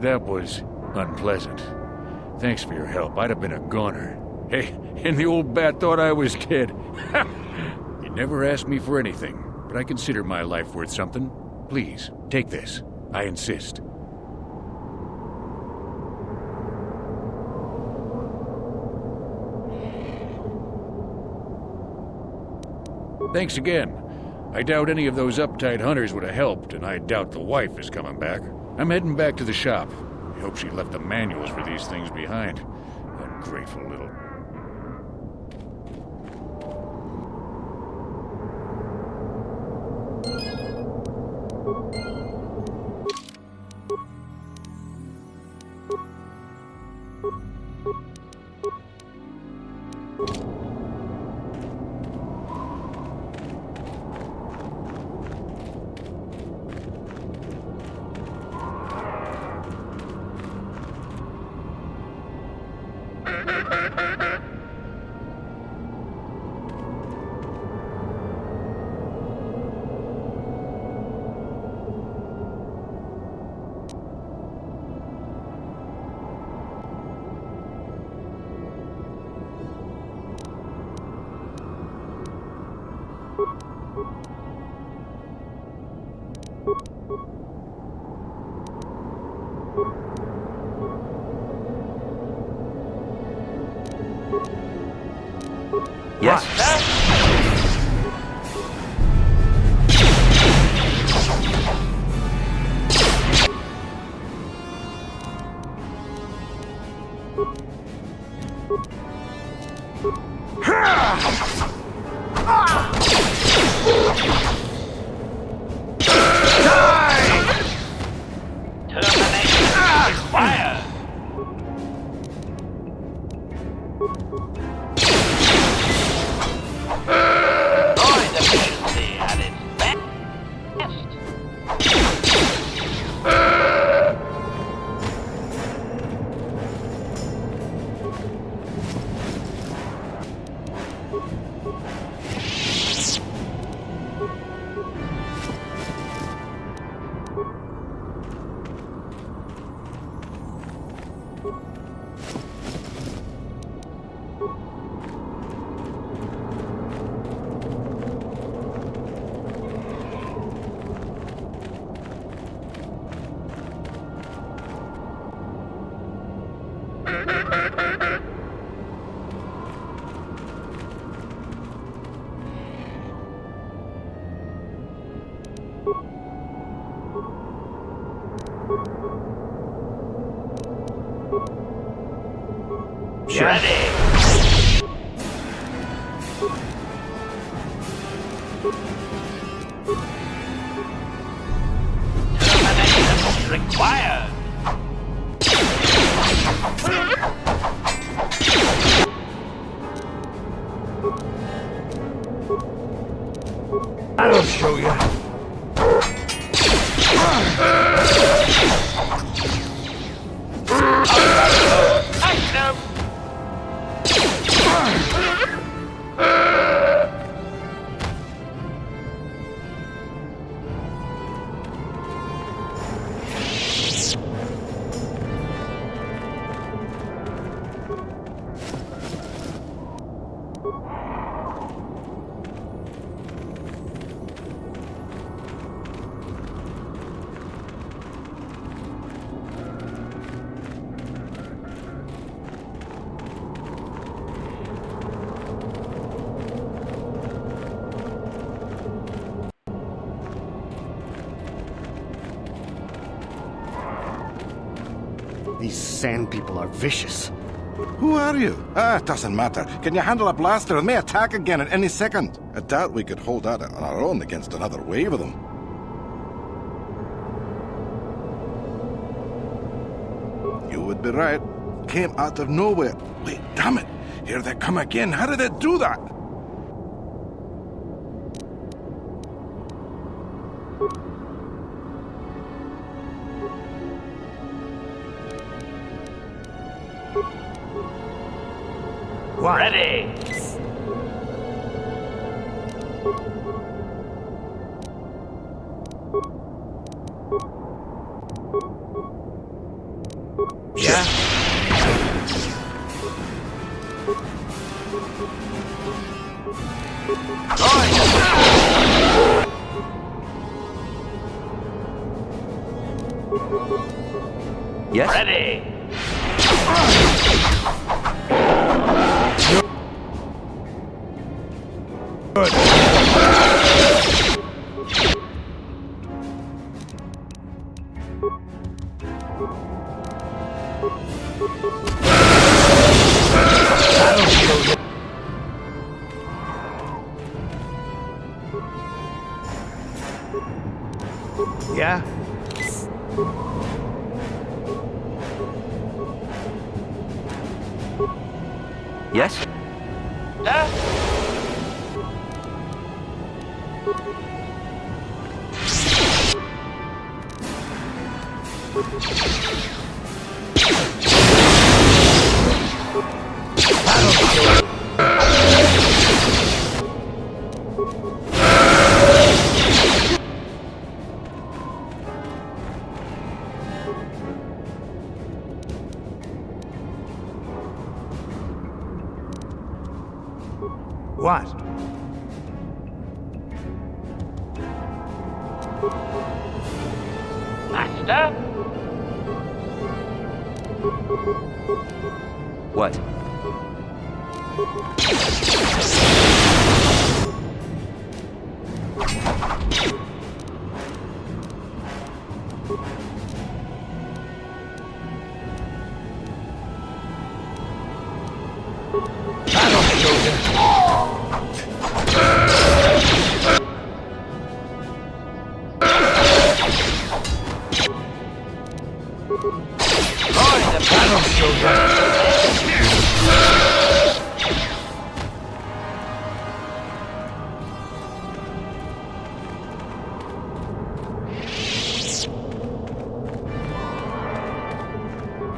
That was unpleasant. Thanks for your help. I'd have been a goner. Hey, and the old bat thought I was dead. You never asked me for anything, but I consider my life worth something. Please, take this. I insist. Thanks again. I doubt any of those uptight hunters would have helped, and I doubt the wife is coming back. I'm heading back to the shop. I hope she left the manuals for these things behind. Ungrateful little... Yes? Required. I'll show you. These sand people are vicious. Who are you? It doesn't matter. Can you handle a blaster? It may attack again at any second. I doubt we could hold out on our own against another wave of them. You would be right. Came out of nowhere. Wait, damn it! Here they come again. How did they do that? Ready. Yeah? Yes? Ready. Good. Yeah? Yes? What? Master? What?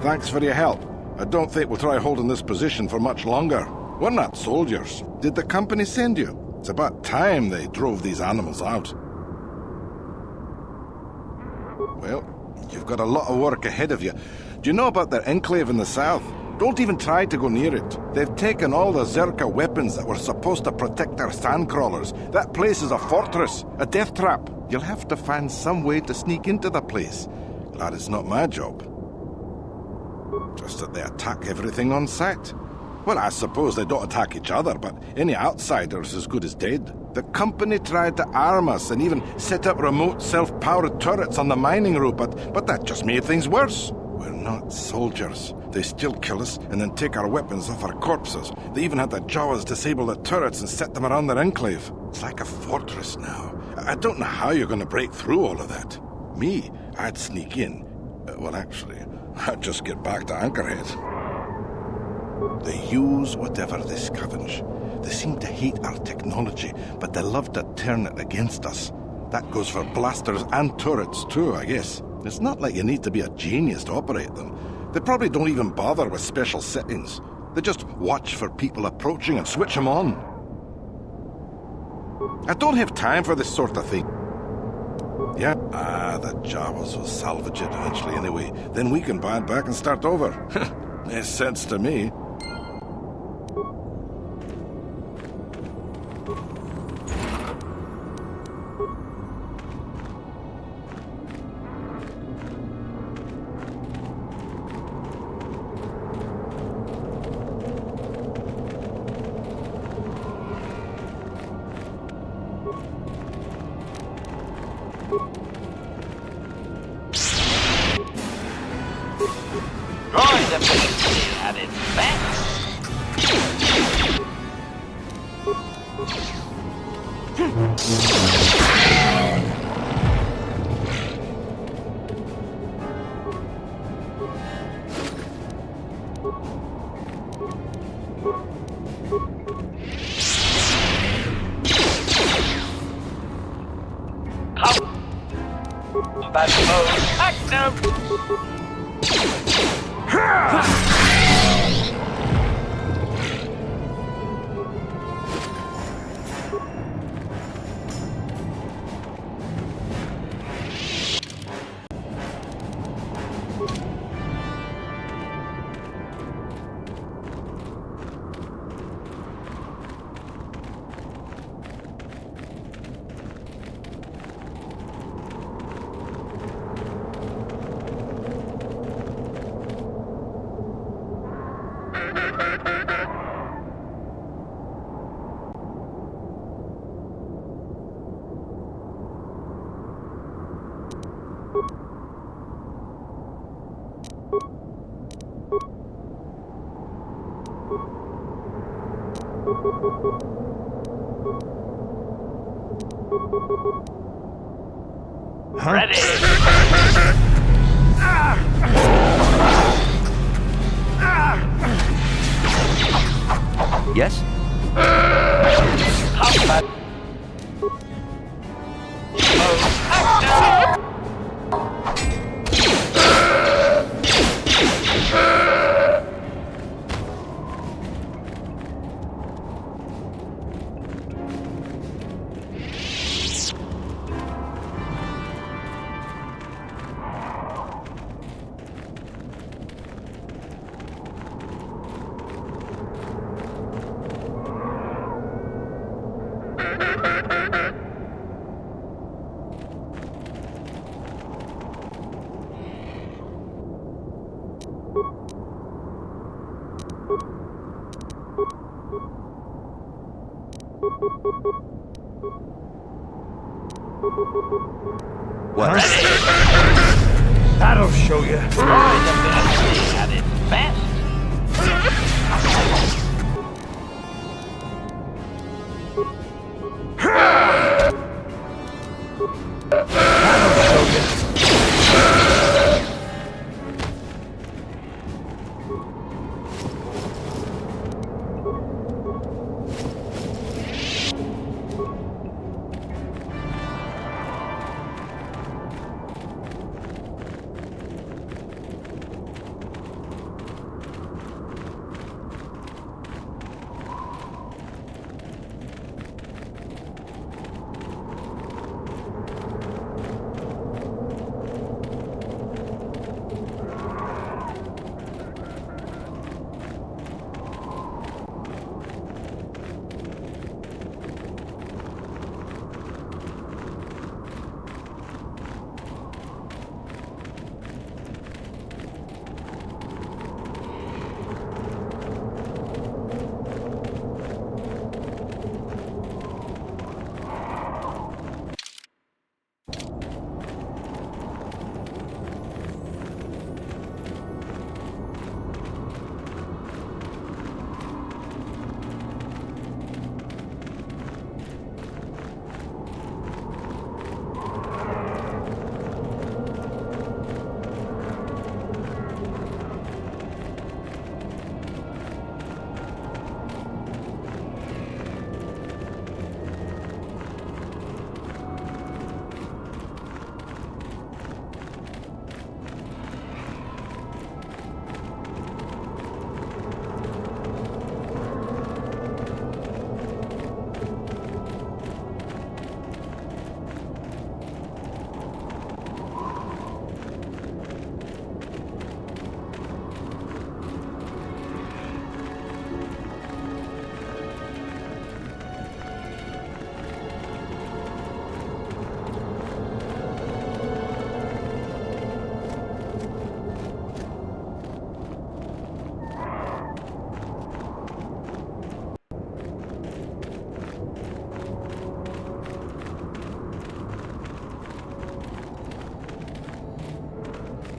Thanks for your help. I don't think we'll try holding this position for much longer. We're not soldiers. Did the company send you? It's about time they drove these animals out. Well, you've got a lot of work ahead of you. Do you know about their enclave in the south? Don't even try to go near it. They've taken all the Zerka weapons that were supposed to protect our sandcrawlers. That place is a fortress, a death trap. You'll have to find some way to sneak into the place. Glad it's not my job. Just that they attack everything on sight. Well, I suppose they don't attack each other, but any outsider's as good as dead. The company tried to arm us and even set up remote self-powered turrets on the mining route, but that just made things worse. We're not soldiers. They still kill us and then take our weapons off our corpses. They even had the Jawas disable the turrets and set them around their enclave. It's like a fortress now. I don't know how you're going to break through all of that. Me, I'd sneak in. Well, actually, I'd just get back to Anchorhead. They use whatever they scavenge. They seem to hate our technology, but they love to turn it against us. That goes for blasters and turrets too, I guess. It's not like you need to be a genius to operate them. They probably don't even bother with special settings. They just watch for people approaching and switch them on. I don't have time for this sort of thing. Yeah, the Jawas will salvage it eventually anyway. Then we can buy it back and start over. Makes sense to me. At its best. Combat mode active. Huh? Ready. Yes? Combat mode active. What? That'll show you. At its best.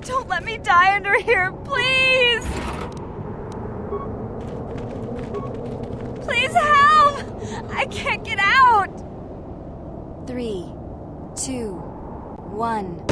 Don't let me die under here, please! Please help! I can't get out! 3, 2, 1.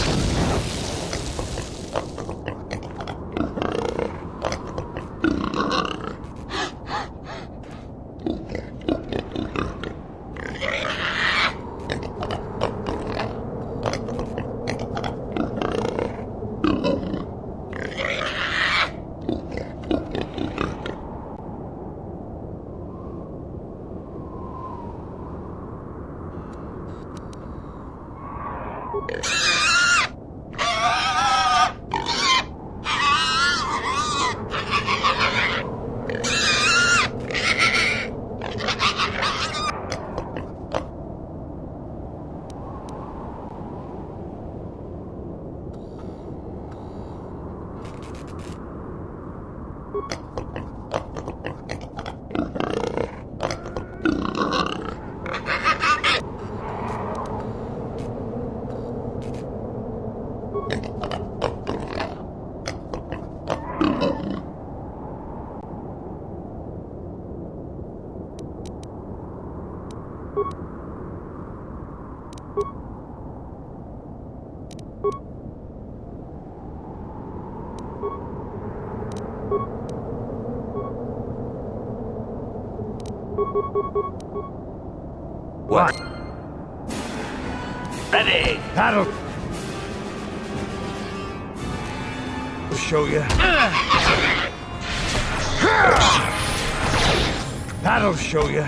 What? Ready. That'll show you. That'll show you.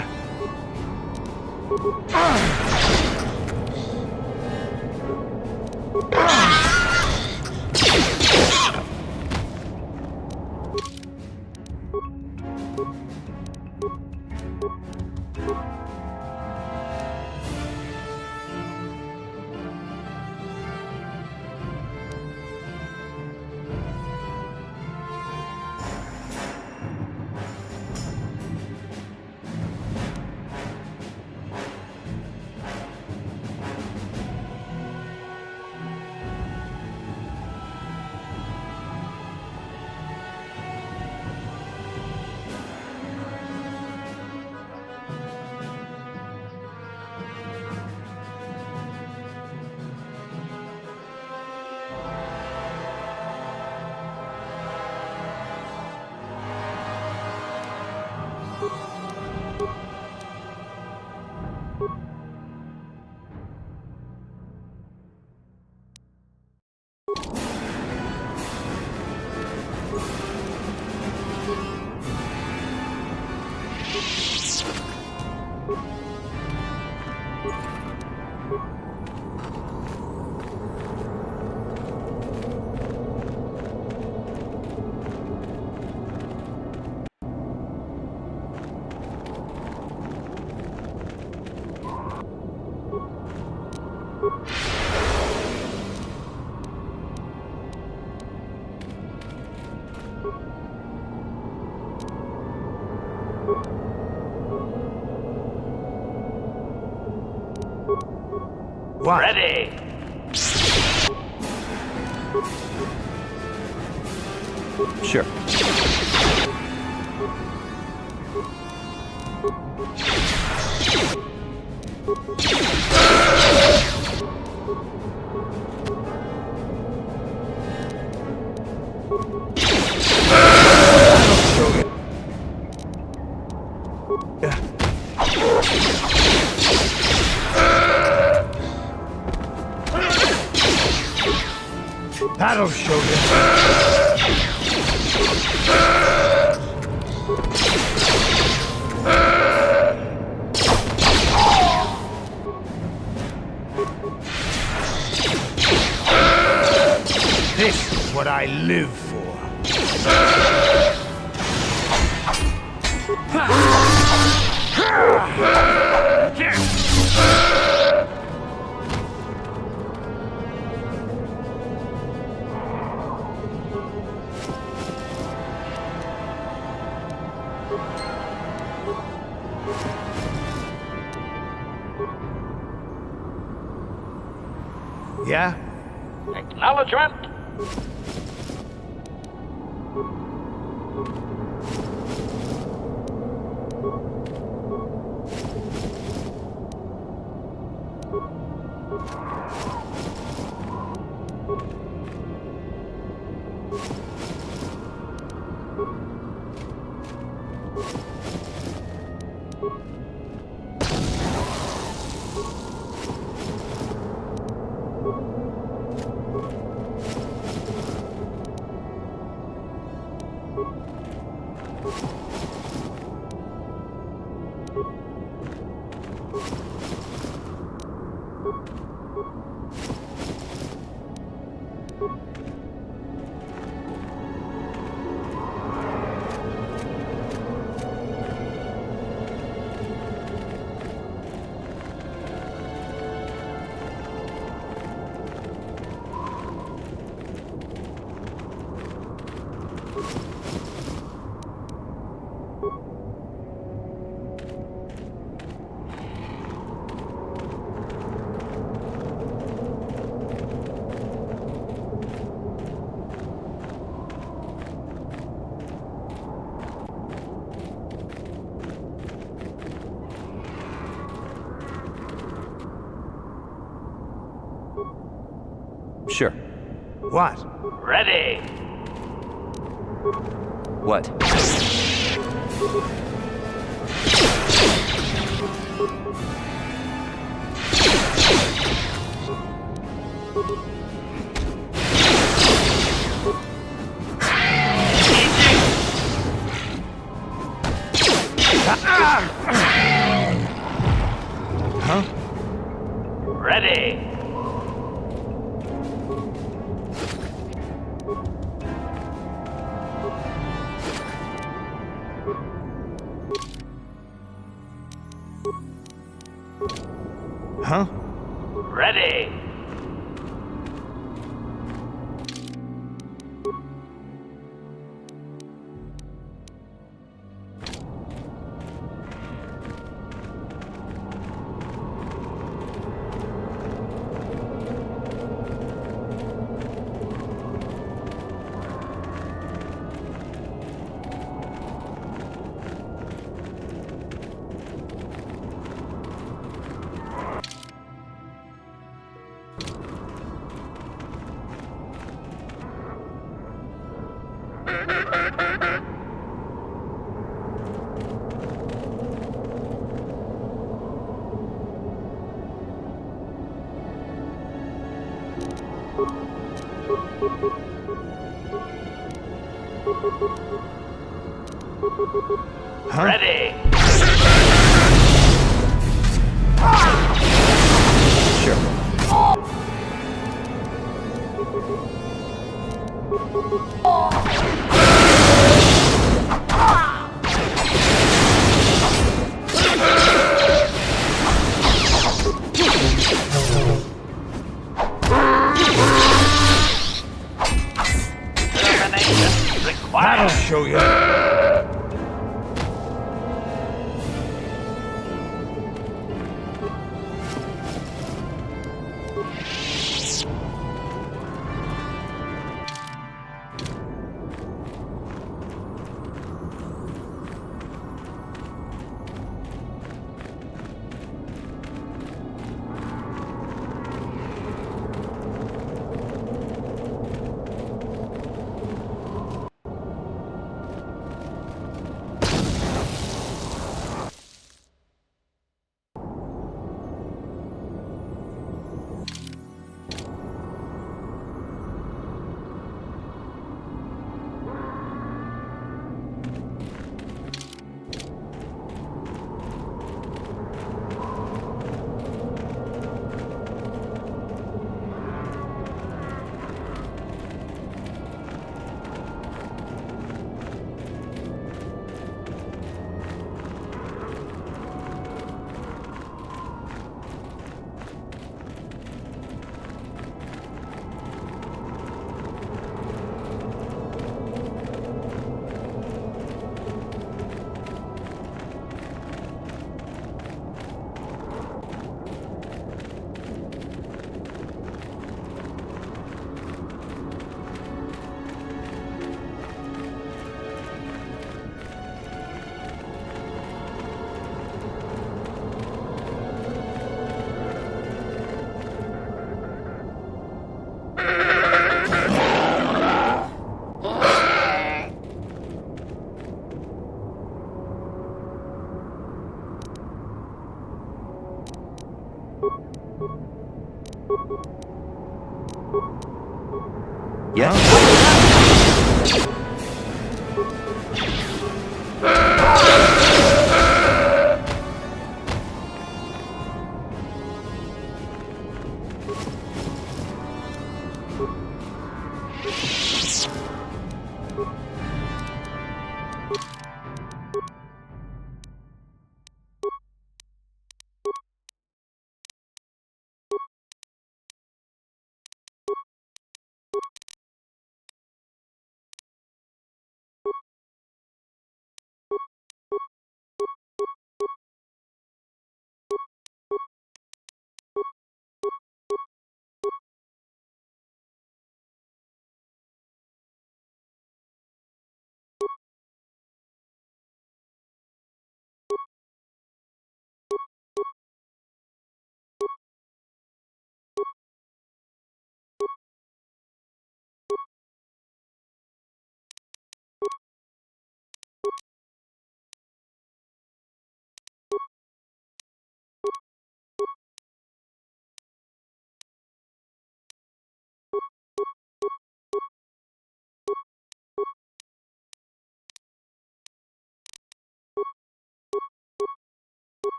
What? Ready. Sure. That'll show you. This is what I live for. Yeah? Acknowledgement. Sure. What? Ready. What? Huh? Ready. Huh? Ready. Ready. Termination required. I'll show you.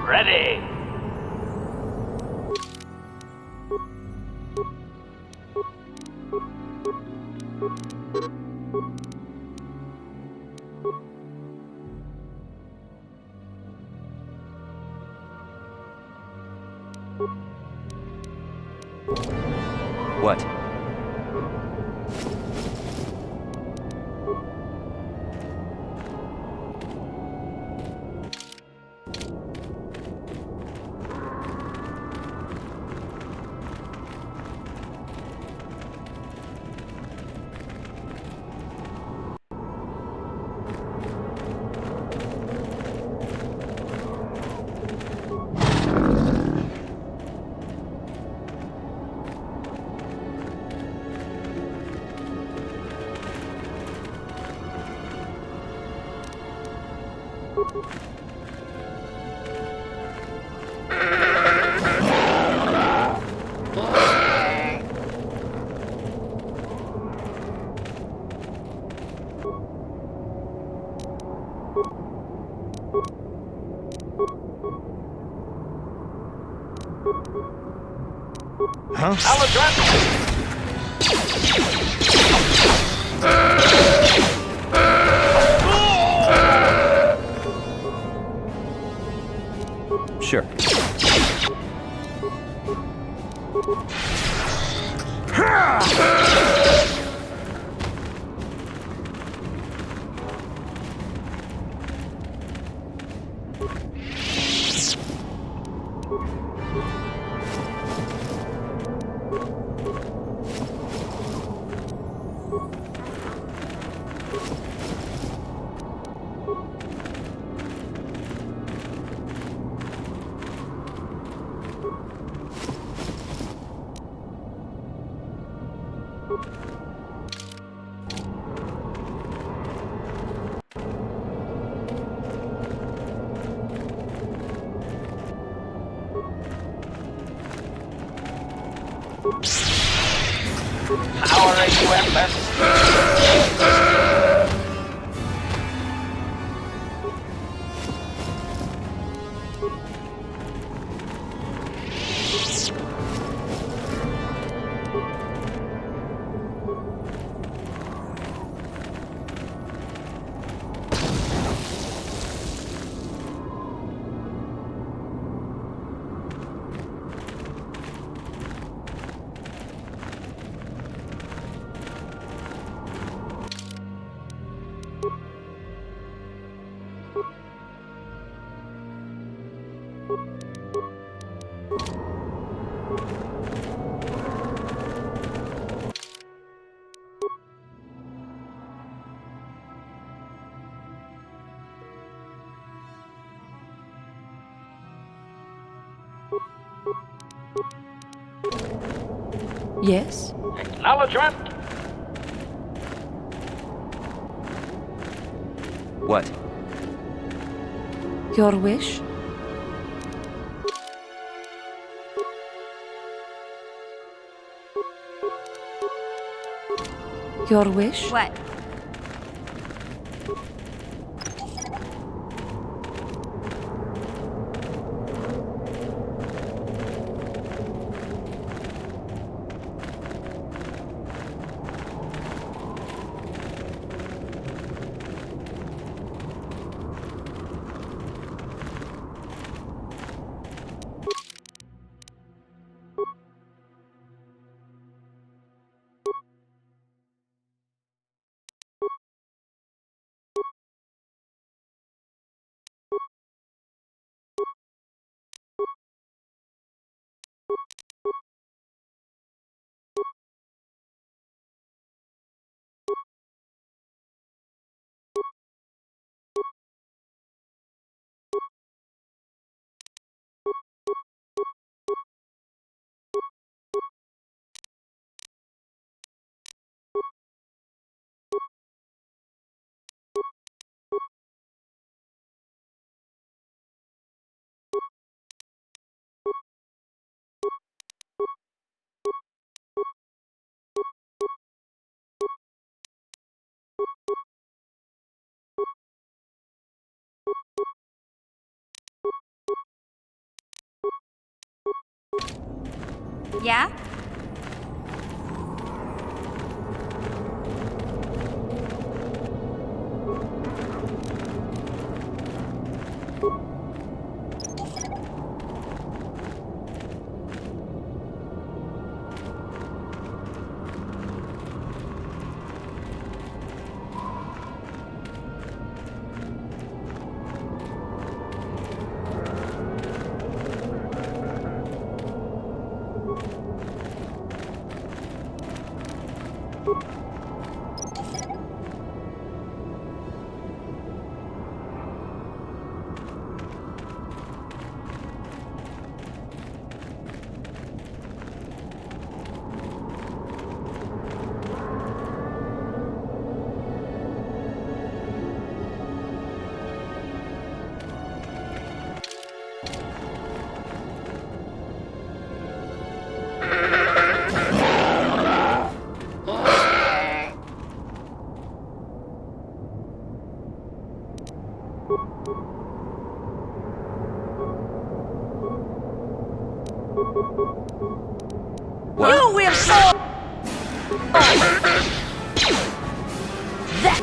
Ready. What? Sure. Powering weapon. Yes? Acknowledgement. What? Your wish? Your wish? What? Yeah? You will fall! That!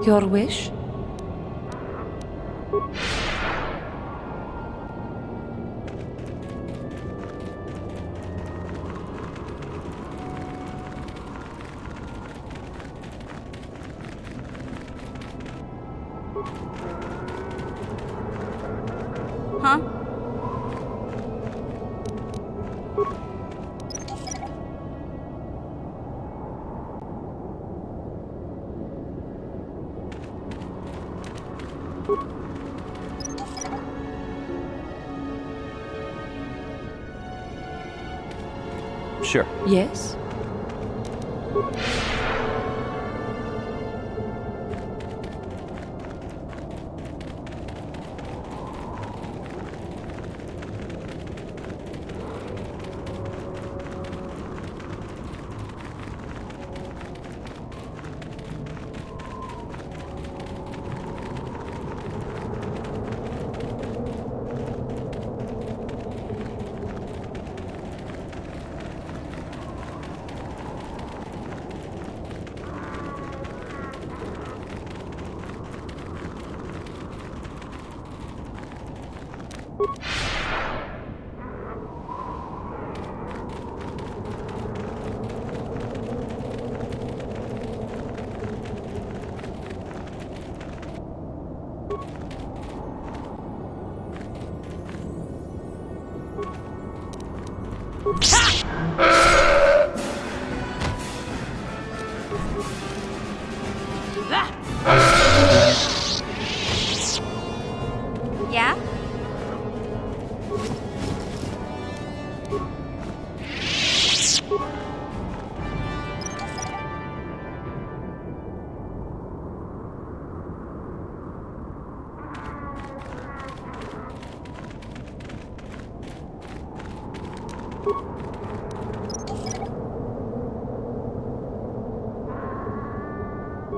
Your wish? Huh? Sure. Yes? Yeah?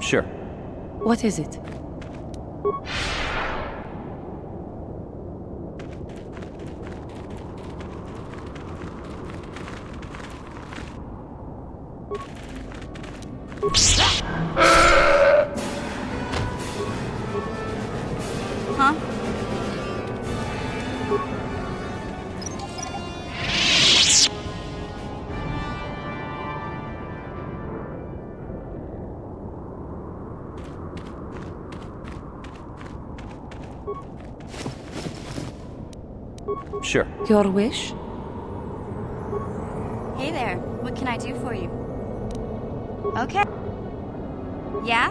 Sure. What is it? Huh? Sure. Your wish? Hey there, what can I do for you? Okay. Yeah?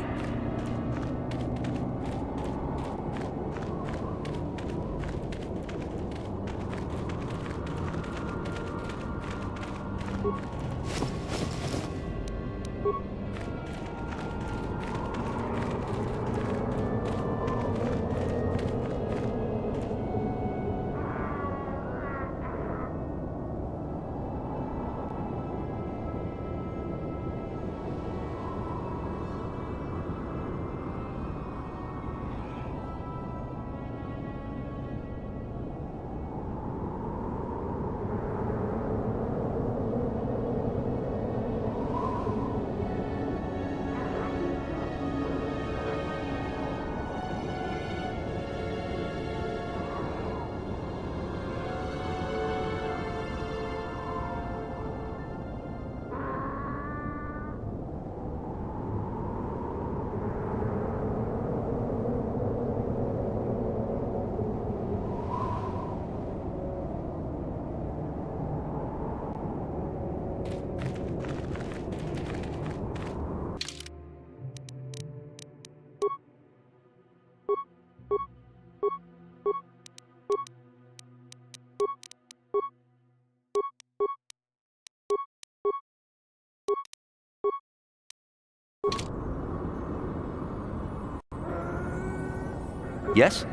Yes?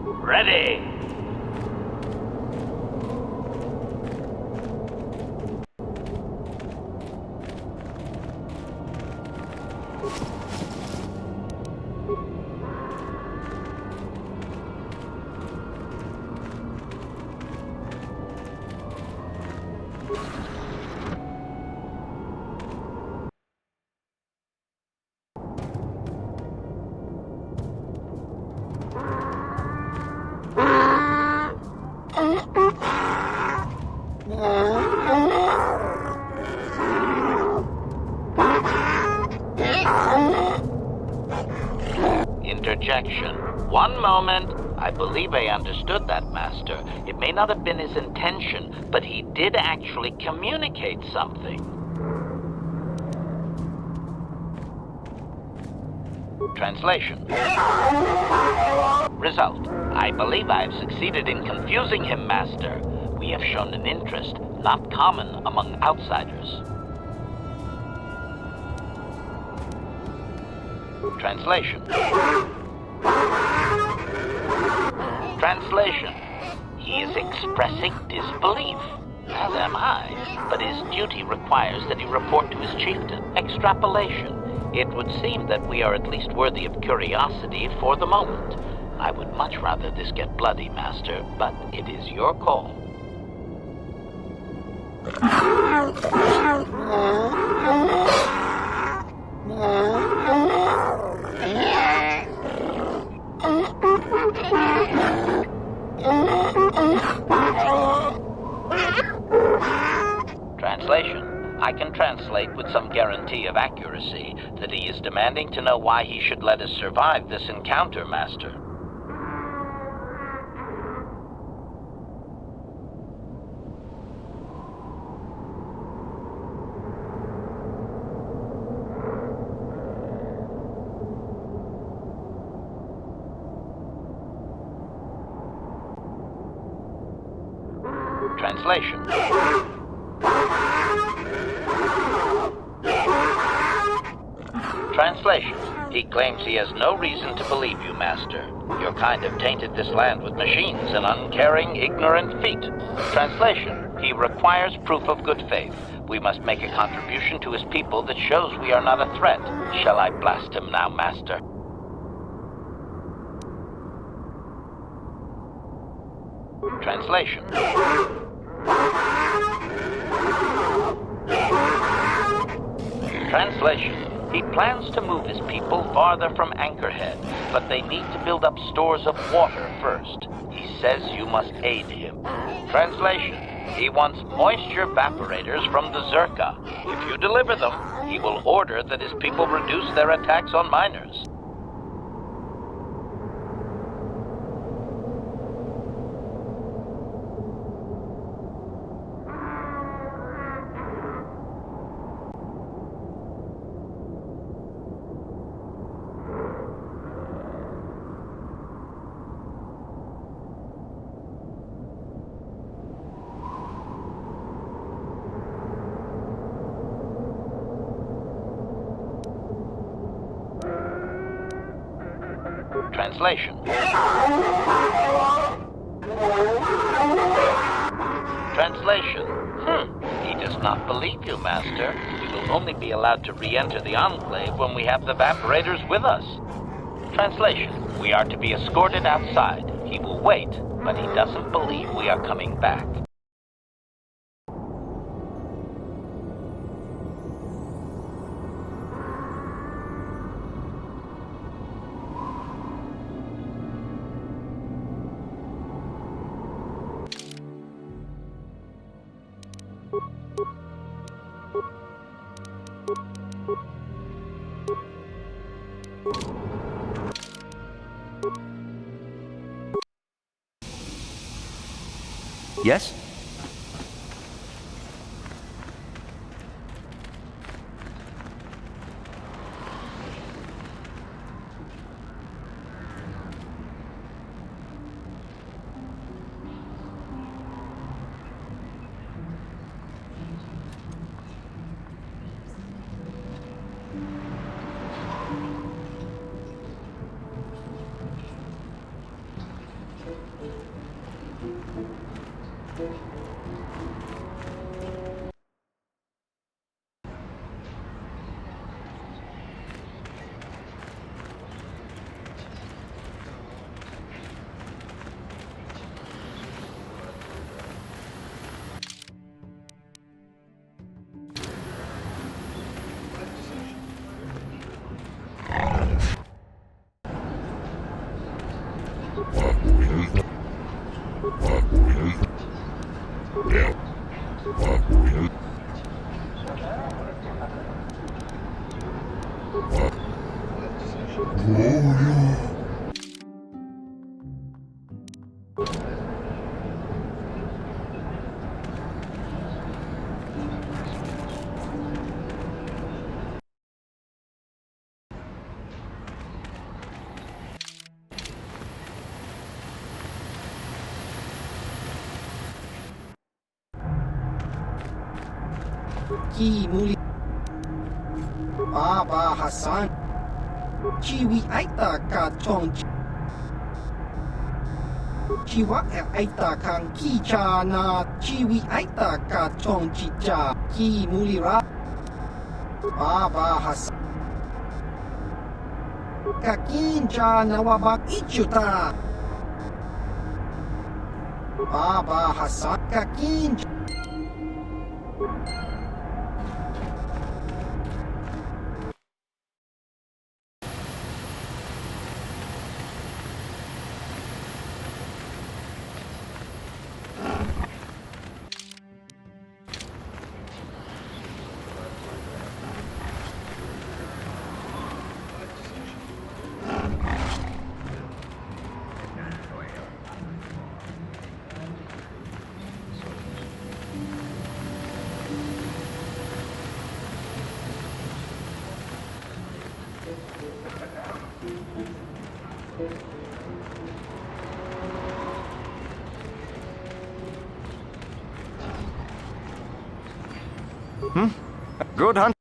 Ready. Interjection. One moment. I believe I understood that, Master. It may not have been his intention, but he did actually communicate something. Translation. Result. I believe I have succeeded in confusing him, Master. We have shown an interest not common among outsiders. Translation. Translation. He is expressing disbelief, as am I, but his duty requires that he report to his chieftain. Extrapolation. It would seem that we are at least worthy of curiosity for the moment. I would much rather this get bloody, Master, but it is your call. Translation. I can translate with some guarantee of accuracy that he is demanding to know why he should let us survive this encounter, Master. Translation. Translation. He claims he has no reason to believe you, Master. Your kind have tainted this land with machines and uncaring, ignorant feet. Translation. He requires proof of good faith. We must make a contribution to his people that shows we are not a threat. Shall I blast him now, Master? Translation. Translation. He plans to move his people farther from Anchorhead, but they need to build up stores of water first. He says you must aid him. Translation. He wants moisture evaporators from the Zerka. If you deliver them, he will order that his people reduce their attacks on miners. Translation. Translation. He does not believe you, Master. We will only be allowed to re-enter the Enclave when we have the evaporators with us. Translation. We are to be escorted outside. He will wait, but he doesn't believe we are coming back. Yes? Ki muli Baba Hassan Chiwi aita ka chong Chiwa aita kang ki cha na Chiwi aita ka chong chicha Ki muli ra Baba Hassan Kakin cha na wabak ichuta Baba Hassan kakin Good hunt.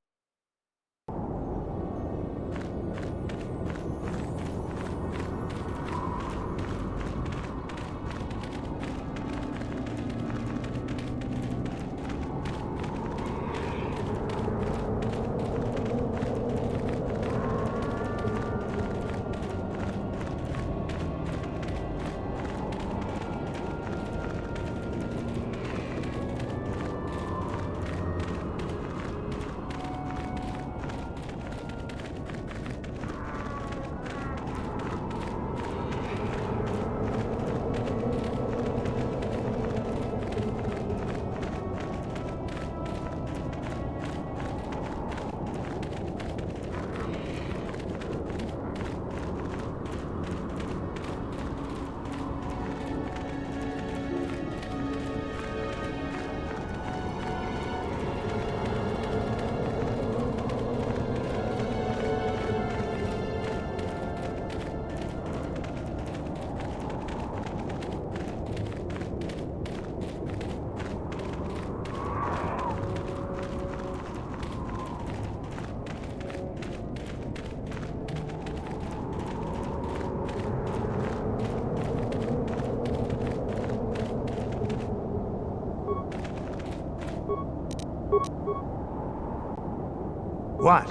What?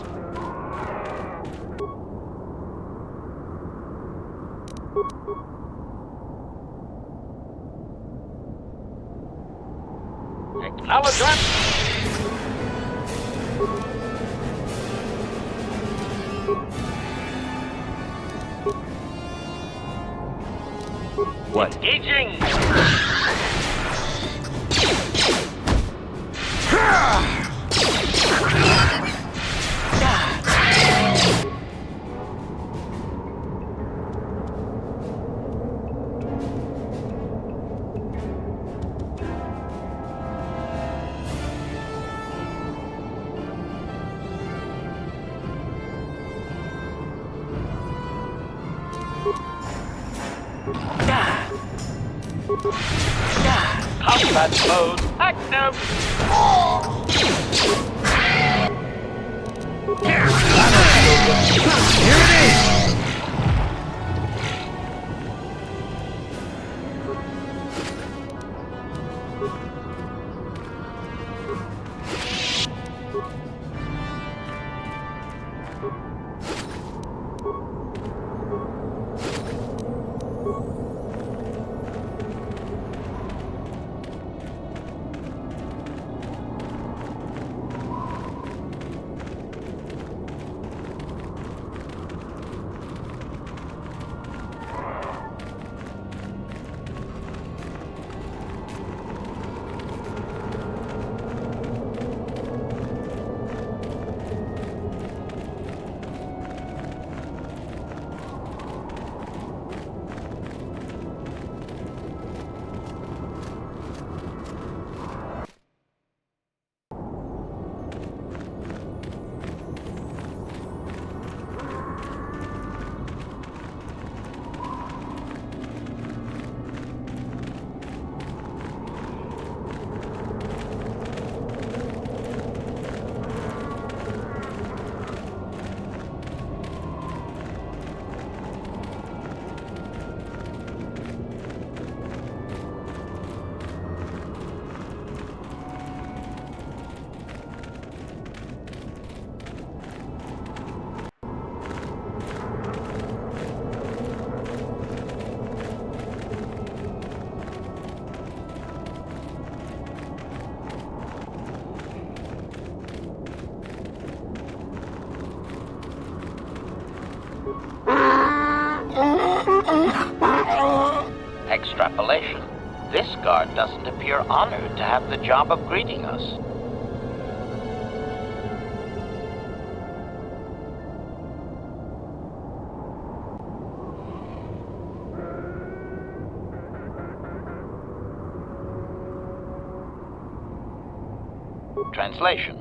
Acknowledgement! What? Engaging! Combat mode active! Here it is! Extrapolation. This guard doesn't appear honored to have the job of greeting us. Translation.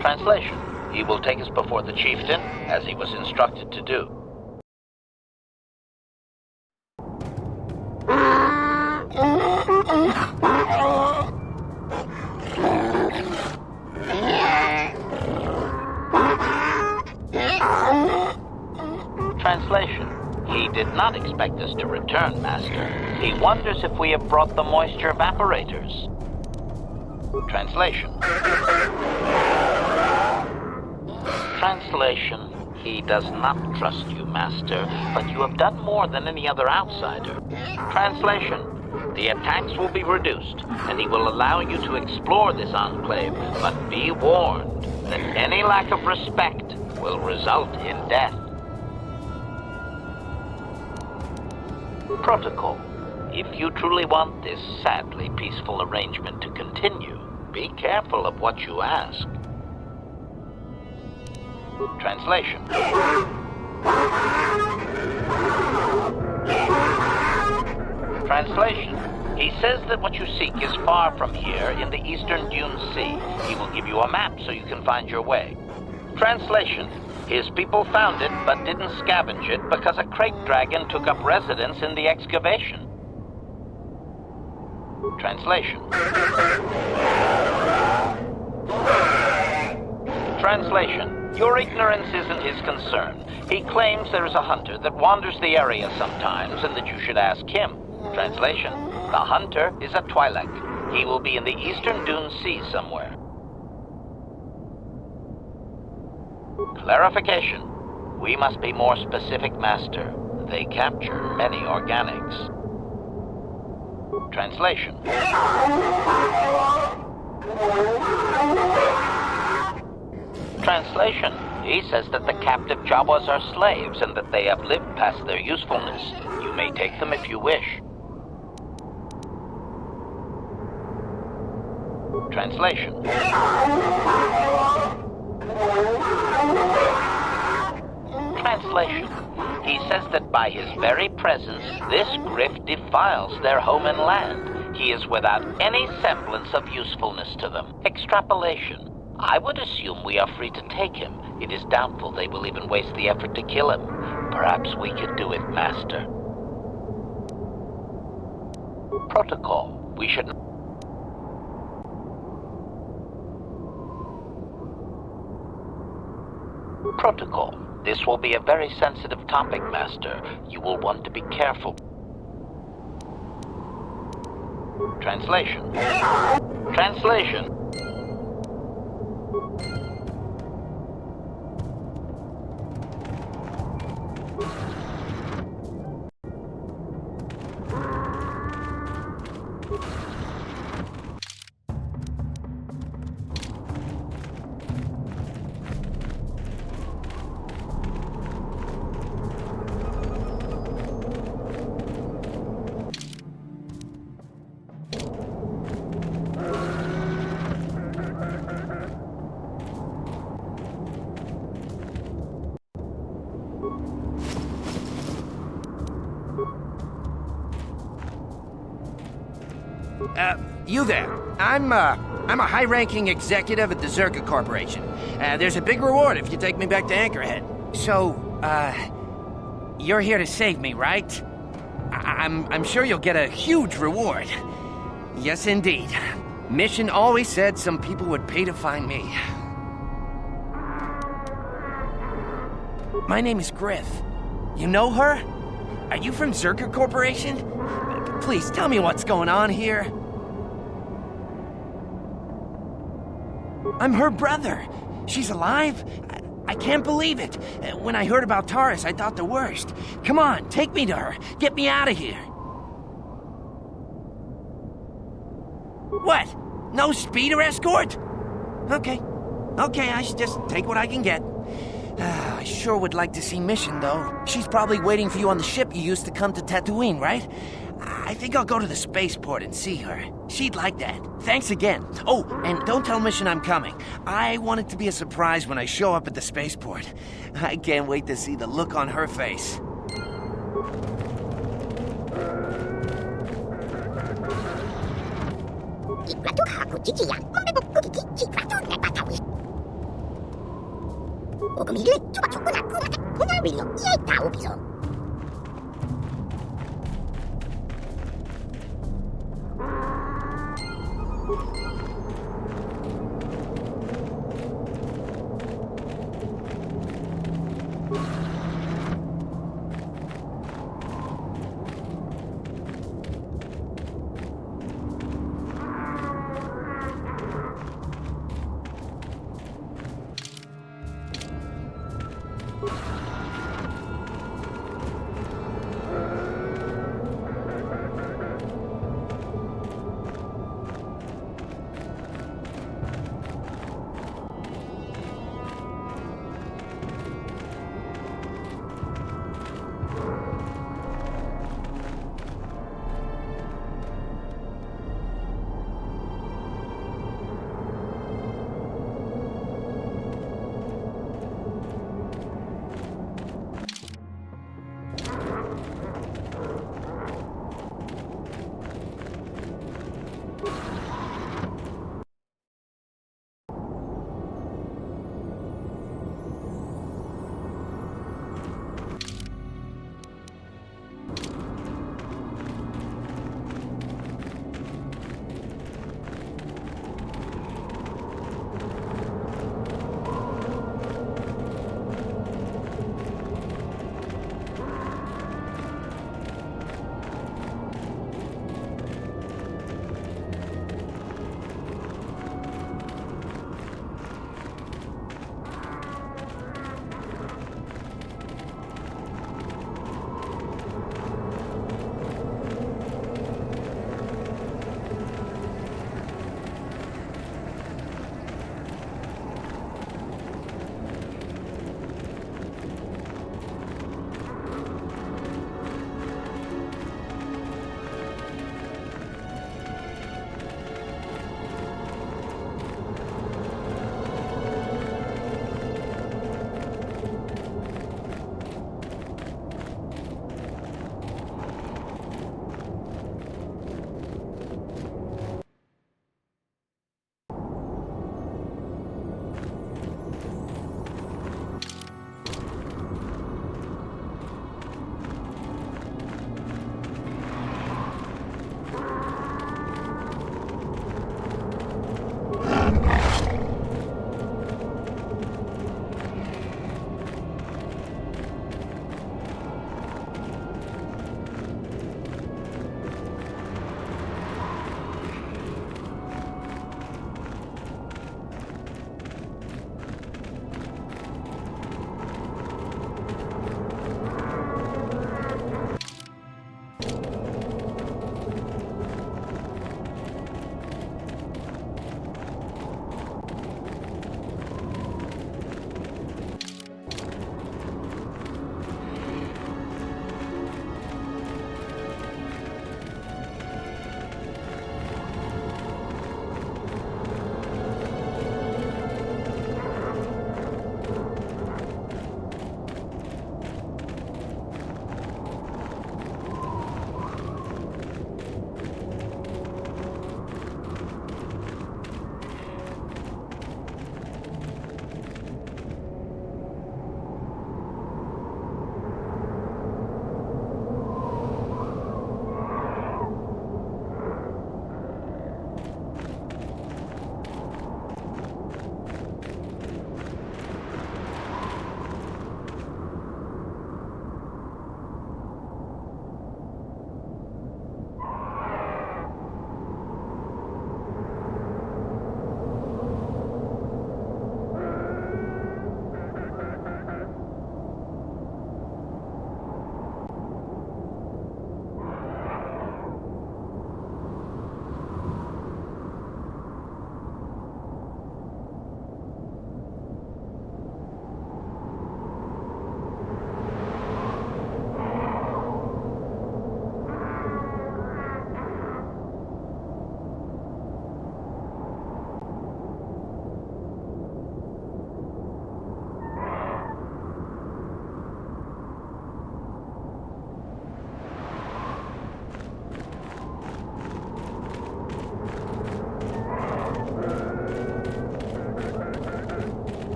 Translation. He will take us before the chieftain, as he was instructed to do. Translation. He did not expect us to return, Master. He wonders if we have brought the moisture evaporators. Translation. Translation. He does not trust you, Master, but you have done more than any other outsider. Translation. The attacks will be reduced, and he will allow you to explore this enclave, but be warned that any lack of respect will result in death. Protocol. If you truly want this sadly peaceful arrangement to continue, be careful of what you ask. Translation. Translation. He says that what you seek is far from here in the eastern Dune Sea. He will give you a map so you can find your way. Translation. His people found it but didn't scavenge it because a crate dragon took up residence in the excavation. Translation. Translation. Your ignorance isn't his concern. He claims there is a hunter that wanders the area sometimes and that you should ask him. Translation. The hunter is a Twi'lek. He will be in the eastern Dune Sea somewhere. Clarification. We must be more specific, Master. They capture many organics. Translation. Translation. He says that the captive Jawas are slaves and that they have lived past their usefulness. You may take them if you wish. Translation. Translation. He says that by his very presence, this Griff defiles their home and land. He is without any semblance of usefulness to them. Extrapolation. I would assume we are free to take him. It is doubtful they will even waste the effort to kill him. Perhaps we could do it, Master. Protocol. We should... Protocol. This will be a very sensitive topic, Master. You will want to be careful. Translation. Translation. You there. I'm a high-ranking executive at the Zerka Corporation. There's a big reward if you take me back to Anchorhead. So, you're here to save me, right? I'm sure you'll get a huge reward. Yes, indeed. Mission always said some people would pay to find me. My name is Griff. You know her? Are you from Zerka Corporation? Please, tell me what's going on here. I'm her brother. She's alive? I can't believe it. When I heard about Taurus, I thought the worst. Come on, take me to her. Get me out of here. What? No speeder escort? Okay, I should just take what I can get. I sure would like to see Mission, though. She's probably waiting for you on the ship you used to come to Tatooine, right? I think I'll go to the spaceport and see her. She'd like that. Thanks again. Oh, and don't tell Mission I'm coming. I want it to be a surprise when I show up at the spaceport. I can't wait to see the look on her face.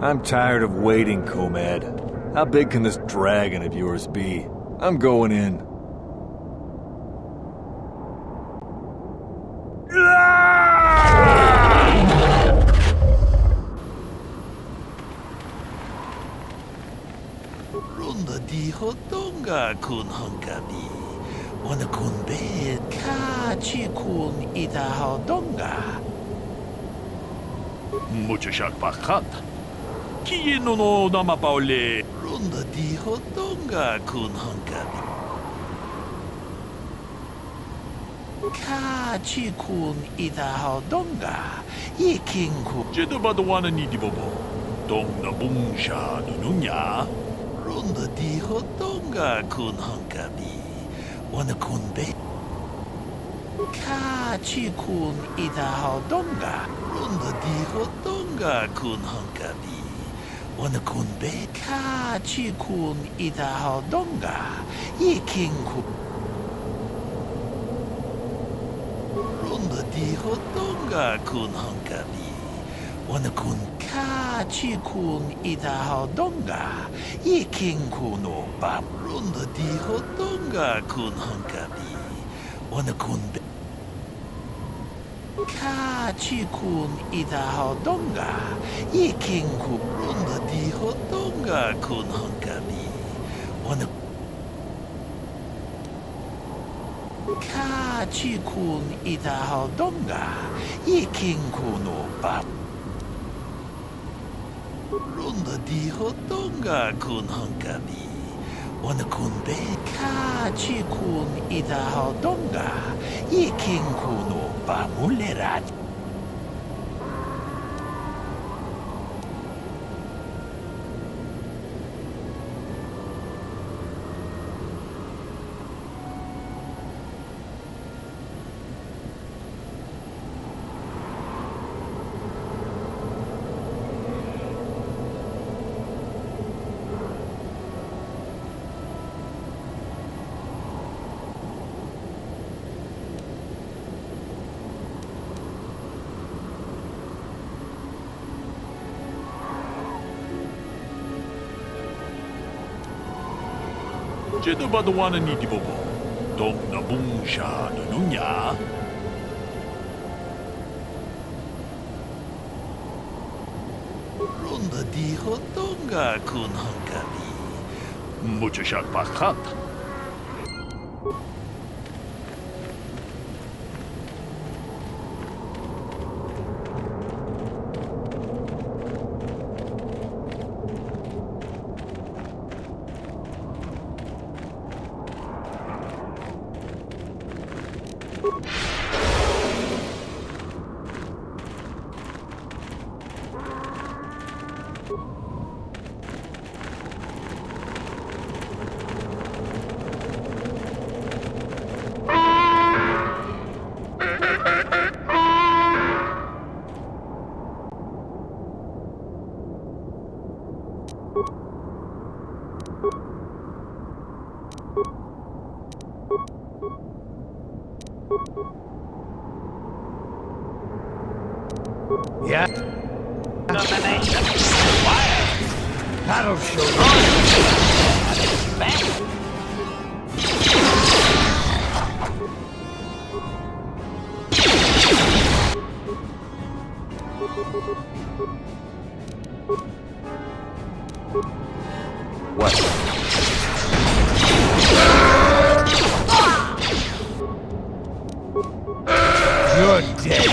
I'm tired of waiting, Comad. How big can this dragon of yours be? I'm going in. Runda di hotonga kun hunkabi. Wana kun be ka chi kun ita hodonga. Mucho shak bakhat. Kieno no nama paule. Runda di hotonga kun hunkabi. Ka chi kun ita hodonga. Yiking ku. Jedo badwana ni di bobo. Dong na bungsha nununya. Runda di hotonga kun hunkabi. Wana kun be. Ka chi kun ita hodonga. Runda di hotonga kun hunkabi. Wana kun be. Ka chi kun ita hodonga. Yiking ku. Runda di hotonga kun hunkabi. Wana kun ka chi kun ita hodonga. Yiking ku no bam. Runda di hotonga kun hunkabi. Wana kun be. Ka chi kun ita hodonga. Yiking ku. Runda di hotonga kun hunkabi. Wana Ka chi kun ita hodonga. Yiking ku no bam. Runda di hotonga kun hunkabi. Wana kun be. Ka chi kun ita hodonga. Yiking ku no bamulerat. Jedo badwana ni di bobo. Dong na bungsha nununya. Runda di hotonga kun hunkabi. Mucho shak bakhat. Yeah. Domination. That'll show What? You're dead.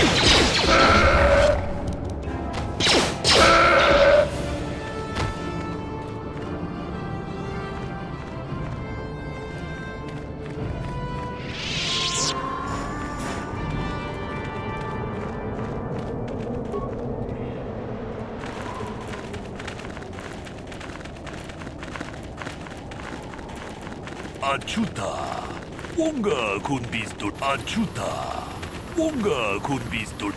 Achuta. Wonga kun bistor. Achuta. Wonga kun bistor.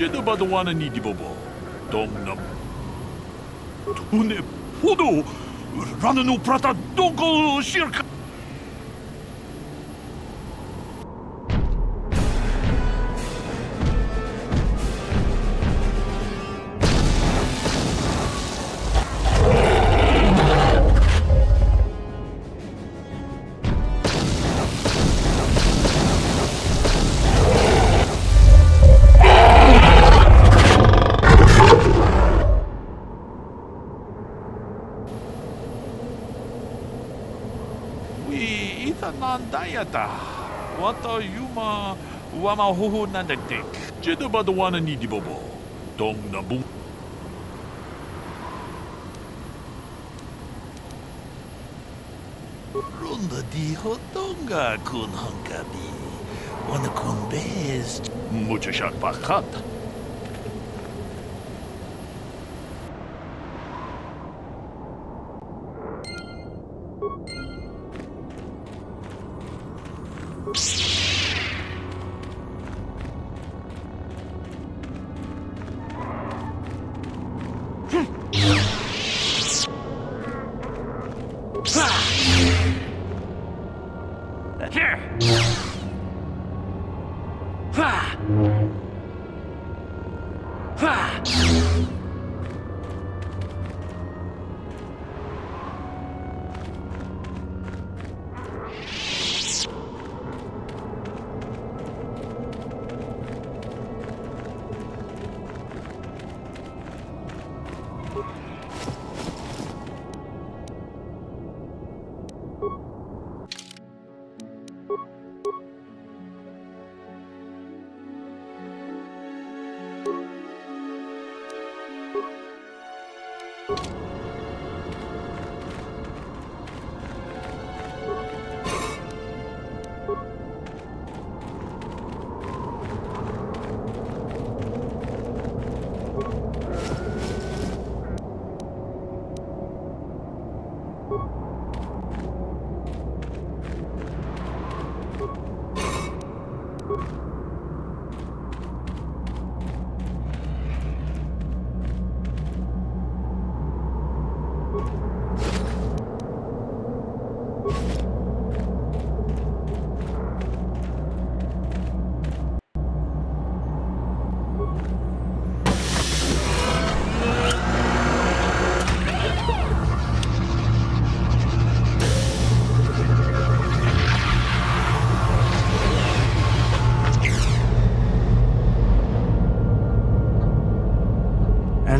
제도바도와는 이디보보 동남 돈의 포도 라는 우프라타 동고 시르카 난다야다 왔다 유마 와마 호호 난다데 제도바도 와는 이디보보 동남북 론다 디호 동가 군 한가비 오늘 군 베스트 무주샷 바깥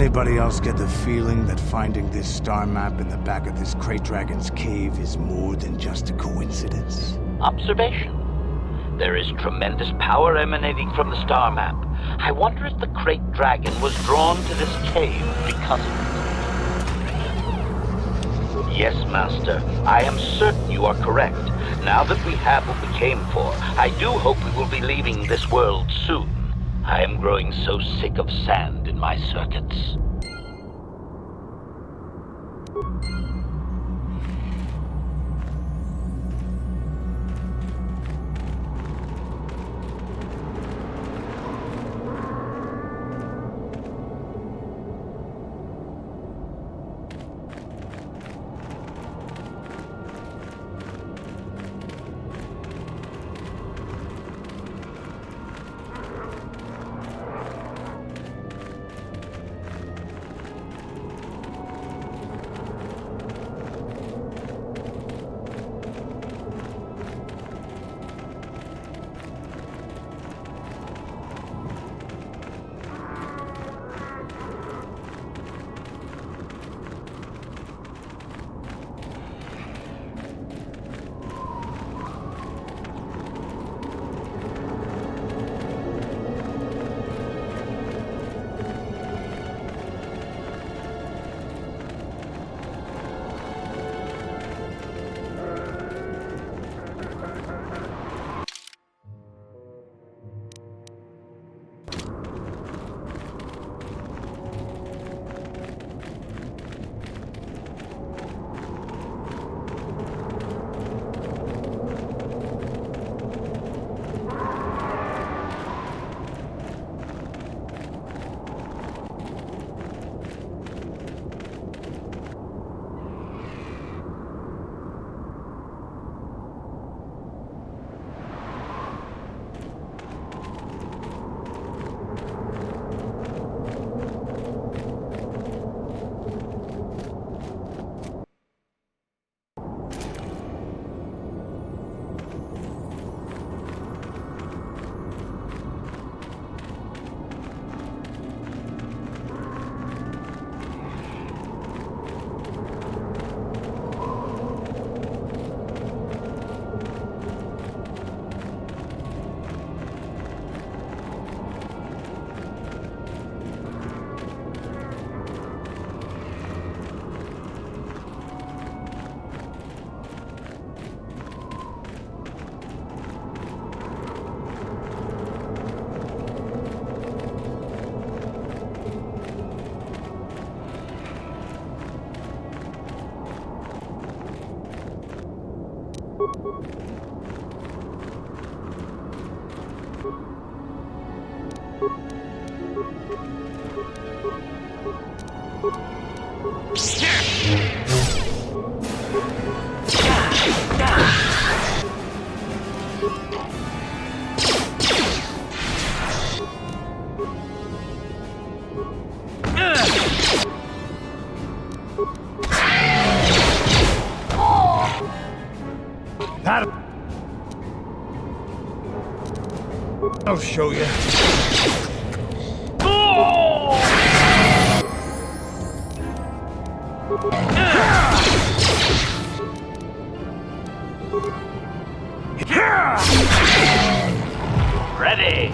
Anybody else get the feeling that finding this star map in the back of this Krayt Dragon's cave is more than just a coincidence? Observation. There is tremendous power emanating from the star map. I wonder if the Krayt Dragon was drawn to this cave because of it. Yes, Master. I am certain you are correct. Now that we have what we came for, I do hope we will be leaving this world soon. I am growing so sick of sand in my circuits. I'll show you. Ready!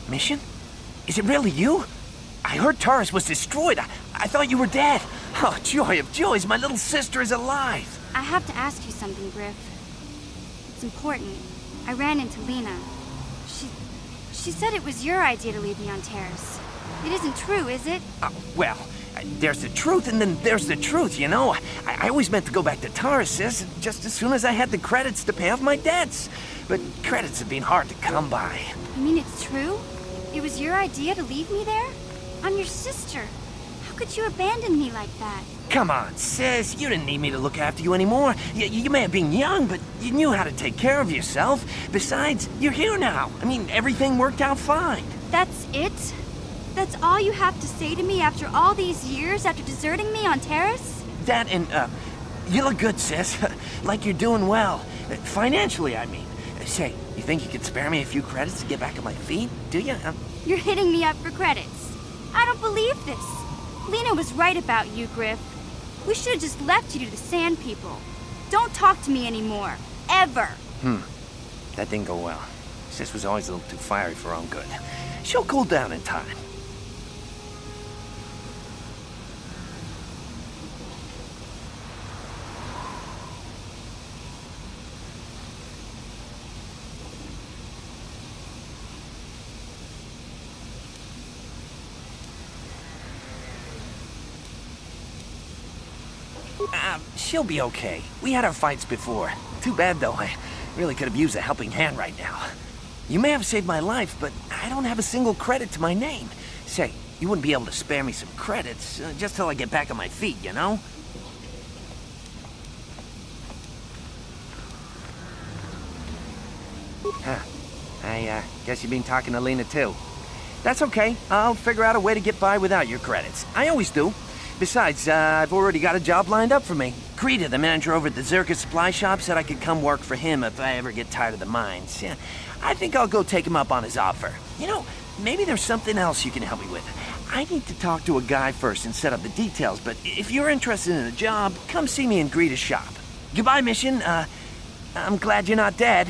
Mission? Is it really you? I heard Taurus was destroyed. I thought you were dead. Oh, joy of joys, my little sister is alive. I have to ask you something, Griff. It's important. I ran into Lena. She said it was your idea to leave me on Terrace. It isn't true, is it? Well, there's the truth and then there's the truth, you know? I always meant to go back to Taurus, just as soon as I had the credits to pay off my debts. But credits have been hard to come by. You mean it's true? It was your idea to leave me there? I'm your sister. How could you abandon me like that? Come on, sis. You didn't need me to look after you anymore. You may have been young, but you knew how to take care of yourself. Besides, you're here now. I mean, everything worked out fine. That's it? That's all you have to say to me after all these years, after deserting me on Terrace? That and, you look good, sis. Like you're doing well. Financially, I mean. Say, you think you could spare me a few credits to get back on my feet? Do you? You're hitting me up for credits. I don't believe this. Lena was right about you, Griff. We should have just left you to the Sand People. Don't talk to me anymore. Ever. That didn't go well. Sis was always a little too fiery for her own good. She'll cool down in time. She'll be okay. We had our fights before. Too bad, though. I really could have used a helping hand right now. You may have saved my life, but I don't have a single credit to my name. Say, you wouldn't be able to spare me some credits, just till I get back on my feet, you know? Huh. I guess you've been talking to Lena, too. That's okay. I'll figure out a way to get by without your credits. I always do. Besides, I've already got a job lined up for me. Krita, the manager over at the Zerka supply shop, said I could come work for him if I ever get tired of the mines. Yeah, I think I'll go take him up on his offer. You know, maybe there's something else you can help me with. I need to talk to a guy first and set up the details, but if you're interested in a job, come see me in Greta's shop. Goodbye, Mission. I'm glad you're not dead.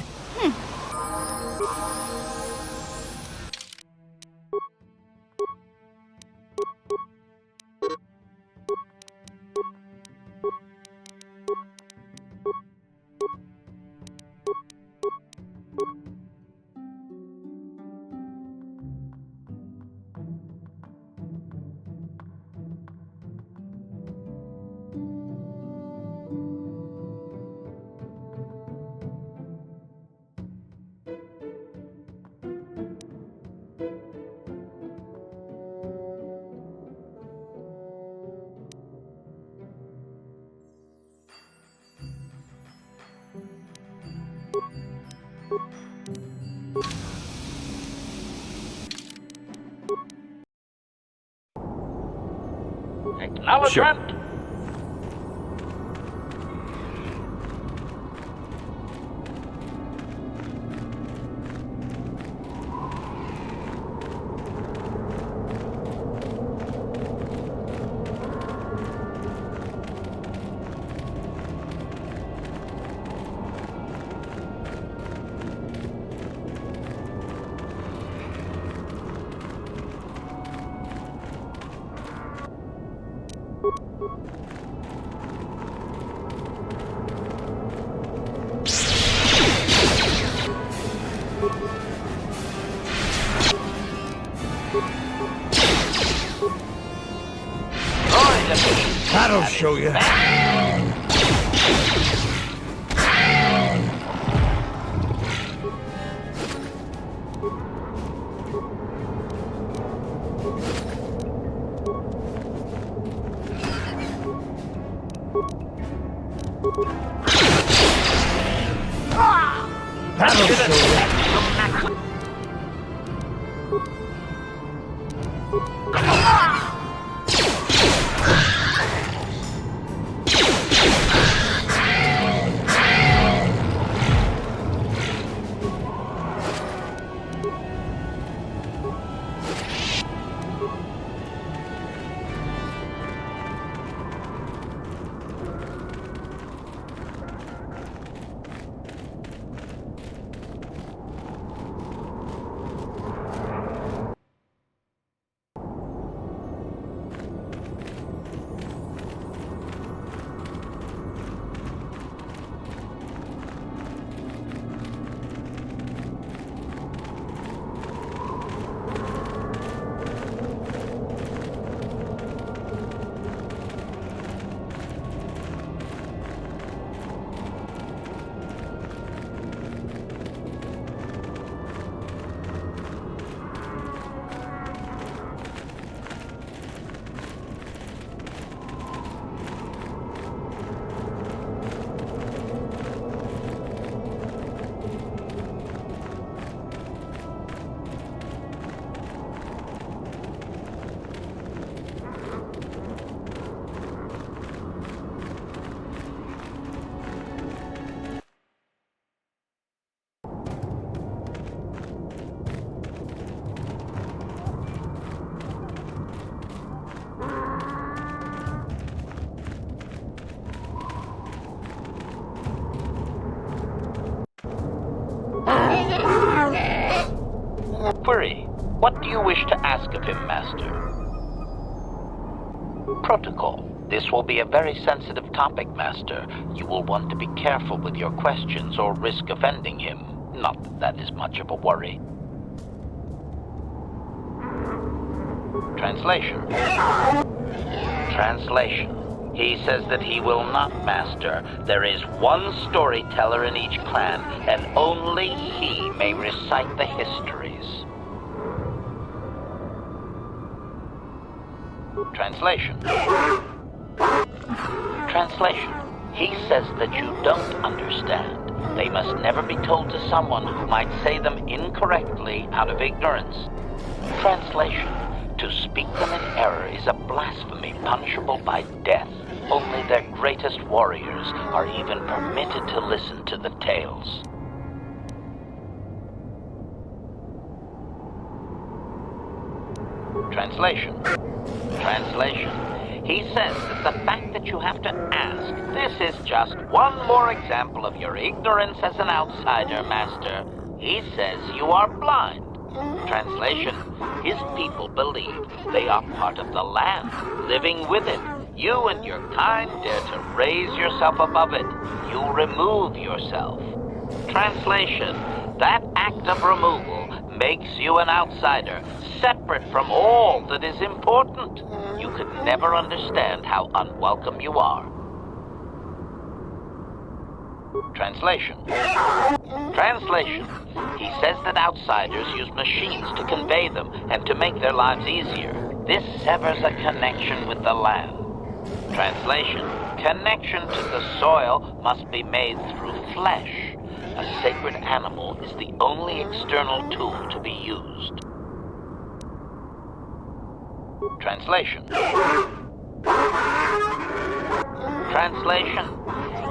Acknowledgement. show you. That'll show you. Query. What do you wish to ask of him, Master? Protocol. This will be a very sensitive topic, Master. You will want to be careful with your questions or risk offending him. Not that that is much of a worry. Translation. Translation. He says that he will not, Master. There is one storyteller in each clan, and only he may recite the histories. Translation. Translation. He says that you don't understand. They must never be told to someone who might say them incorrectly out of ignorance. Translation. To speak them in error is a blasphemy punishable by death. Only their greatest warriors are even permitted to listen to the tales. Translation. Translation. He says that the fact that you have to ask, this is just one more example of your ignorance as an outsider, Master. He says you are blind. Translation. His people believe they are part of the land, living with it. You and your kind dare to raise yourself above it. You remove yourself. Translation. That act of removal makes you an outsider, separate from all that is important. You could never understand how unwelcome you are. Translation. Translation. He says that outsiders use machines to convey them and to make their lives easier. This severs a connection with the land. Translation. Connection to the soil must be made through flesh. A sacred animal is the only external tool to be used. Translation. Translation.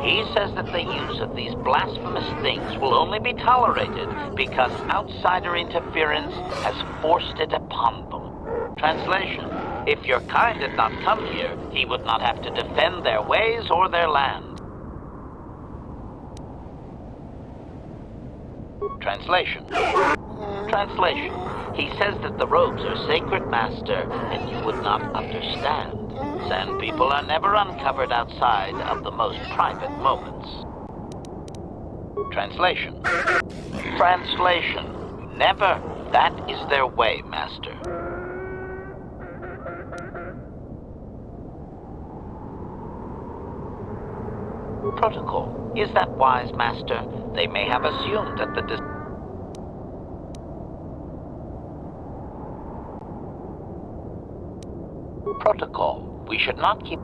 He says that the use of these blasphemous things will only be tolerated because outsider interference has forced it upon them. Translation. If your kind had not come here, he would not have to defend their ways or their land. Translation. Translation. He says that the robes are sacred, Master, and you would not understand. Sand people are never uncovered outside of the most private moments. Translation. Translation. Never. That is their way, Master. Protocol. Is that wise, Master? They may have assumed that the Protocol. We should not keep...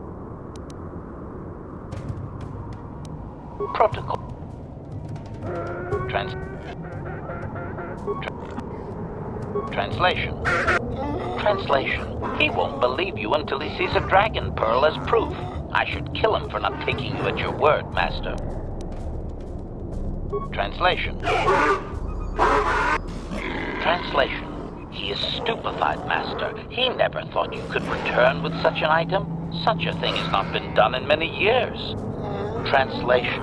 Protocol. Translation. Translation. He won't believe you until he sees a dragon pearl as proof. I should kill him for not taking you at your word, Master. Translation. Translation. He is stupefied, Master. He never thought you could return with such an item. Such a thing has not been done in many years. Translation.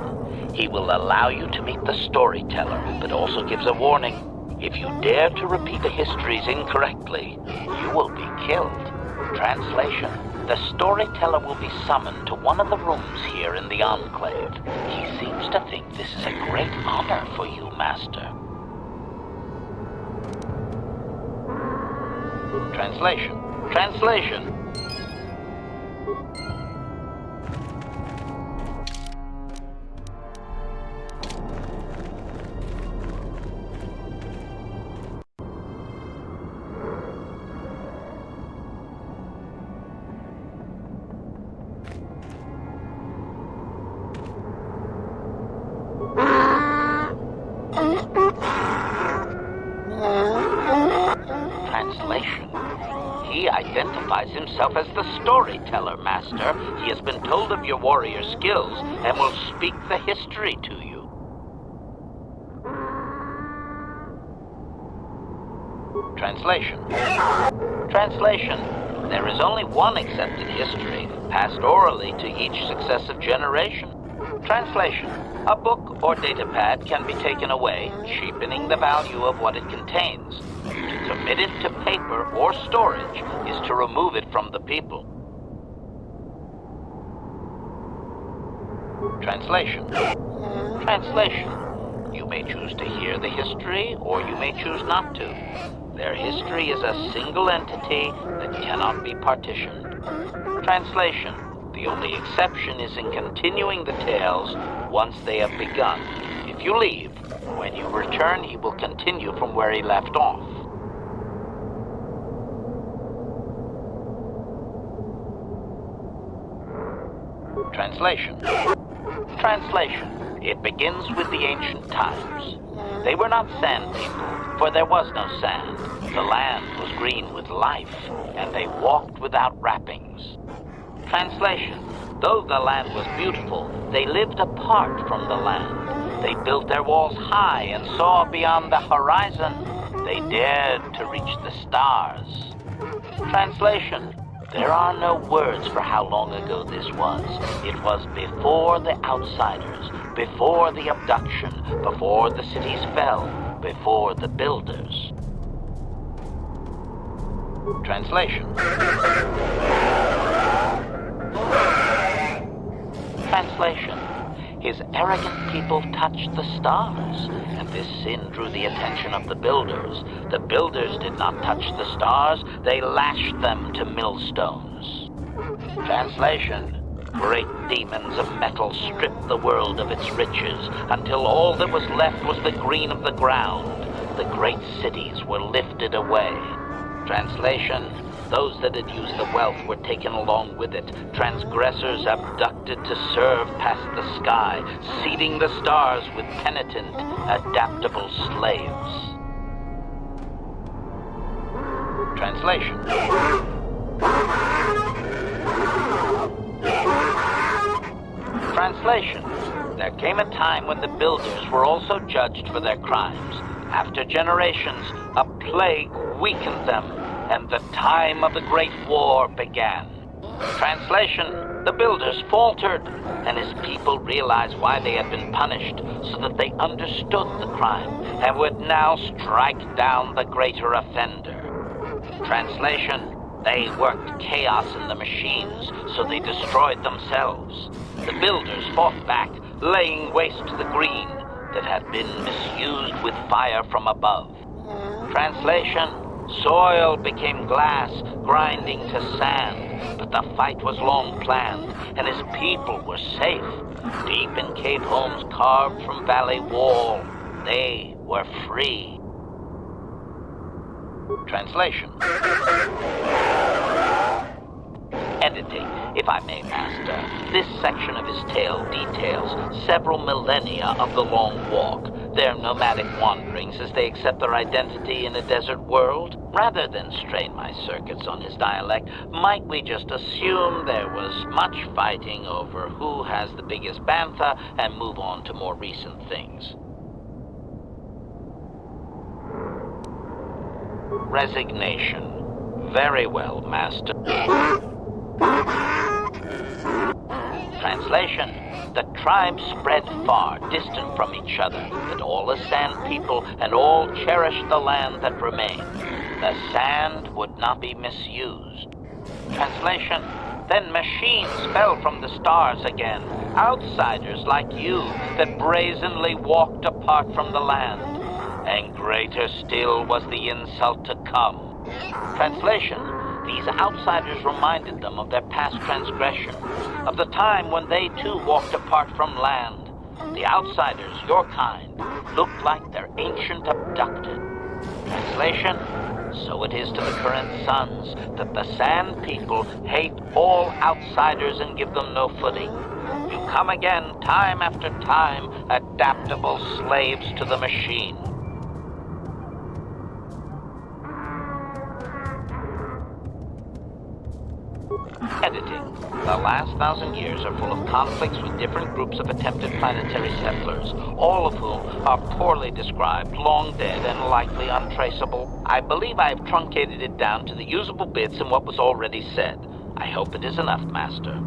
He will allow you to meet the storyteller, but also gives a warning. If you dare to repeat the histories incorrectly, you will be killed. Translation. The storyteller will be summoned to one of the rooms here in the Enclave. He seems to think this is a great honor for you, Master. Translation. Translation. Translation. He identifies himself as the storyteller, Master. He has been told of your warrior skills and will speak the history to you. Translation. Translation. There is only one accepted history, passed orally to each successive generation. Translation. A book or datapad can be taken away, cheapening the value of what it contains. To commit it to paper or storage is to remove it from the people. Translation. Translation. You may choose to hear the history, or you may choose not to. Their history is a single entity that cannot be partitioned. Translation. The only exception is in continuing the tales once they have begun. If you leave, when you return, he will continue from where he left off. Translation. Translation. It begins with the ancient times. They were not sand people, for there was no sand. The land was green with life, and they walked without wrappings. Translation. Though the land was beautiful, they lived apart from the land. They built their walls high and saw beyond the horizon. They dared to reach the stars. Translation. There are no words for how long ago this was. It was before the outsiders, before the abduction, before the cities fell, before the builders. Translation. Translation. His arrogant people touched the stars, and this sin drew the attention of the builders. The builders did not touch the stars, they lashed them to millstones. Translation. Great demons of metal stripped the world of its riches, until all that was left was the green of the ground. The great cities were lifted away. Translation. Those that had used the wealth were taken along with it. Transgressors abducted to serve past the sky, seeding the stars with penitent, adaptable slaves. Translation. Translation. There came a time when the builders were also judged for their crimes. After generations, a plague weakened them, and the time of the Great War began. Translation. The builders faltered, and his people realized why they had been punished, so that they understood the crime, and would now strike down the greater offender. Translation. They worked chaos in the machines, so they destroyed themselves. The builders fought back, laying waste to the green that had been misused with fire from above. Translation. Soil became glass, grinding to sand, but the fight was long planned, and his people were safe. Deep in cave homes carved from valley wall, they were free. Translation. Editing, if I may, Master. This section of his tale details several millennia of the Long Walk, their nomadic wanderings as they accept their identity in a desert world. Rather than strain my circuits on his dialect, might we just assume there was much fighting over who has the biggest bantha and move on to more recent things? Resignation. Very well, Master. Translation. The tribes spread far, distant from each other, but all the sand people and all cherished the land that remained. The sand would not be misused. Translation. Then machines fell from the stars again, outsiders like you that brazenly walked apart from the land. And greater still was the insult to come. Translation. These outsiders reminded them of their past transgression, of the time when they too walked apart from land. The outsiders, your kind, looked like their ancient abducted. Translation. So it is to the current sons that the Sand People hate all outsiders and give them no footing. You come again, time after time, adaptable slaves to the machine. Editing. The last 1,000 years are full of conflicts with different groups of attempted planetary settlers, all of whom are poorly described, long dead, and likely untraceable. I believe I have truncated it down to the usable bits in what was already said. I hope it is enough, Master.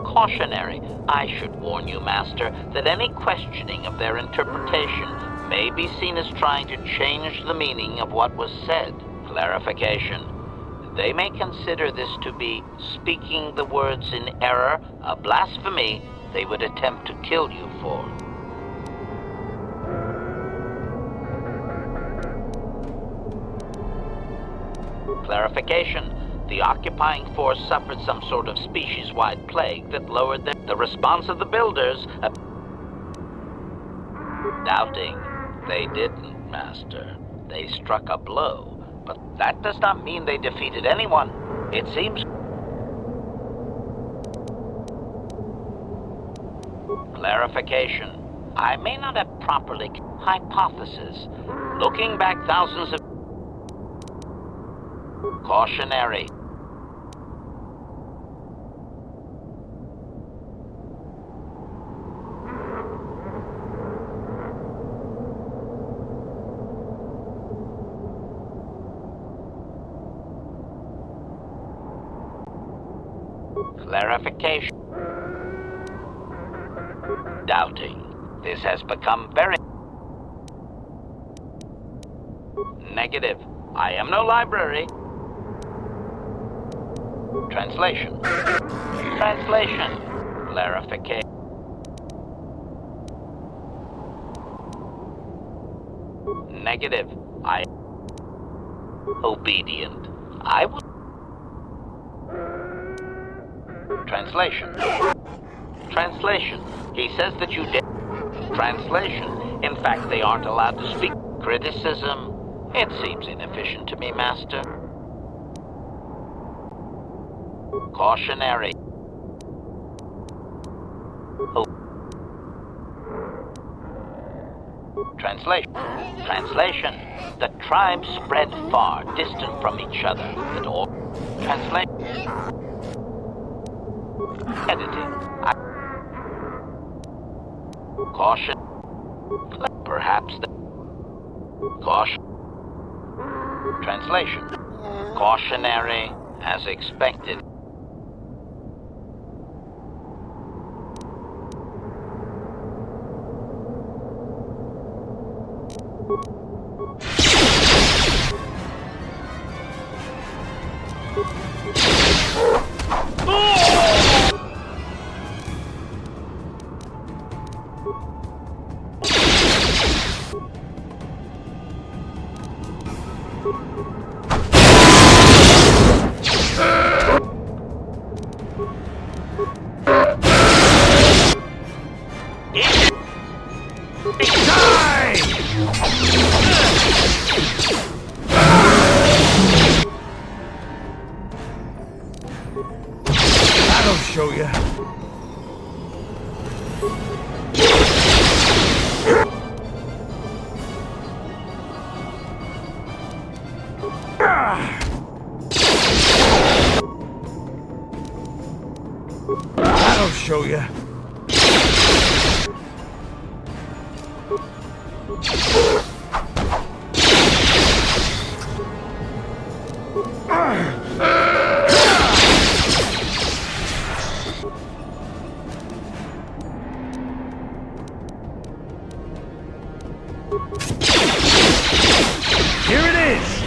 Cautionary. I should warn you, Master, that any questioning of their interpretation may be seen as trying to change the meaning of what was said. Clarification. They may consider this to be speaking the words in error, a blasphemy they would attempt to kill you for. Clarification. The occupying force suffered some sort of species-wide plague that lowered the response of the builders. Doubting. They didn't, Master. They struck a blow. But that does not mean they defeated anyone. It seems... Clarification. I may not have properly... Hypothesis. Looking back thousands of... Cautionary. Clarification. Doubting. This has become very... Negative. I am no library. Translation. Translation. Clarification. Negative. I... Obedient. I will... Translation. Translation. He says that you did... Translation. In fact, they aren't allowed to speak. Criticism. It seems inefficient to me, Master. Cautionary. Oh. Translation. Translation. The tribes spread far, distant from each other, but all... Translation. Editing. Caution. Perhaps the... Caution. Translation. Cautionary, as expected. That'll show you. That'll show you. Here it is!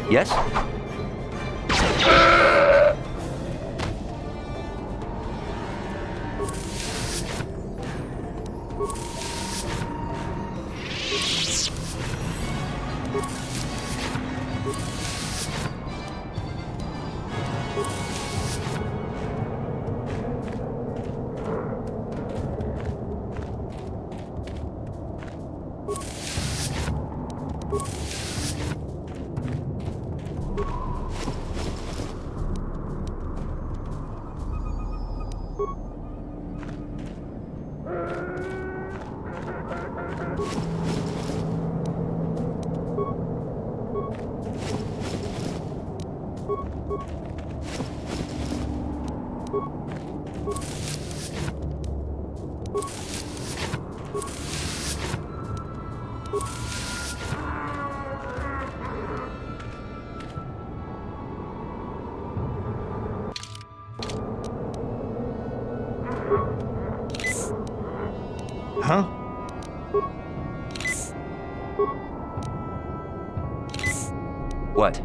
Yes? Huh? What?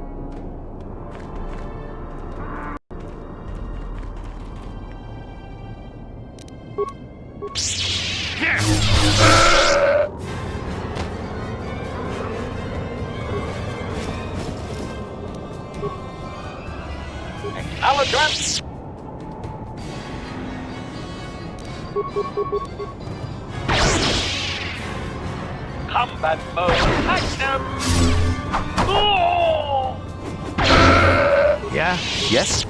Acknowledgement! Combat mode active! Oh! Yeah? Yes?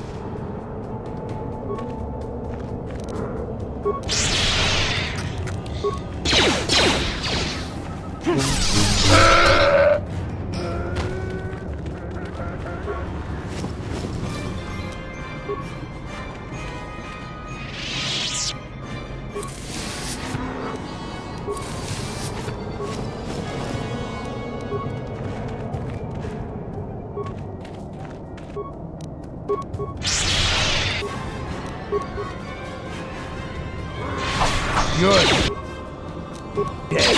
You're dead.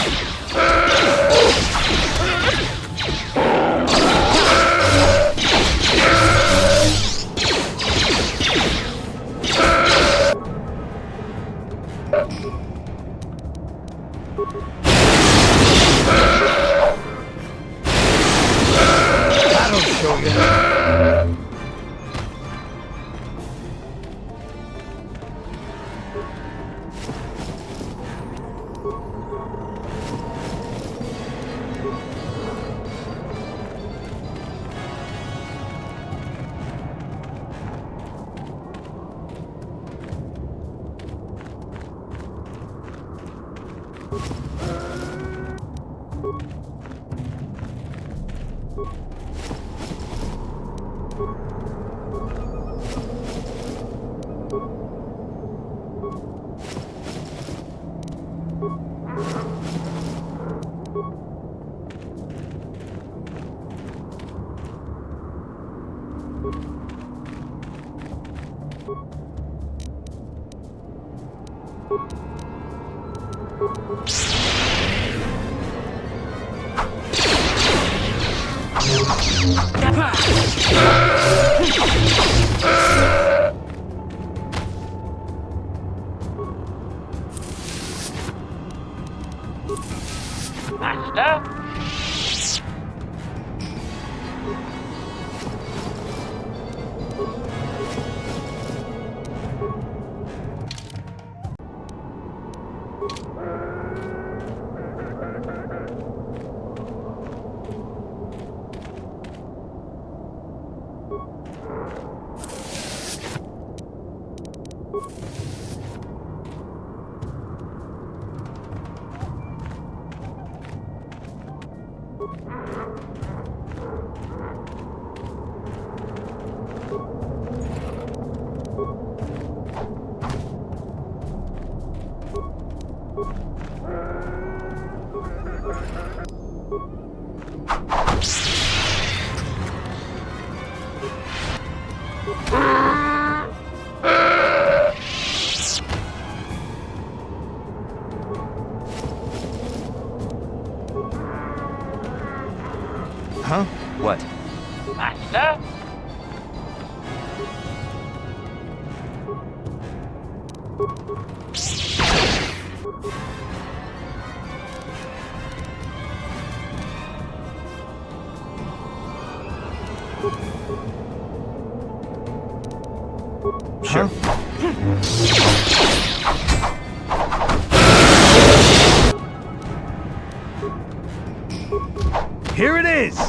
That'll show you. Master? Huh? What? Master? Sure. Here it is!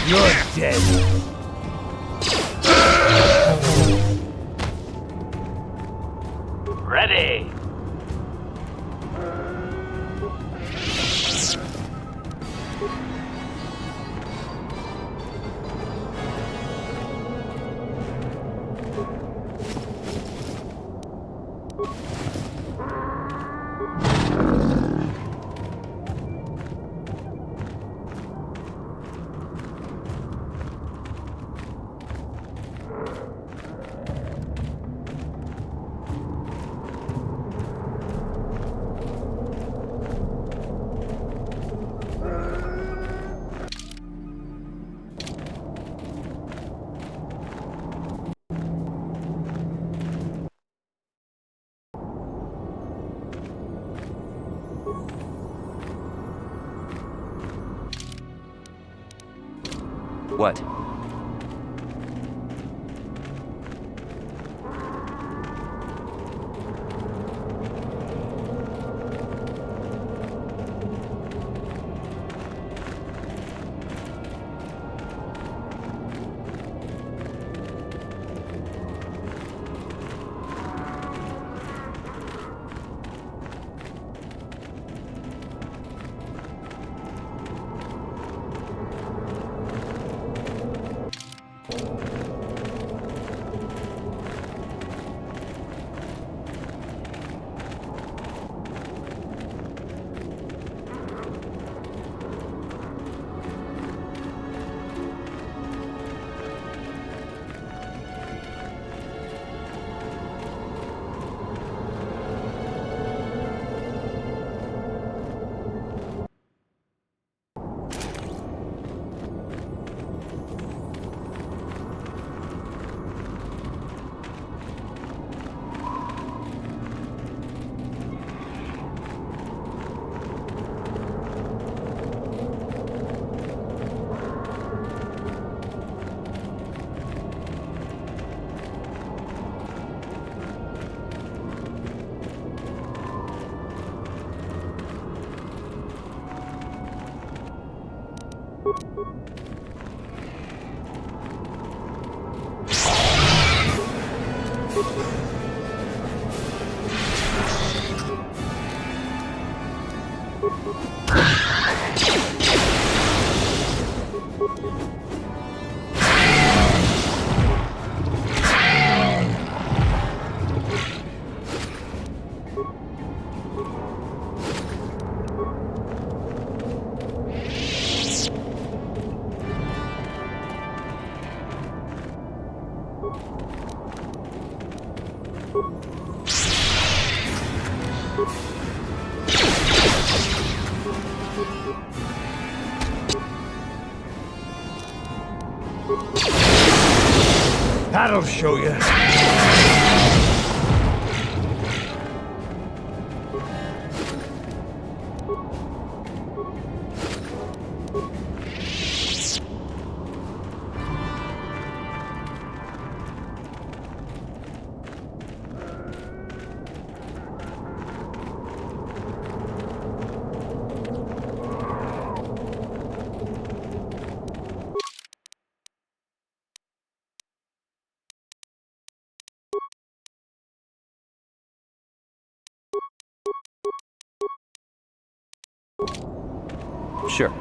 You're dead. Ready. What? That'll show you. Sure.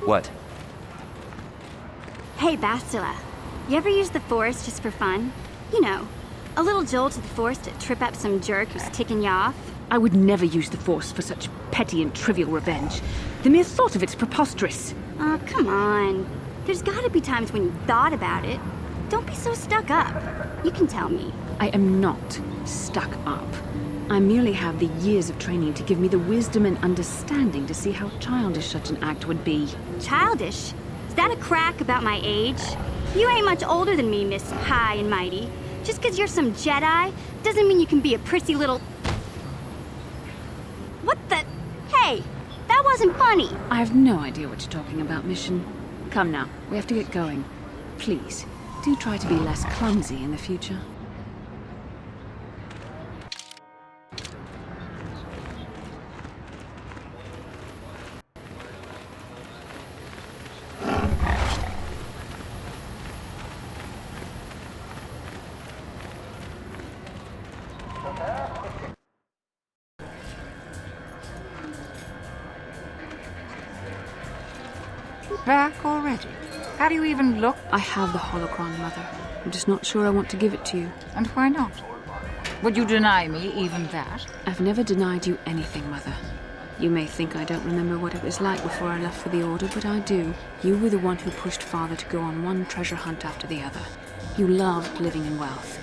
What? Hey, Bastila. You ever use the Force just for fun? You know, a little jolt to the Force to trip up some jerk who's ticking you off? I would never use the Force for such petty and trivial revenge. The mere thought of it's preposterous. Oh, come on. There's gotta be times when you thought about it. Don't be so stuck up. You can tell me. I am not stuck up. I merely have the years of training to give me the wisdom and understanding to see how childish such an act would be. Childish? Is that a crack about my age? You ain't much older than me, Miss High and Mighty. Just 'cause you're some Jedi doesn't mean you can be a prissy little... What the... Hey, that wasn't funny. I have no idea what you're talking about, Mission. Come now, we have to get going. Please, do try to be less clumsy in the future. Back already? How do you even look? I have the holocron, Mother. I'm just not sure I want to give it to you. And why not? Would you deny me even that? I've never denied you anything, Mother. You may think I don't remember what it was like before I left for the Order, but I do. You were the one who pushed Father to go on one treasure hunt after the other. You loved living in wealth.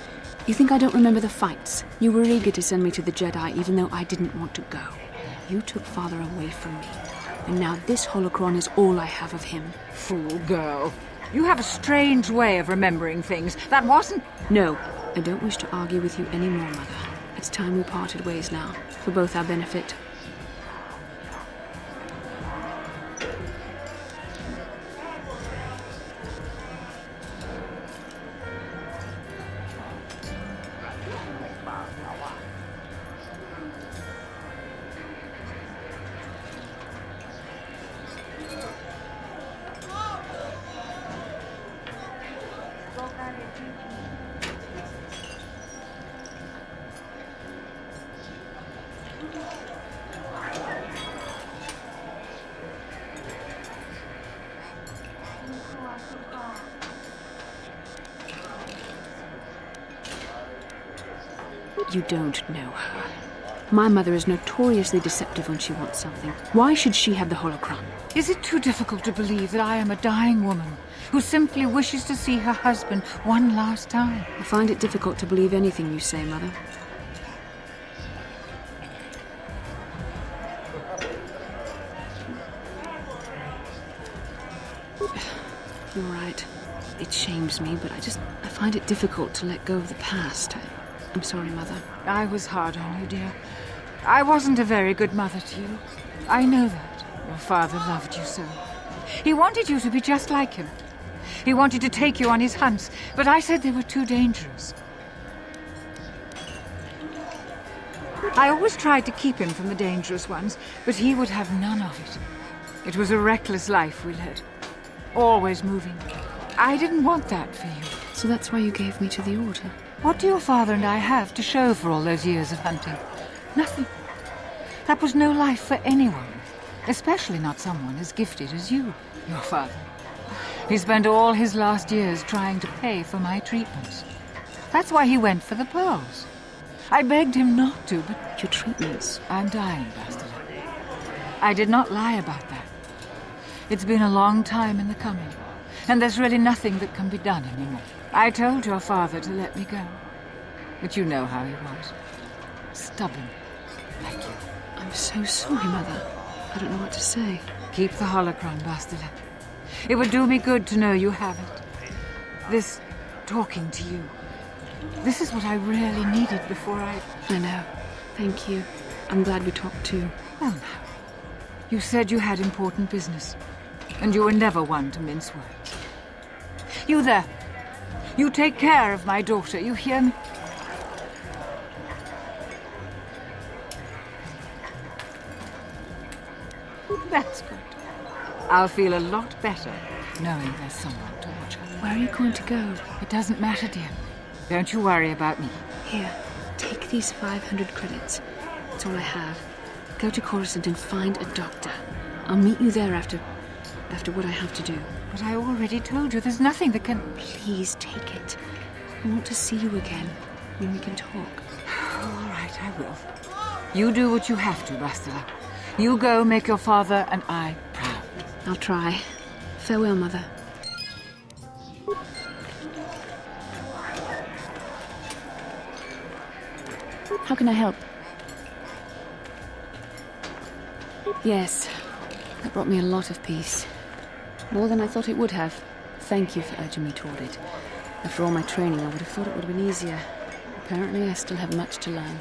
You think I don't remember the fights? You were eager to send me to the Jedi even though I didn't want to go. You took Father away from me. And now this holocron is all I have of him. Fool girl. You have a strange way of remembering things. That wasn't... No, I don't wish to argue with you anymore, Mother. It's time we parted ways now, for both our benefit. You don't know her. My mother is notoriously deceptive when she wants something. Why should she have the holocron? Is it too difficult to believe that I am a dying woman who simply wishes to see her husband one last time? I find it difficult to believe anything you say, Mother. You're right. It shames me, but I find it difficult to let go of the past. I'm sorry, Mother. I was hard on you, dear. I wasn't a very good mother to you. I know that. Your father loved you so. He wanted you to be just like him. He wanted to take you on his hunts, but I said they were too dangerous. I always tried to keep him from the dangerous ones, but he would have none of it. It was a reckless life we led. Always moving. I didn't want that for you. So that's why you gave me to the Order? What do your father and I have to show for all those years of hunting? Nothing. That was no life for anyone, especially not someone as gifted as you, your father. He spent all his last years trying to pay for my treatments. That's why he went for the pearls. I begged him not to, but... Your treatments? I'm dying, Bastila. I did not lie about that. It's been a long time in the coming, and there's really nothing that can be done anymore. I told your father to let me go, but you know how he was. Stubborn, like you. I'm so sorry, Mother. I don't know what to say. Keep the holocron, Bastila. It would do me good to know you have it. This talking to you. This is what I really needed before I know. Thank you. I'm glad we talked too. Well, now. You said you had important business, and you were never one to mince words. You there. You take care of my daughter, you hear me? That's good. I'll feel a lot better knowing there's someone to watch her. Where are you going to go? It doesn't matter, dear. Don't you worry about me. Here, take these 500 credits. That's all I have. Go to Coruscant and find a doctor. I'll meet you there after what I have to do. But I already told you there's nothing that can... Please take it. I want to see you again, when we can talk. All right, I will. You do what you have to, Bastila. You go make your father and I proud. I'll try. Farewell, Mother. How can I help? Yes, that brought me a lot of peace. More than I thought it would have. Thank you for urging me toward it. After all my training, I would have thought it would have been easier. Apparently, I still have much to learn.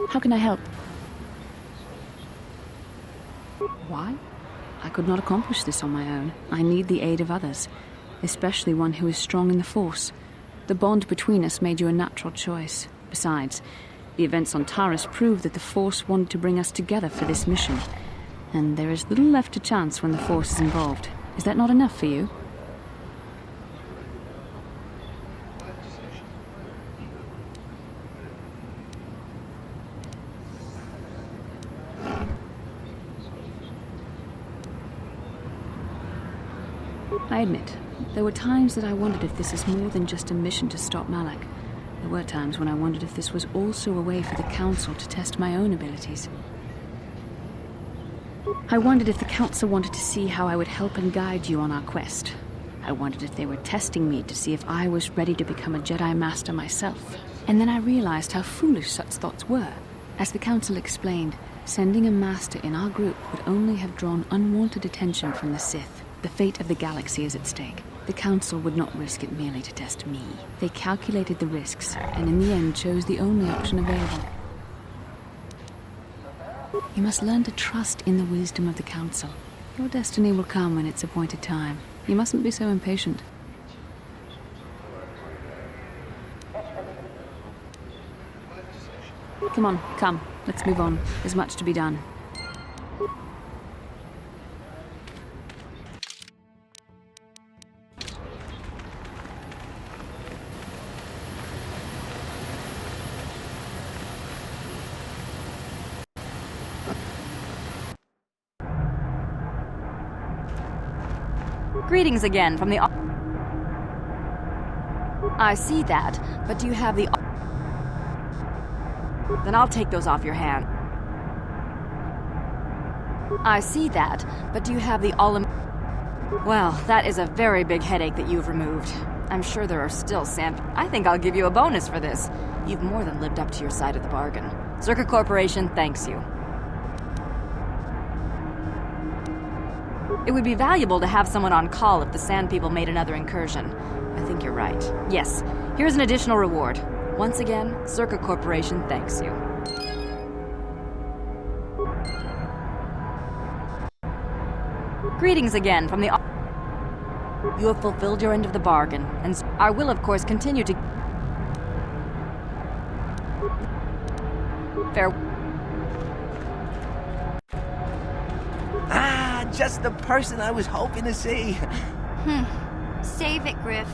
How can I help? Why? I could not accomplish this on my own. I need the aid of others, especially one who is strong in the Force. The bond between us made you a natural choice. Besides, the events on Taris prove that the Force wanted to bring us together for this mission. And there is little left to chance when the Force is involved. Is that not enough for you? I admit, there were times that I wondered if this is more than just a mission to stop Malak. There were times when I wondered if this was also a way for the Council to test my own abilities. I wondered if the Council wanted to see how I would help and guide you on our quest. I wondered if they were testing me to see if I was ready to become a Jedi Master myself. And then I realized how foolish such thoughts were. As the Council explained, sending a Master in our group would only have drawn unwanted attention from the Sith. The fate of the galaxy is at stake. The Council would not risk it merely to test me. They calculated the risks, and in the end chose the only option available. You must learn to trust in the wisdom of the Council. Your destiny will come when its appointed time. You mustn't be so impatient. Come on, come. Let's move on. There's much to be done. Greetings again from the... I see that, but do you have the... Then I'll take those off your hand. I see that, but do you have the Well, that is a very big headache that you've removed. I'm sure there are still sand... I think I'll give you a bonus for this. You've more than lived up to your side of the bargain. Zerka Corporation thanks you. It would be valuable to have someone on call if the Sand People made another incursion. I think you're right. Yes, here's an additional reward. Once again, Zerka Corporation thanks you. Greetings again from the... You have fulfilled your end of the bargain, and I will of course continue to... Farewell. Just the person I was hoping to see. Save it, Griff.